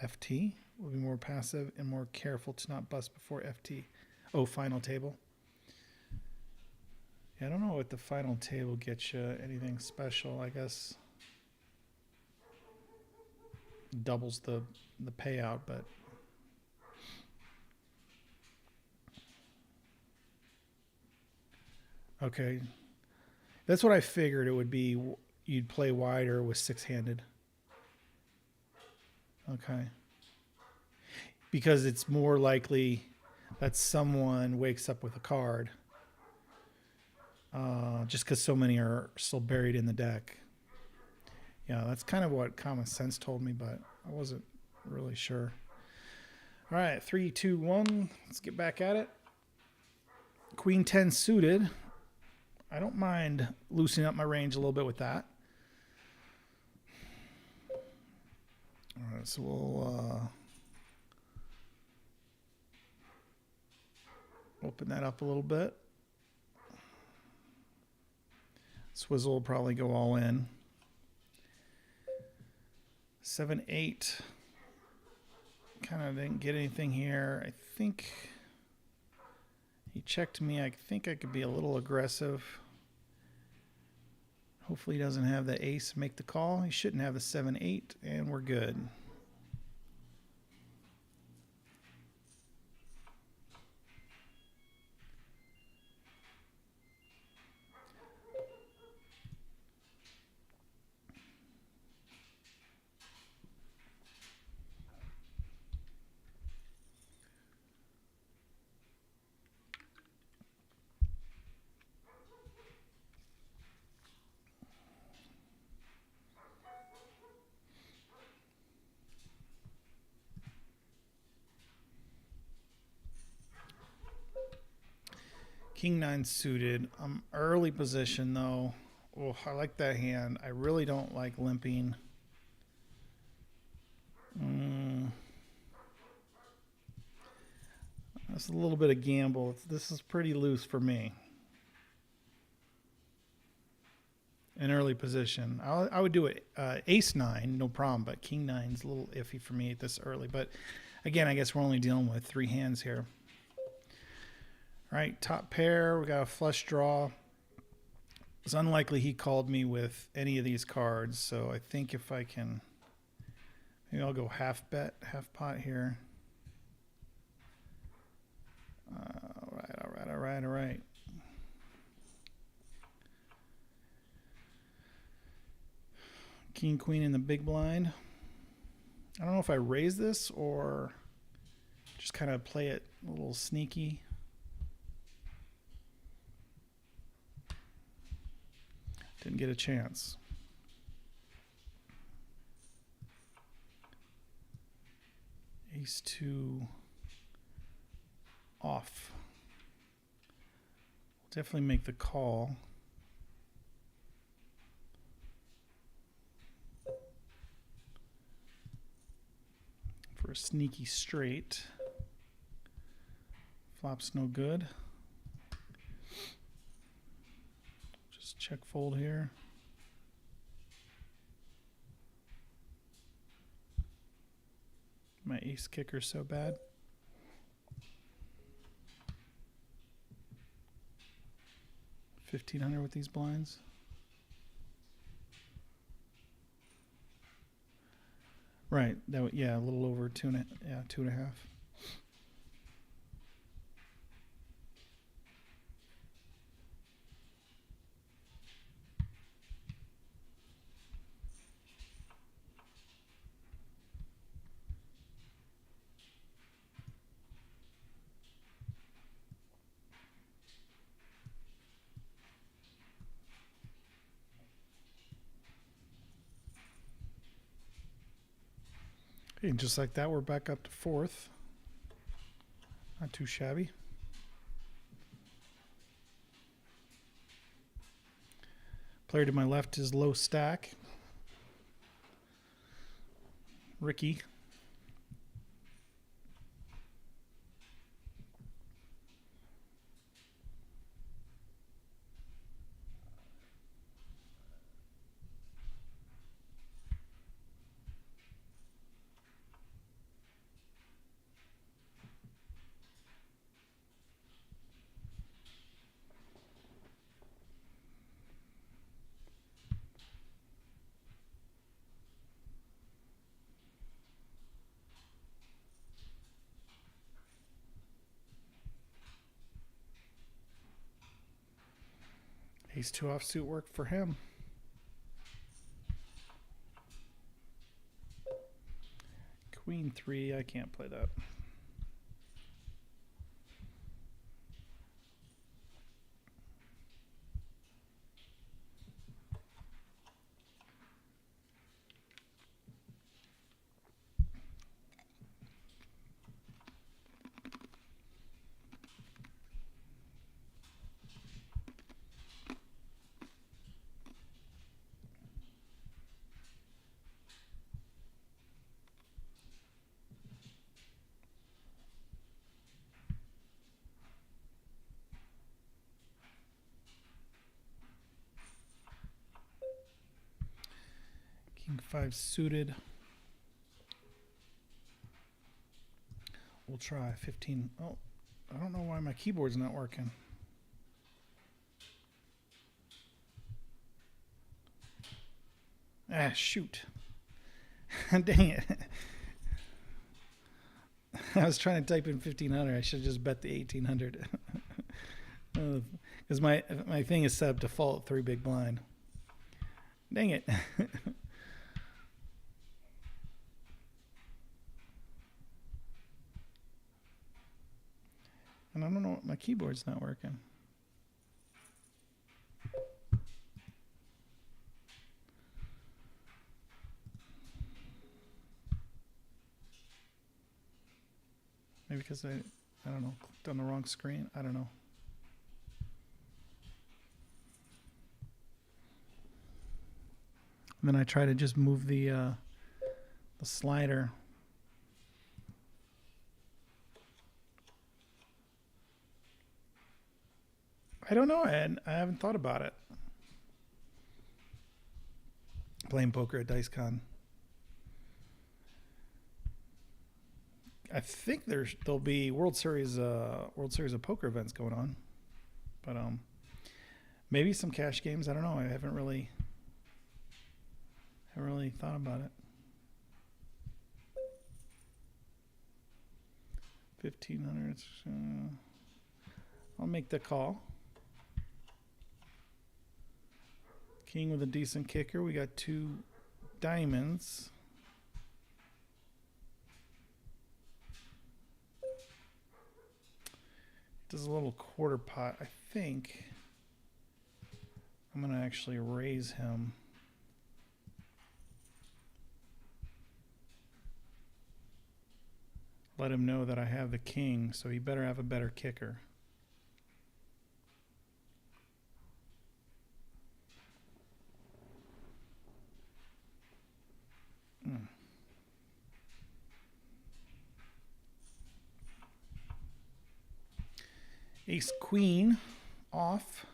S1: FT will be more passive and more careful to not bust before FT. Oh, final table. Yeah, I don't know what the final table gets you. Anything special, I guess. Doubles the payout, but okay. That's what I figured it would be. You'd play wider with six-handed. Okay. Because it's more likely that someone wakes up with a card. Just because so many are still buried in the deck. Yeah, that's kind of what common sense told me, but I wasn't really sure. All right, 3, 2, 1. Let's get back at it. Queen 10 suited. I don't mind loosening up my range a little bit with that. All right, so we'll open that up a little bit. Swizzle will probably go all in. 7, 8. Kind of didn't get anything here. I think he checked me. I think I could be a little aggressive. Hopefully he doesn't have the ace make the call. He shouldn't have the 7, 8, and we're good. King 9 suited. I'm early position though. Oh, I like that hand. I really don't like limping. That's a little bit of gamble. This is pretty loose for me. An early position. I would do it ace 9, no problem, but king 9 is a little iffy for me this early. But again, I guess we're only dealing with 3 hands here. All right, top pair. We got a flush draw. It's unlikely he called me with any of these cards, so I think if I can, maybe I'll go half bet, half pot here. All right. King, queen in the big blind. I don't know if I raise this or just kind of play it a little sneaky. Didn't get a chance. Ace 2 off. We'll definitely make the call. For a sneaky straight. Flop's no good. Just check fold here. My ace kicker's so bad. $1,500 with these blinds. Right. That yeah, a little over 2.5. Yeah, 2.5. Okay, and just like that, we're back up to 4th. Not too shabby. Player to my left is low stack. Ricky. Ace 2 offsuit worked for him. Queen 3, I can't play that. King 5 suited. We'll try 15. Oh, I don't know why my keyboard's not working. Ah, shoot. Dang it. I was trying to type in 1500. I should have just bet the 1800. Because my thing is set up default 3 big blind. Dang it. And I don't know, my keyboard's not working. Maybe because I don't know, clicked on the wrong screen. I don't know. And then I try to just move the slider. I don't know, Ed. I haven't thought about it. Playing poker at DiceCon. I think there'll be World Series of Poker events going on, but maybe some cash games. I don't know. I haven't really thought about it. 1500. I'll make the call. King with a decent kicker. We got 2 diamonds. Does a little quarter pot. I think I'm going to actually raise him. Let him know that I have the king, so he better have a better kicker. Ace Queen off.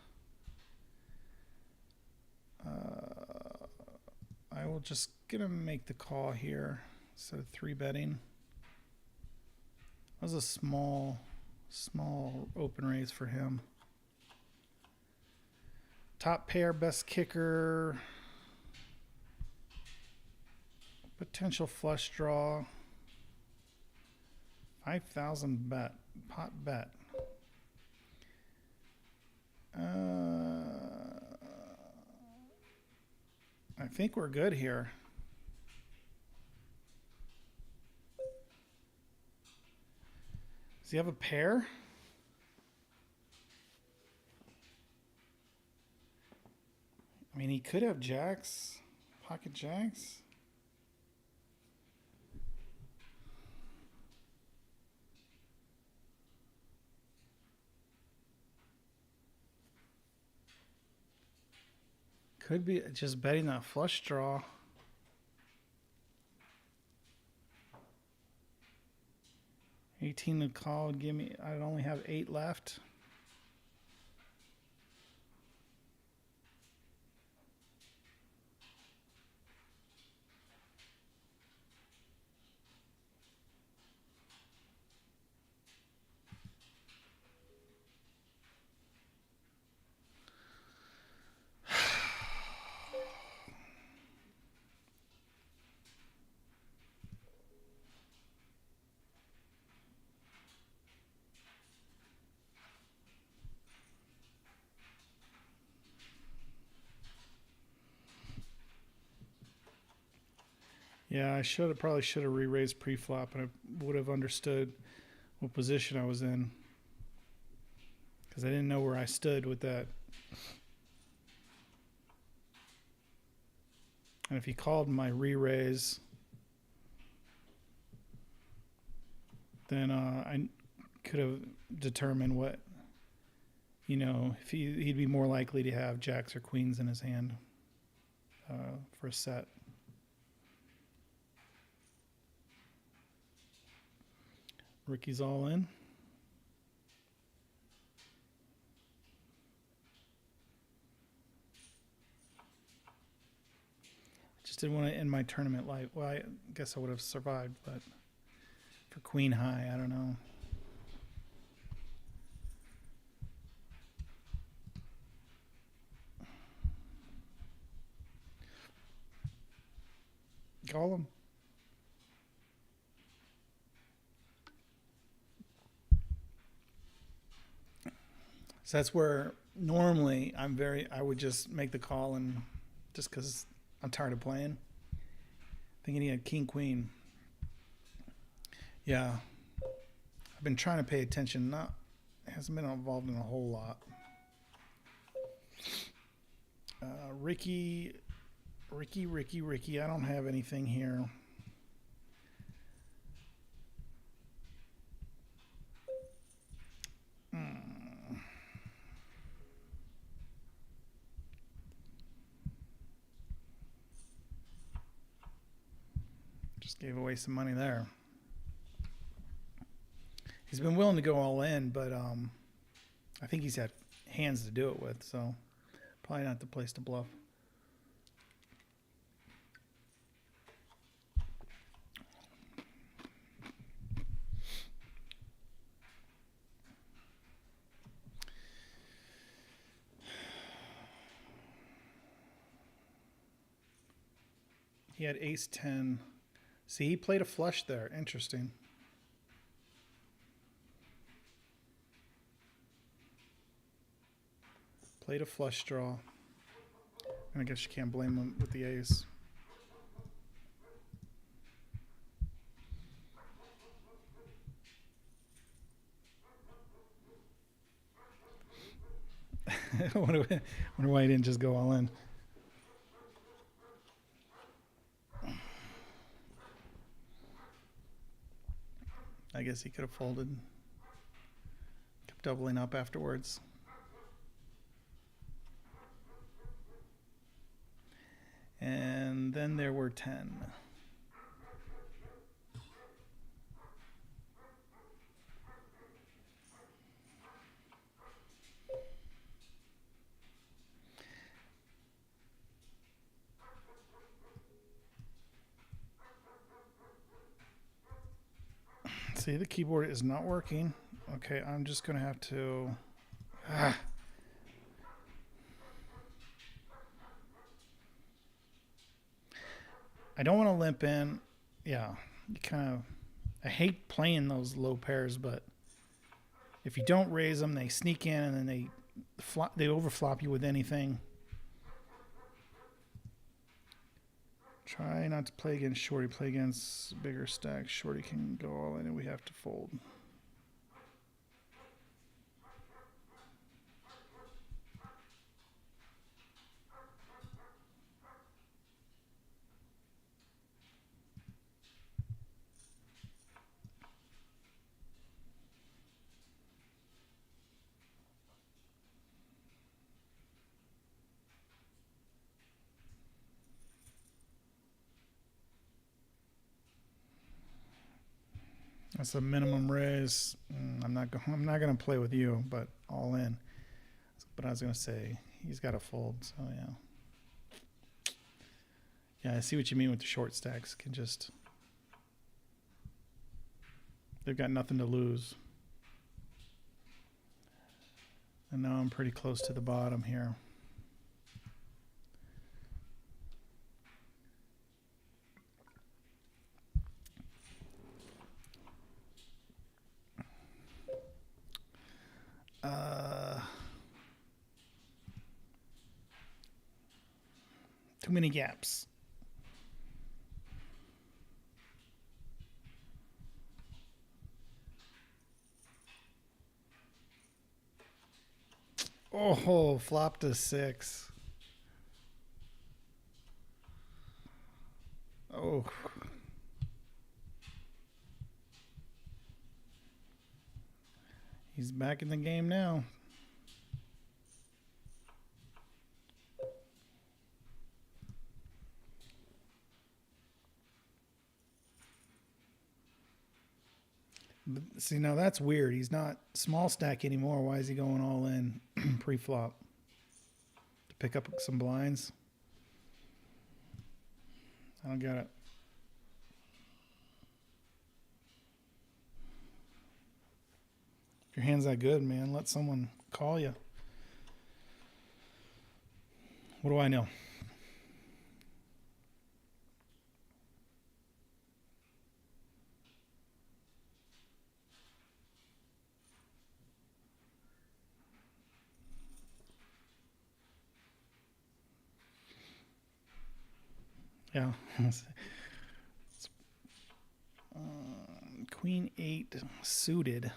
S1: I will just gonna make the call here instead of 3 betting. That was a small open raise for him. Top pair, best kicker. Potential flush draw. 5,000 bet. Pot bet. I think we're good here. Does he have a pair? I mean, he could have jacks, pocket jacks. Could be just betting that flush draw. $18 to call would give me, I'd only have 8 left. Yeah, I probably should have re-raised pre-flop, and I would have understood what position I was in, because I didn't know where I stood with that. And if he called my re-raise, then I could have determined what, if he'd be more likely to have jacks or queens in his hand for a set. Ricky's all in. Just didn't want to end my tournament life. Well, I guess I would have survived, but for queen high, I don't know. Call him. So that's where normally I would just make the call, and just because I'm tired of playing. Thinking he had king queen. Yeah, I've been trying to pay attention. Hasn't been involved in a whole lot. Ricky. I don't have anything here. Just gave away some money there. He's been willing to go all in, but I think he's had hands to do it with, so probably not the place to bluff. He had ace 10. See, he played a flush there. Interesting. Played a flush draw. And I guess you can't blame him with the ace. I wonder why he didn't just go all in. I guess he could have folded. Kept doubling up afterwards. And then there were 10. See, the keyboard is not working. Okay, I'm just going to have to... I don't want to limp in. Yeah, you kind of... I hate playing those low pairs, but if you don't raise them, they sneak in and then they overflop you with anything. Try not to play against shorty. Play against bigger stacks. Shorty can go all in and we have to fold. That's a minimum raise. I'm not going to play with you, but all in. But I was going to say he's got to fold. So yeah. Yeah, I see what you mean with the short stacks. They've got nothing to lose. And now I'm pretty close to the bottom here. Too many gaps. Oh, flop to 6. Oh, he's back in the game now. But see, now that's weird. He's not small stack anymore. Why is he going all in pre-flop? To pick up some blinds? I don't get it. If your hand's that good, man, let someone call you. What do I know? Yeah. Queen 8 suited.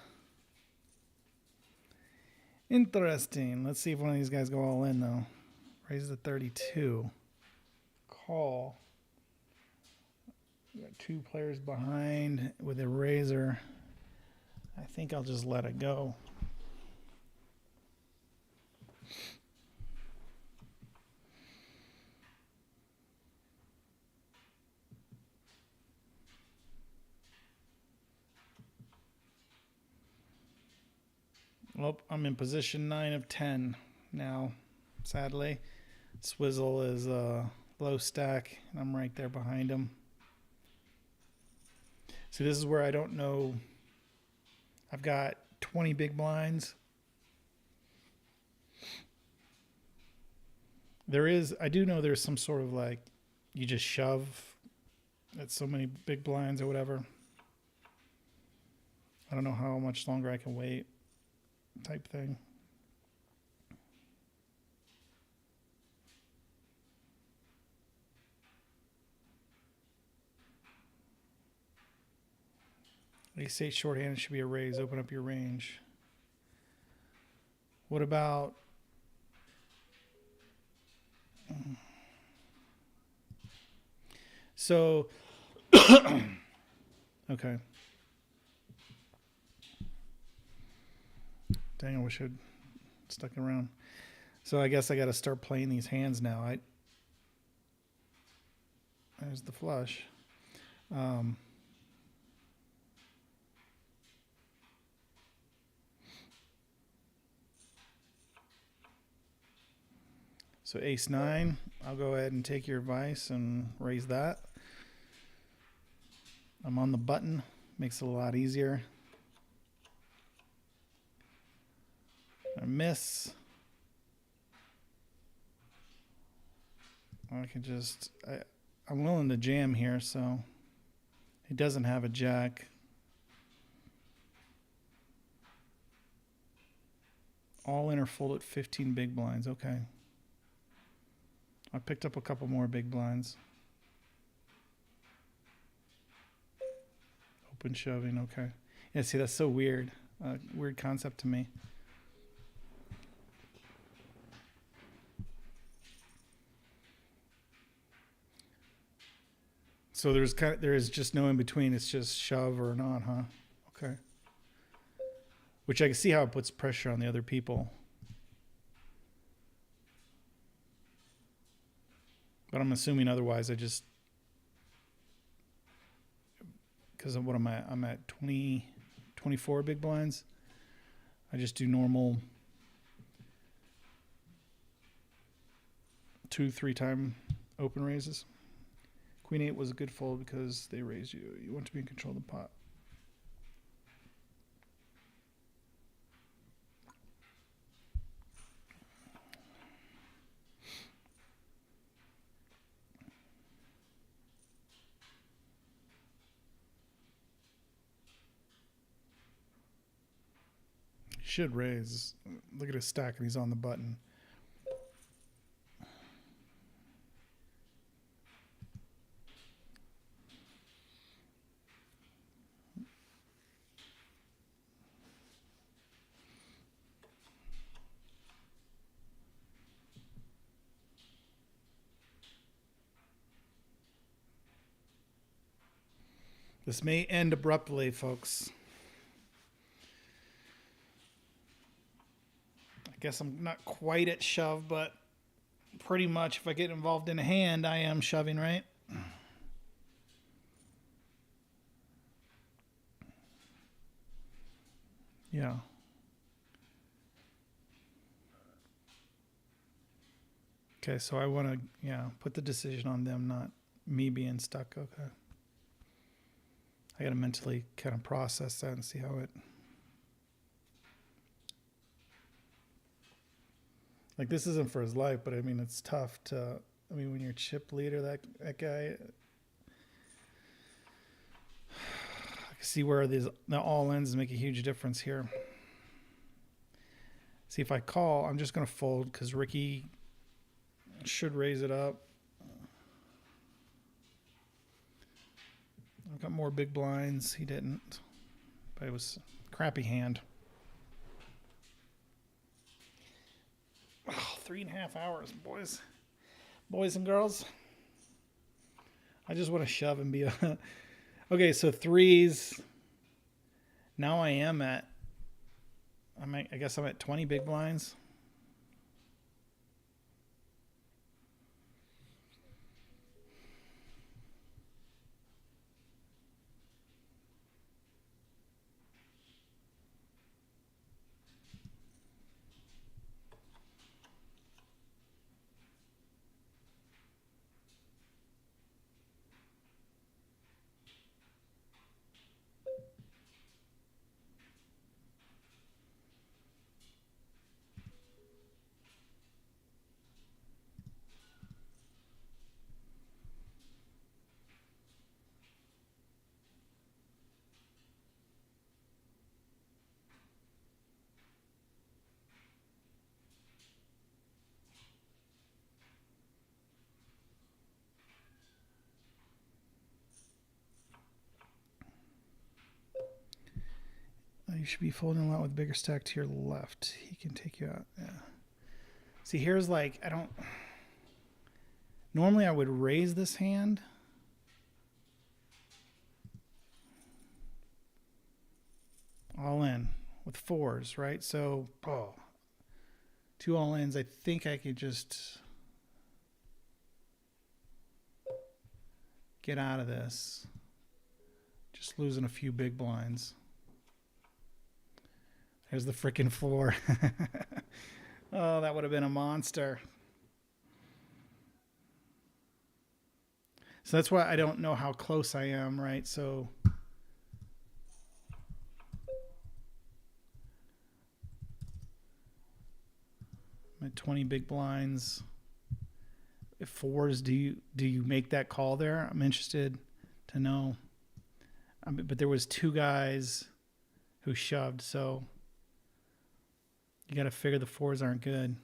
S1: Interesting. Let's see if one of these guys go all in, though. Raise the 32. Call. We got 2 players behind with a razor. I think I'll just let it go. Well, I'm in position 9 of 10 now, sadly. Swizzle is low stack, and I'm right there behind him. So this is where I don't know. I've got 20 big blinds. I do know there's some sort of like, you just shove at so many big blinds or whatever. I don't know how much longer I can wait type thing. Ace-8 shorthanded should be a raise. Open up your range. What about... So... Okay. Dang, I wish I'd stuck around. So I guess I got to start playing these hands now. There's the flush. So Ace-9, I'll go ahead and take your advice and raise that. I'm on the button, makes it a lot easier. I miss. I can just, I'm willing to jam here, so he doesn't have a jack. All in or fold at 15 big blinds. Okay. I picked up a couple more big blinds. Open shoving. Okay. Yeah, see, that's so weird. Weird concept to me. So there is just no in between. It's just shove or not, huh? Okay. Which I can see how it puts pressure on the other people. But I'm assuming otherwise. Because of what I'm at 20, 24 big blinds. I just do normal 2-3 time open raises. Queen 8 was a good fold because they raised you. You want to be in control of the pot. He should raise. Look at his stack and he's on the button. This may end abruptly, folks. I guess I'm not quite at shove, but pretty much if I get involved in a hand, I am shoving, right? Yeah. Okay, so I want to, put the decision on them, not me being stuck. Okay. I got to mentally kind of process that and see how it. Like, this isn't for his life, but I mean, it's tough to. I mean, when you're chip leader, that guy. I can see where the all-ins make a huge difference here. See, if I call, I'm just going to fold because Ricky should raise it up. I've got more big blinds. He didn't. But it was a crappy hand. Oh, 3.5 hours, boys. Boys and girls. I just want to shove and be a... Okay, so threes. Now I guess I'm at 20 big blinds. You should be folding a lot with bigger stack to your left. He can take you out. Yeah. See, here's like, I don't... Normally I would raise this hand. All in with fours, right? So, two all ins. I think I could just get out of this. Just losing a few big blinds. There's the frickin' 4. Oh, that would have been a monster. So that's why I don't know how close I am, right? So I'm at 20 big blinds. If fours, do you make that call there? I'm interested to know. But there was 2 guys who shoved, so you got to figure the fours aren't good.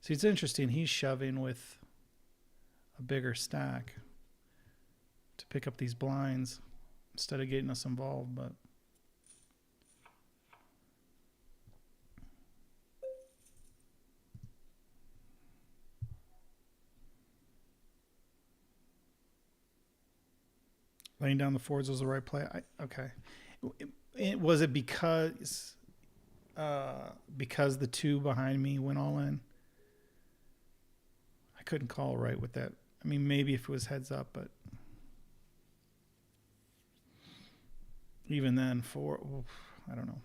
S1: See, it's interesting. He's shoving with a bigger stack to pick up these blinds instead of getting us involved, but laying down the fours was the right play. Okay. Was it because the 2 behind me went all in? I couldn't call right with that. I mean, maybe if it was heads up, but even then, 4, I don't know.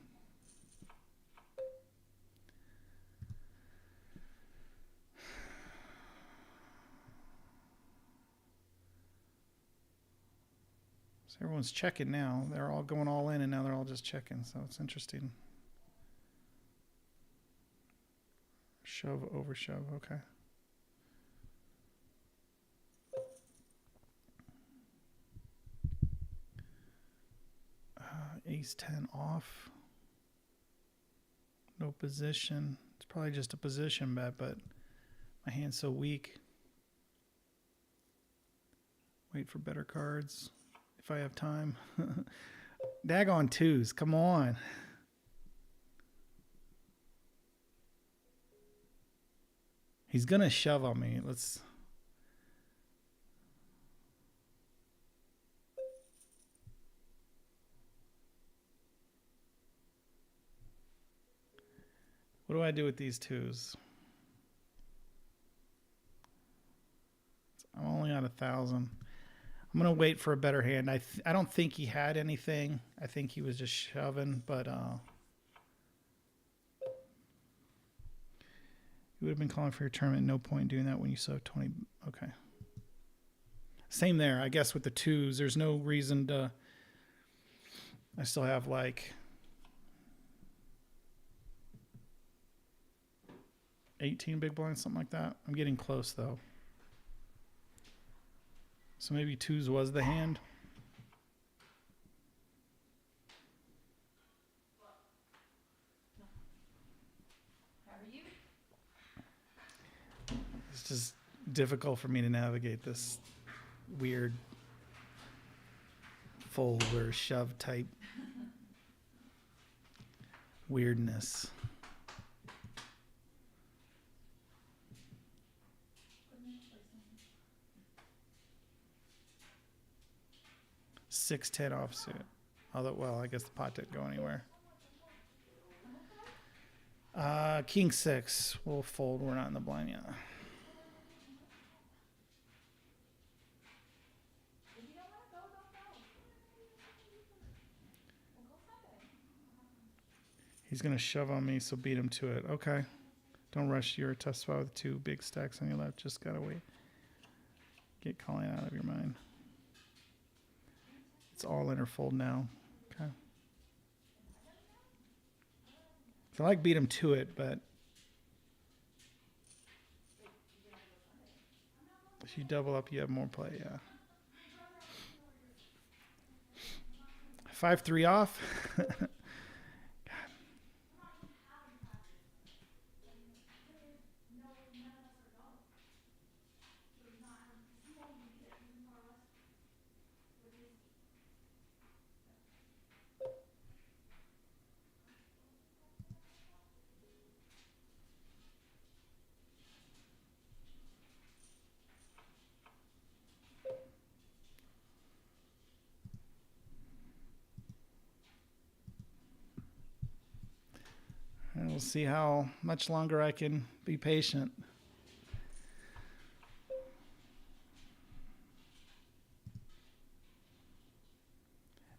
S1: So everyone's checking now. They're all going all in, and now they're all just checking. So it's interesting. Shove, over shove. Okay. Ace 10 off. No position. It's probably just a position bet, but my hand's so weak. Wait for better cards if I have time. Daggone 2s. Come on. He's going to shove on me. Let's... What do I do with these twos? I'm only at 1,000. I'm going to wait for a better hand. I don't think he had anything. I think he was just shoving, but you would have been calling for your tournament. No point doing that when you saw 20. Okay. Same there. I guess with the twos, there's no reason to... I still have like 18 big blinds, something like that. I'm getting close though. So maybe twos was the hand.
S2: How are you?
S1: It's just difficult for me to navigate this weird fold or shove type weirdness. Six 10 offsuit. Although, well, I guess the pot didn't go anywhere. King six. We'll fold. We're not in the blind yet. He's going to shove on me, so beat him to it. Okay. Don't rush your test spot with two big stacks on your left. Just got to wait. Get calling out of your mind. It's all in or fold now. Okay. I like beat him to it, but if you double up, you have more play, yeah. 5-3 off. And we'll see how much longer I can be patient.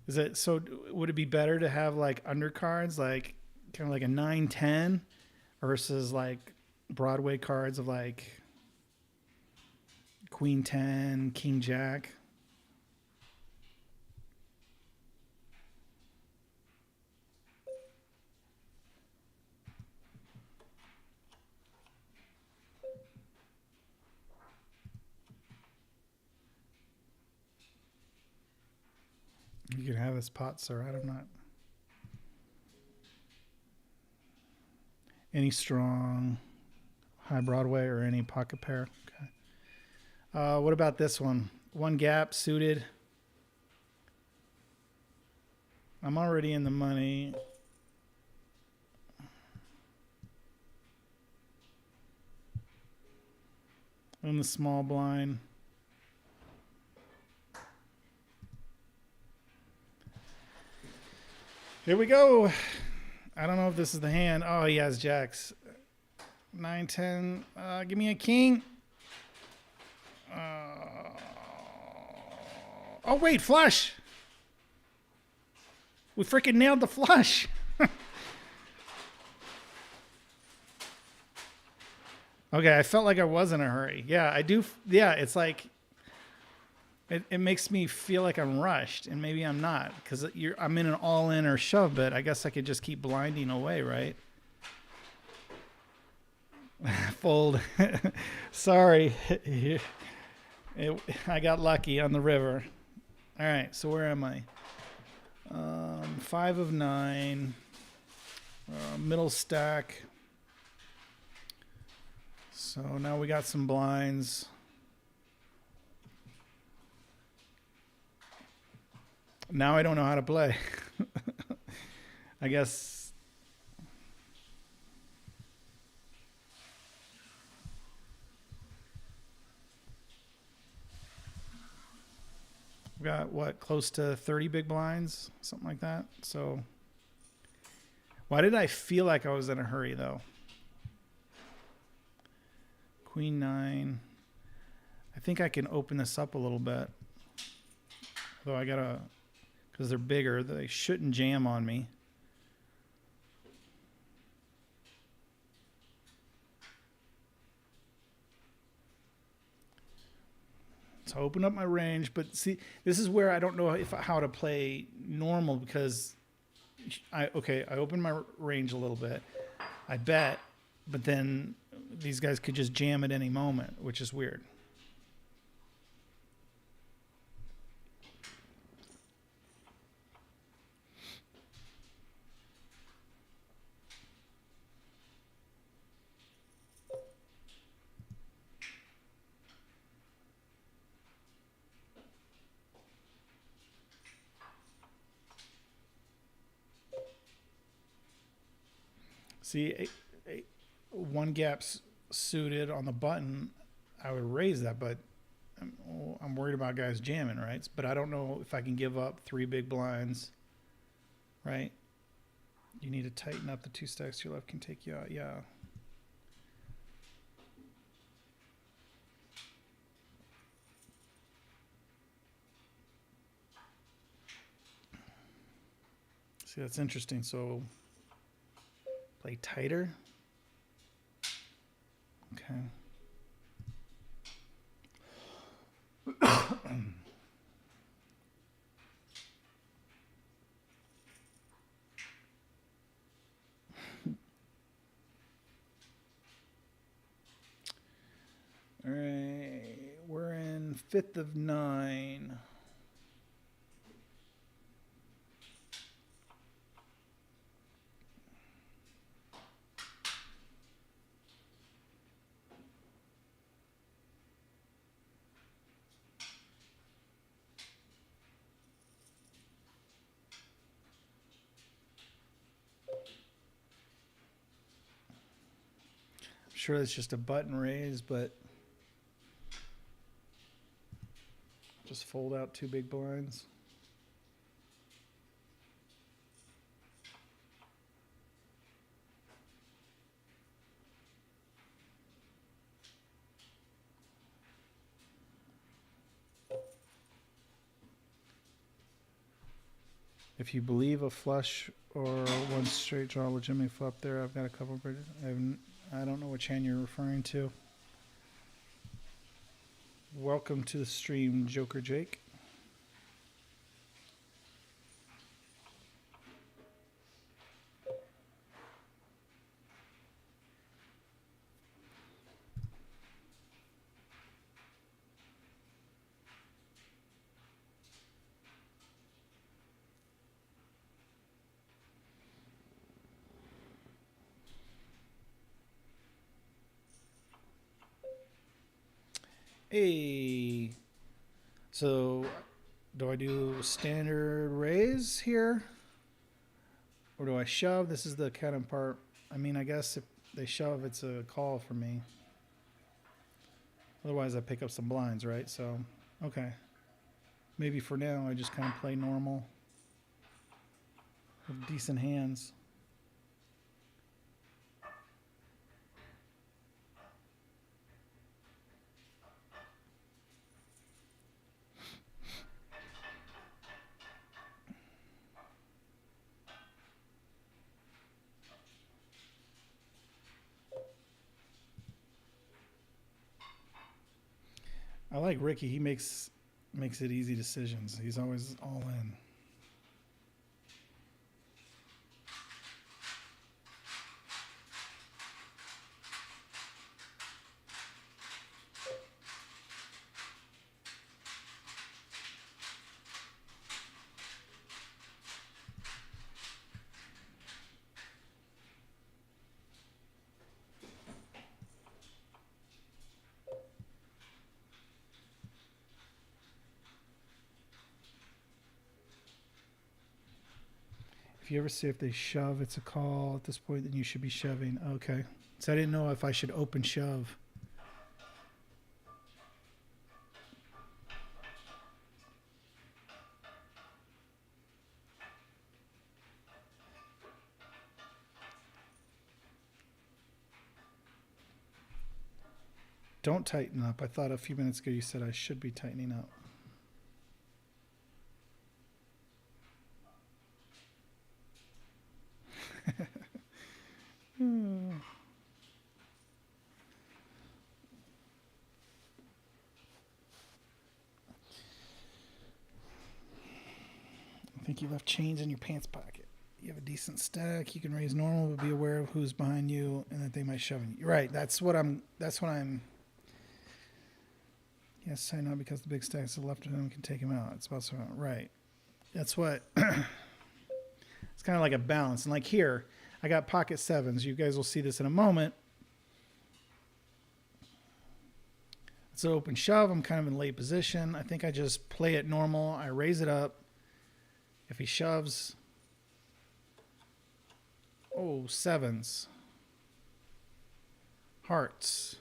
S1: Is it so? Would it be better to have like undercards, like kind of like a 9-10, versus like Broadway cards of like Queen 10, King Jack? You can have this pot, sir. I'm not. Any strong high Broadway or any pocket pair? Okay. What about this one? One gap suited. I'm already in the money. In the small blind. Here we go. I don't know if this is the hand. Oh, he has jacks. 9-10. Give me a king. Oh, wait, flush. We freaking nailed the flush. Okay, I felt like I was in a hurry. Yeah, I do. Yeah, it's like it makes me feel like I'm rushed, and maybe I'm not, because I'm in an all-in or shove, but I guess I could just keep blinding away, right? Fold. Sorry. I got lucky on the river. All right, so where am I? 5 of 9. Middle stack. So now we got some blinds. Now I don't know how to play. I guess. I've got what, close to 30 big blinds, something like that. So why did I feel like I was in a hurry though? Queen 9. I think I can open this up a little bit. Although I gotta, because they're bigger, they shouldn't jam on me. So open up my range, but see, this is where I don't know how to play normal, because I open my range a little bit, I bet, but then these guys could just jam at any moment, which is weird. See, one gap's suited on the button. I would raise that, but I'm worried about guys jamming, right? But I don't know if I can give up 3 big blinds, right? You need to tighten up. The 2 stacks to your left can take you out. Yeah. See, that's interesting. So play tighter. Okay. All right, we're in 5th of 9. I'm sure it's just a button raise, but just fold out 2 big blinds. If you believe a flush or one straight draw legitimately flop there, I've got a couple of bridges. I don't know which hand you're referring to. Welcome to the stream, Joker Jake. Hey, so do I do standard raise here? Or do I shove? This is the kind of part. I mean, I guess if they shove, it's a call for me. Otherwise, I pick up some blinds, right? So, okay. Maybe for now, I just kind of play normal with decent hands. I like Ricky. He makes it easy decisions. He's always all in. If you ever see if they shove, it's a call. At this point, then you should be shoving. Okay. So I didn't know if I should open shove. Don't tighten up. I thought a few minutes ago you said I should be tightening up. I think you left change in your pants pocket. You have a decent stack. You can raise normal, but be aware of who's behind you and that they might shove you. Right. That's what I'm. Yes, sign up because the big stacks to the left of him can take him out. It's about so right. That's what. It's kind of like a balance. And like here, I got pocket sevens. You guys will see this in a moment. It's an open shove. I'm kind of in late position. I think I just play it normal. I raise it up. If he shoves, oh, sevens, hearts.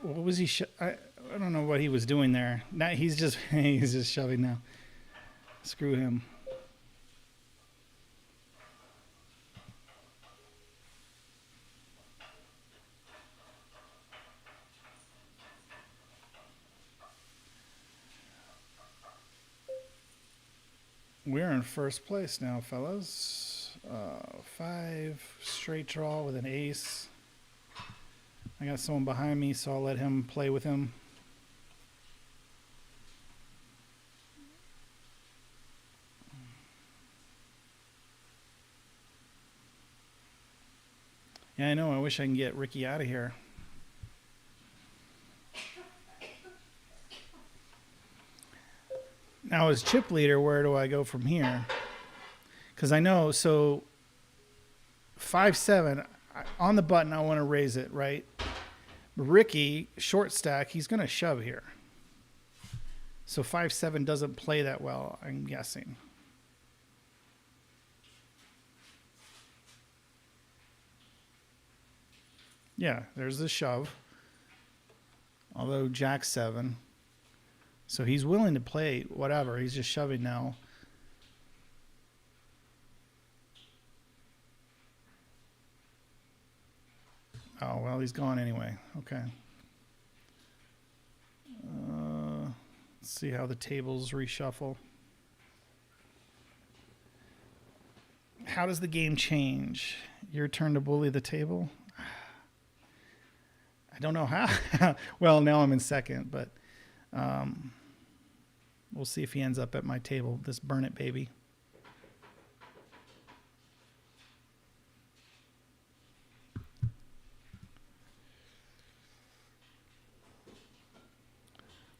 S1: What was he? I don't know what he was doing there. Now he's just shoving now. Screw him. We're in first place now, fellas. 5 straight draw with an ace. I got someone behind me, so I'll let him play with him. Yeah, I know. I wish I can get Ricky out of here. Now, as chip leader, where do I go from here? Because I know, so 5-7, on the button, I want to raise it, right? Ricky, short stack, he's going to shove here. So 5-7 doesn't play that well, I'm guessing. Yeah, there's the shove. Although Jack 7. So he's willing to play whatever. He's just shoving now. Oh, well, he's gone anyway. Okay. Let's see how the tables reshuffle. How does the game change? Your turn to bully the table? I don't know how. Well, now I'm in second, but we'll see if he ends up at my table. This burn it baby.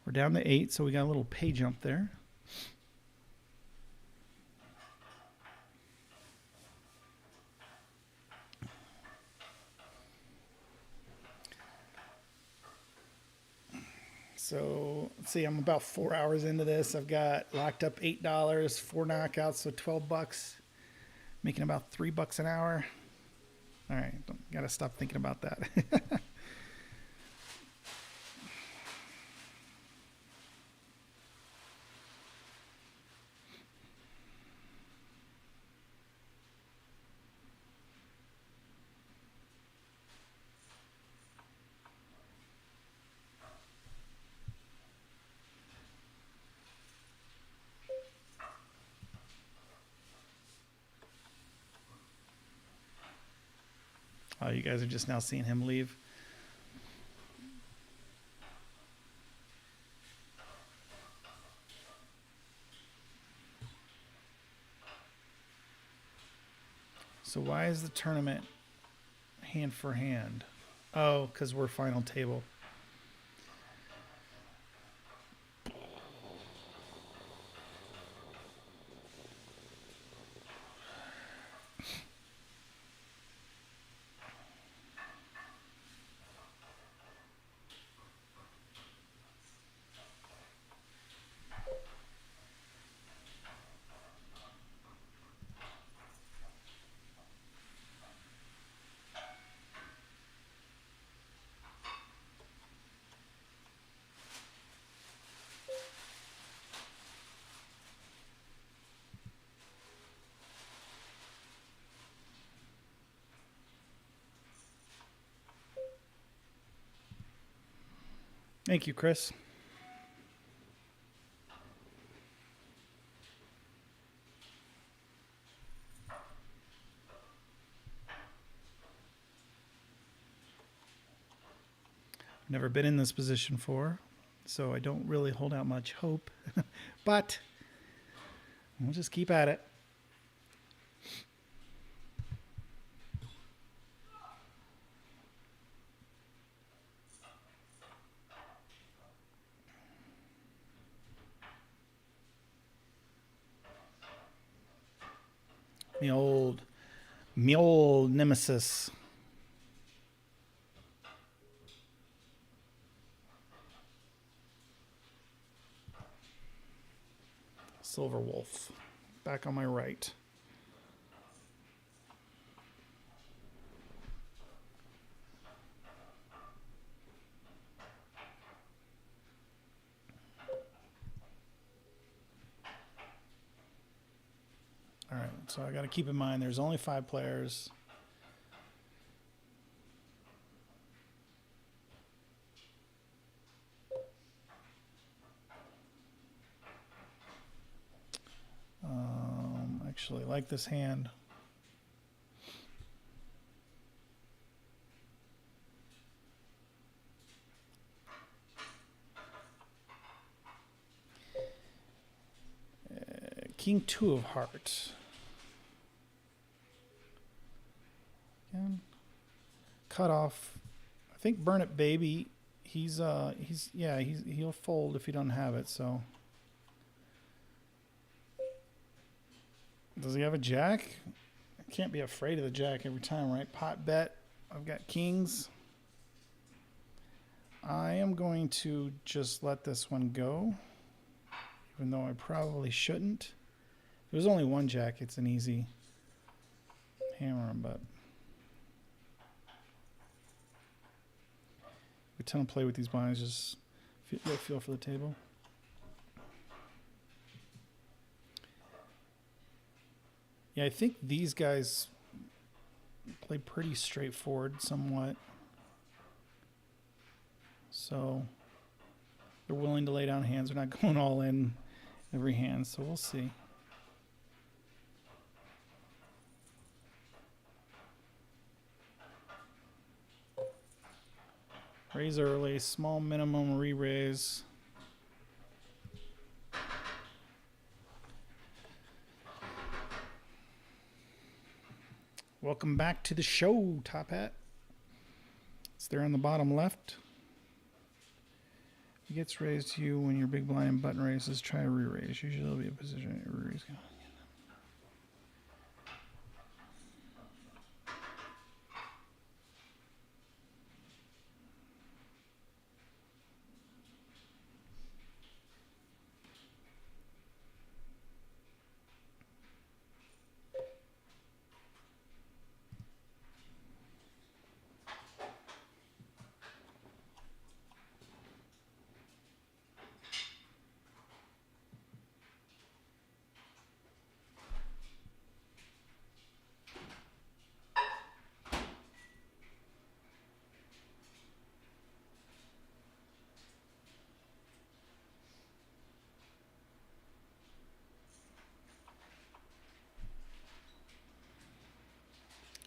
S1: We're down to 8, so we got a little pay jump there. So let's see, I'm about 4 hours into this. I've got locked up $8, 4 knockouts, so $12, making about $3 an hour. All right, gotta stop thinking about that. Oh, you guys are just now seeing him leave. So why is the tournament hand for hand? Oh, because we're final table. Thank you, Chris. Never been in this position before, so I don't really hold out much hope. But we'll just keep at it. Me old nemesis. Silver Wolf. Back on my right. All right, so I got to keep in mind there's only 5 players. Actually, like this hand. King 2 of hearts. Again. Cut off. I think Burn It Baby. He'll fold if you don't have it, so. Does he have a jack? I can't be afraid of the jack every time, right? Pot bet. I've got kings. I am going to just let this one go, even though I probably shouldn't. If there's only one jack, it's an easy hammer him, but we tend to play with these blinds, just get a feel for the table. Yeah, I think these guys play pretty straightforward somewhat. So they're willing to lay down hands. They're not going all in every hand, so we'll see. Raise early, small minimum re-raise. Welcome back to the show, Top Hat. It's there on the bottom left. It gets raised to you when your big blind and button raises. Try a re-raise. Usually there'll be a position to re-raise.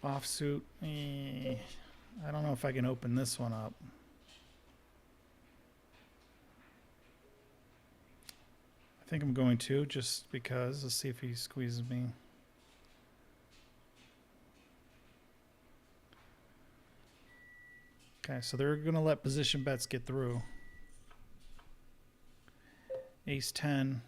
S1: Offsuit. I don't know if I can open this one up. I think I'm going to, just because. Let's see if he squeezes me. Okay, so they're going to let position bets get through. Ace 10.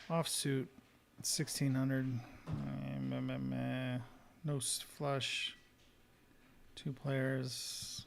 S1: Offsuit, 1600. No flush. 2 players.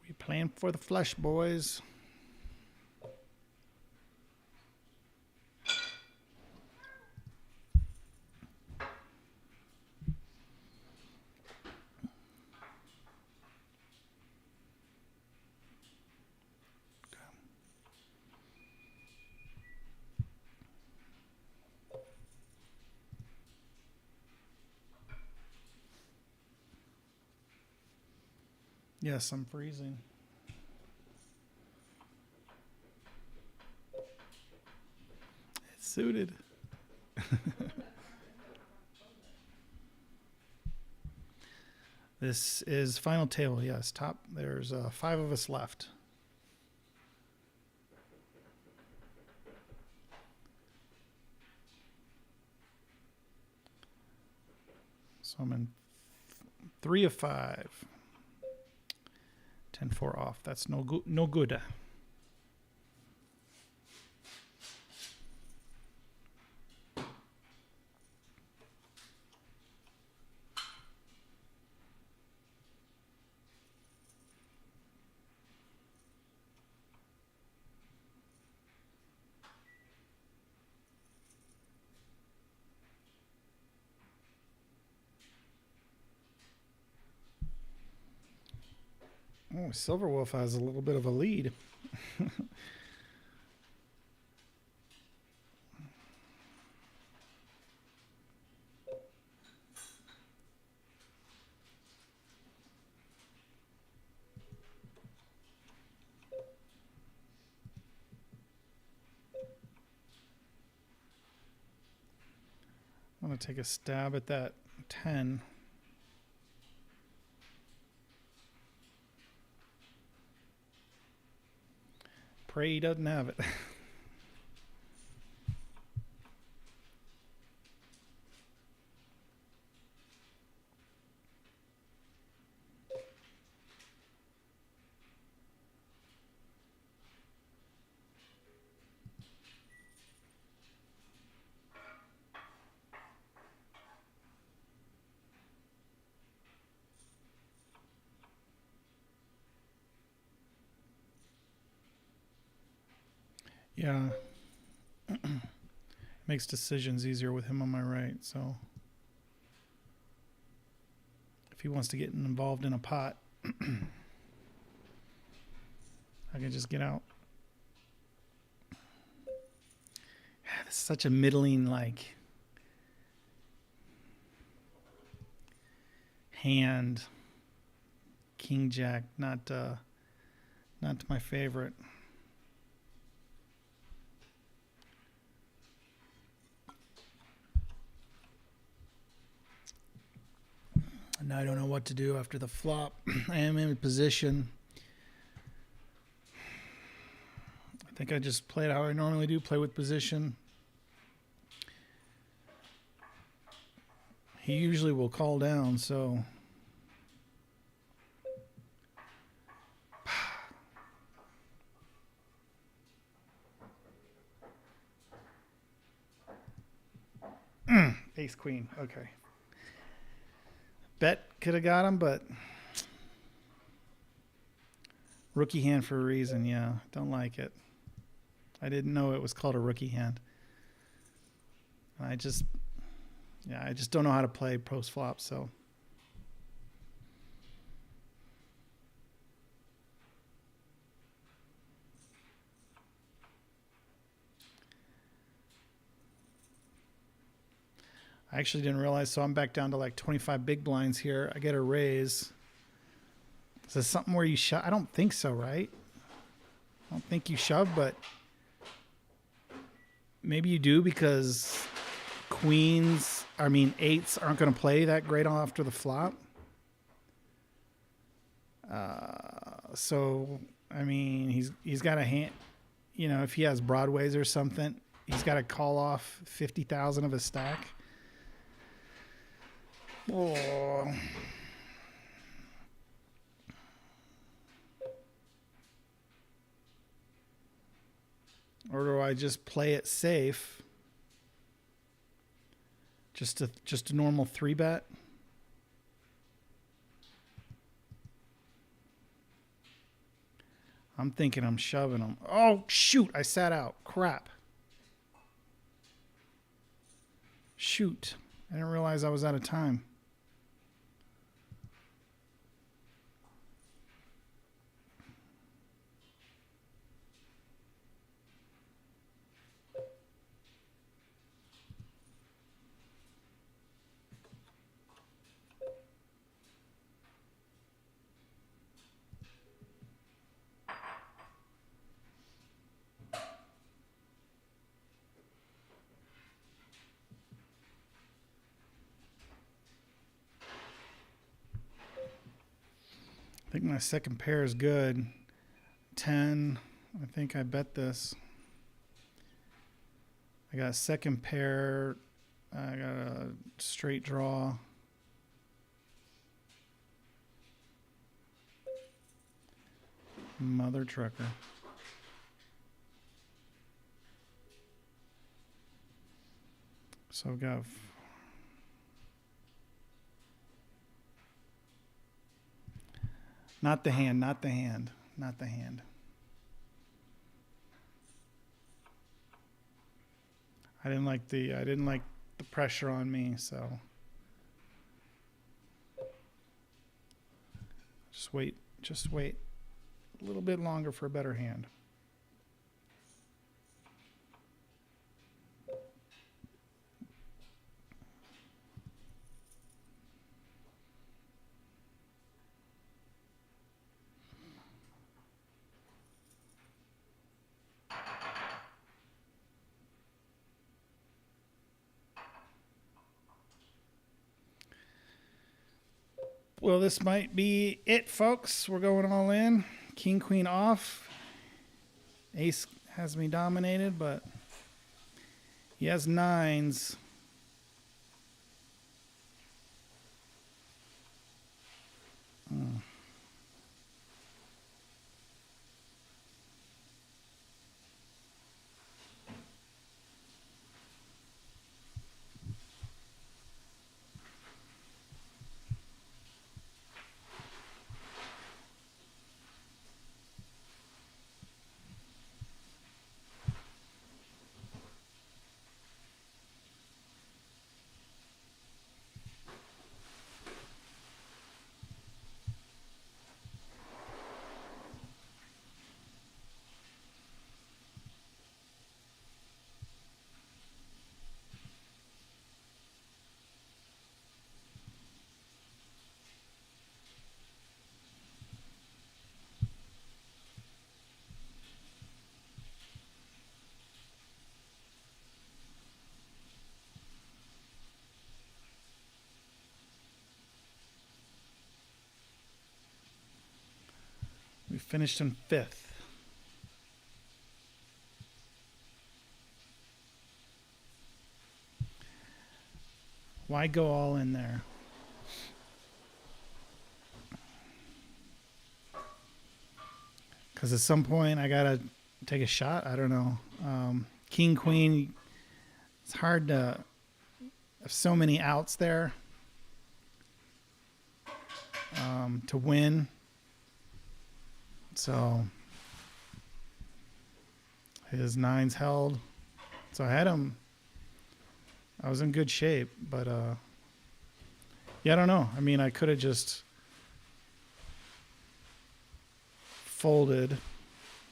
S1: We playing for the flush, boys. Yes, I'm freezing. It's suited. This is final table. Yes, top. There's 5 of us left. So I'm in 3 of 5. 10-4 off. That's no good. No good. Oh, Silver Wolf has a little bit of a lead. I'm going to take a stab at that 10. Pray he doesn't have it. Yeah. Makes decisions easier with him on my right, so if he wants to get involved in a pot, I can just get out. This is such a middling hand. King Jack, not my favorite. Now I don't know what to do after the flop. I am in a position. I think I just played how I normally do, play with position. He usually will call down, so ace queen. Okay. Bet could have got him, but rookie hand for a reason. Yeah, don't like it. I didn't know it was called a rookie hand. I just don't know how to play post flop, so. I actually didn't realize, so I'm back down to like 25 big blinds here. I get a raise. Is this something where you shove? I don't think so, right? I don't think you shove, but maybe you do because eights aren't going to play that great after the flop. So, I mean, he's got a hand, you know, if he has broadways or something, he's got to call off 50,000 of his stack. Oh. Or do I just play it safe? Just a normal 3-bet? I'm thinking I'm shoving him. Oh, shoot. I sat out. Crap. Shoot. I didn't realize I was out of time. I think my second pair is good. 10. I think I bet this. I got a second pair. I got a straight draw. Mother trucker. So I've got not the hand. I didn't like the pressure on me, so just wait a little bit longer for a better hand. Well, this might be it, folks. We're going all in. King, queen off. Ace has me dominated, but he has 9s. We finished in 5th. Why go all in there? Because at some point I got to take a shot. I don't know. King, queen, it's hard to have so many outs there to win. So his 9s held. So I had him. I was in good shape, but yeah, I don't know. I mean, I could have just folded.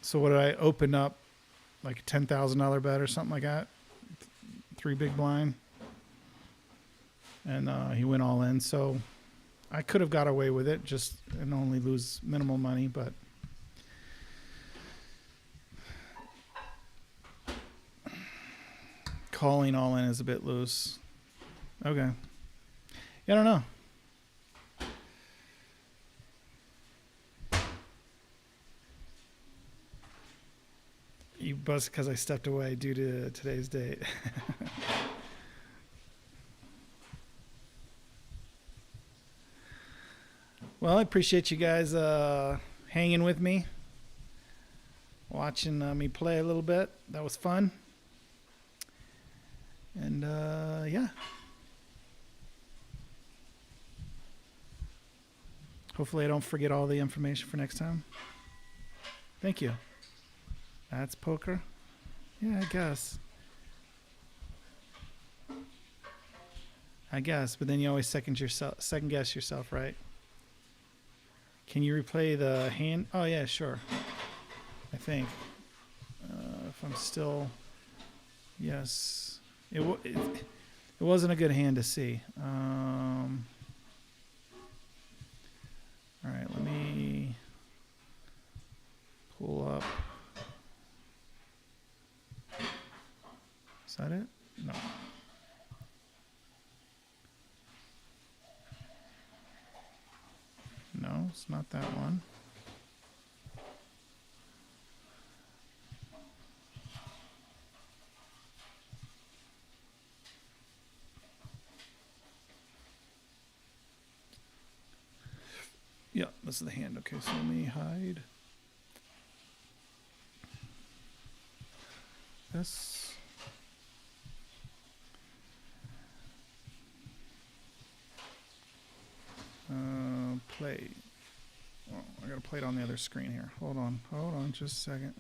S1: So what did I open up? Like a $10,000 bet or something like that? 3 big blind. And he went all in. So I could have got away with it just and only lose minimal money, but calling all in is a bit loose. Okay. Yeah, I don't know. You buzzed because I stepped away due to today's date. Well, I appreciate you guys hanging with me, watching me play a little bit. That was fun. And yeah. Hopefully I don't forget all the information for next time. Thank you. That's poker? Yeah, I guess. But then you always second guess yourself, right? Can you replay the hand? Oh yeah, sure. I think. If I'm still, yes. It wasn't a good hand to see. All right, let me pull up. Is that it? No. No, it's not that one. Yeah, this is the hand. Okay, so let me hide this. Play. Oh, I gotta play it on the other screen here. Hold on, just a second.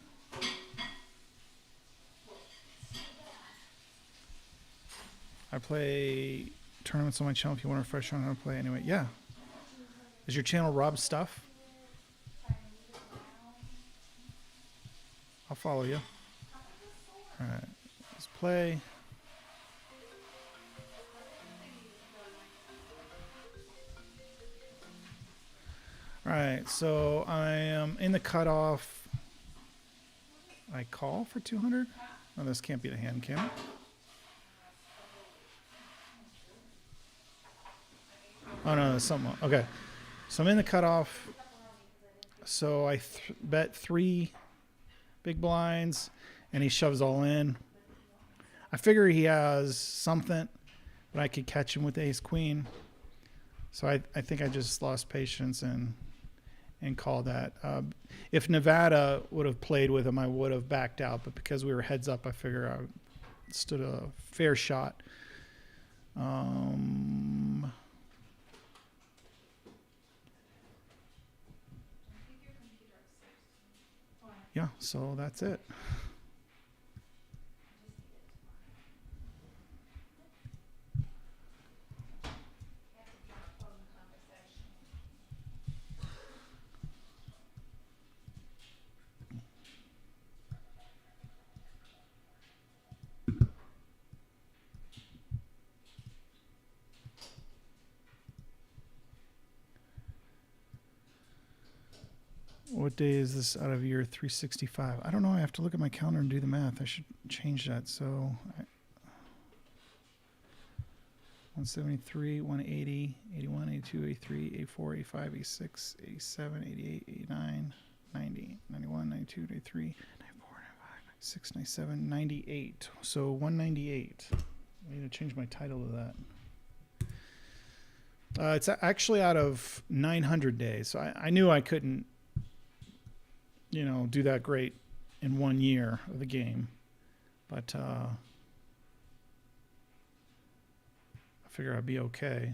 S1: I play tournaments on my channel. If you want to refresh on how to play, anyway. Yeah. Is your channel Rob Stuff? I'll follow you. All right, let's play. All right, so I am in the cutoff. I call for 200. Oh, this can't be the hand, can it? Oh no, there's something. Okay, so I'm in the cutoff. So I bet 3 big blinds, and he shoves all in. I figure he has something, but I could catch him with ace queen. So I think I just lost patience and called that. If Nevada would have played with him, I would have backed out. But because we were heads up, I figure I stood a fair shot. Yeah, so that's it. What day is this out of year 365? I don't know. I have to look at my calendar and do the math. I should change that. So 173, 180, 81, 82, 83, 84, 85, 86, 87, 88, 89, 90, 91, 92, 93, 94, 95, 96, 97, 98. So 198. I need to change my title to that. It's actually out of 900 days. So I knew I couldn't, do that great in 1 year of the game. But I figure I'd be okay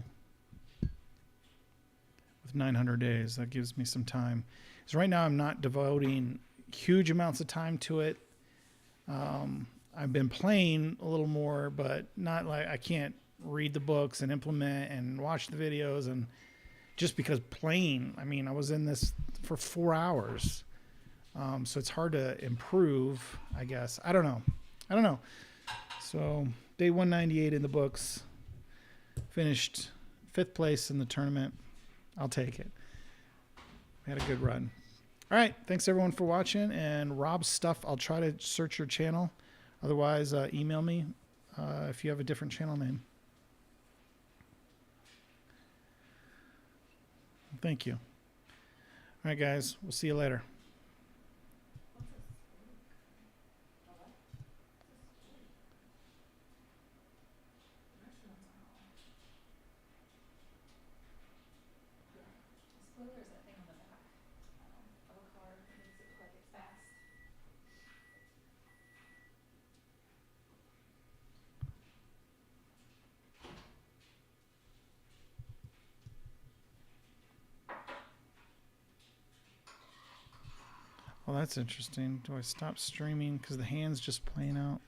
S1: with 900 days. That gives me some time. Because right now I'm not devoting huge amounts of time to it. I've been playing a little more, but not like I can't read the books and implement and watch the videos. And just because playing, I was in this for 4 hours. So it's hard to improve, I guess. I don't know. So day 198 in the books. Finished 5th place in the tournament. I'll take it. We had a good run. All right. Thanks everyone for watching. And Rob's stuff, I'll try to search your channel. Otherwise, email me if you have a different channel name. Thank you. All right, guys. We'll see you later.
S2: Spoiler is that thing on the back of a car that makes it look like it's fast.
S1: Well, that's interesting. Do I stop streaming because the hand's just playing out?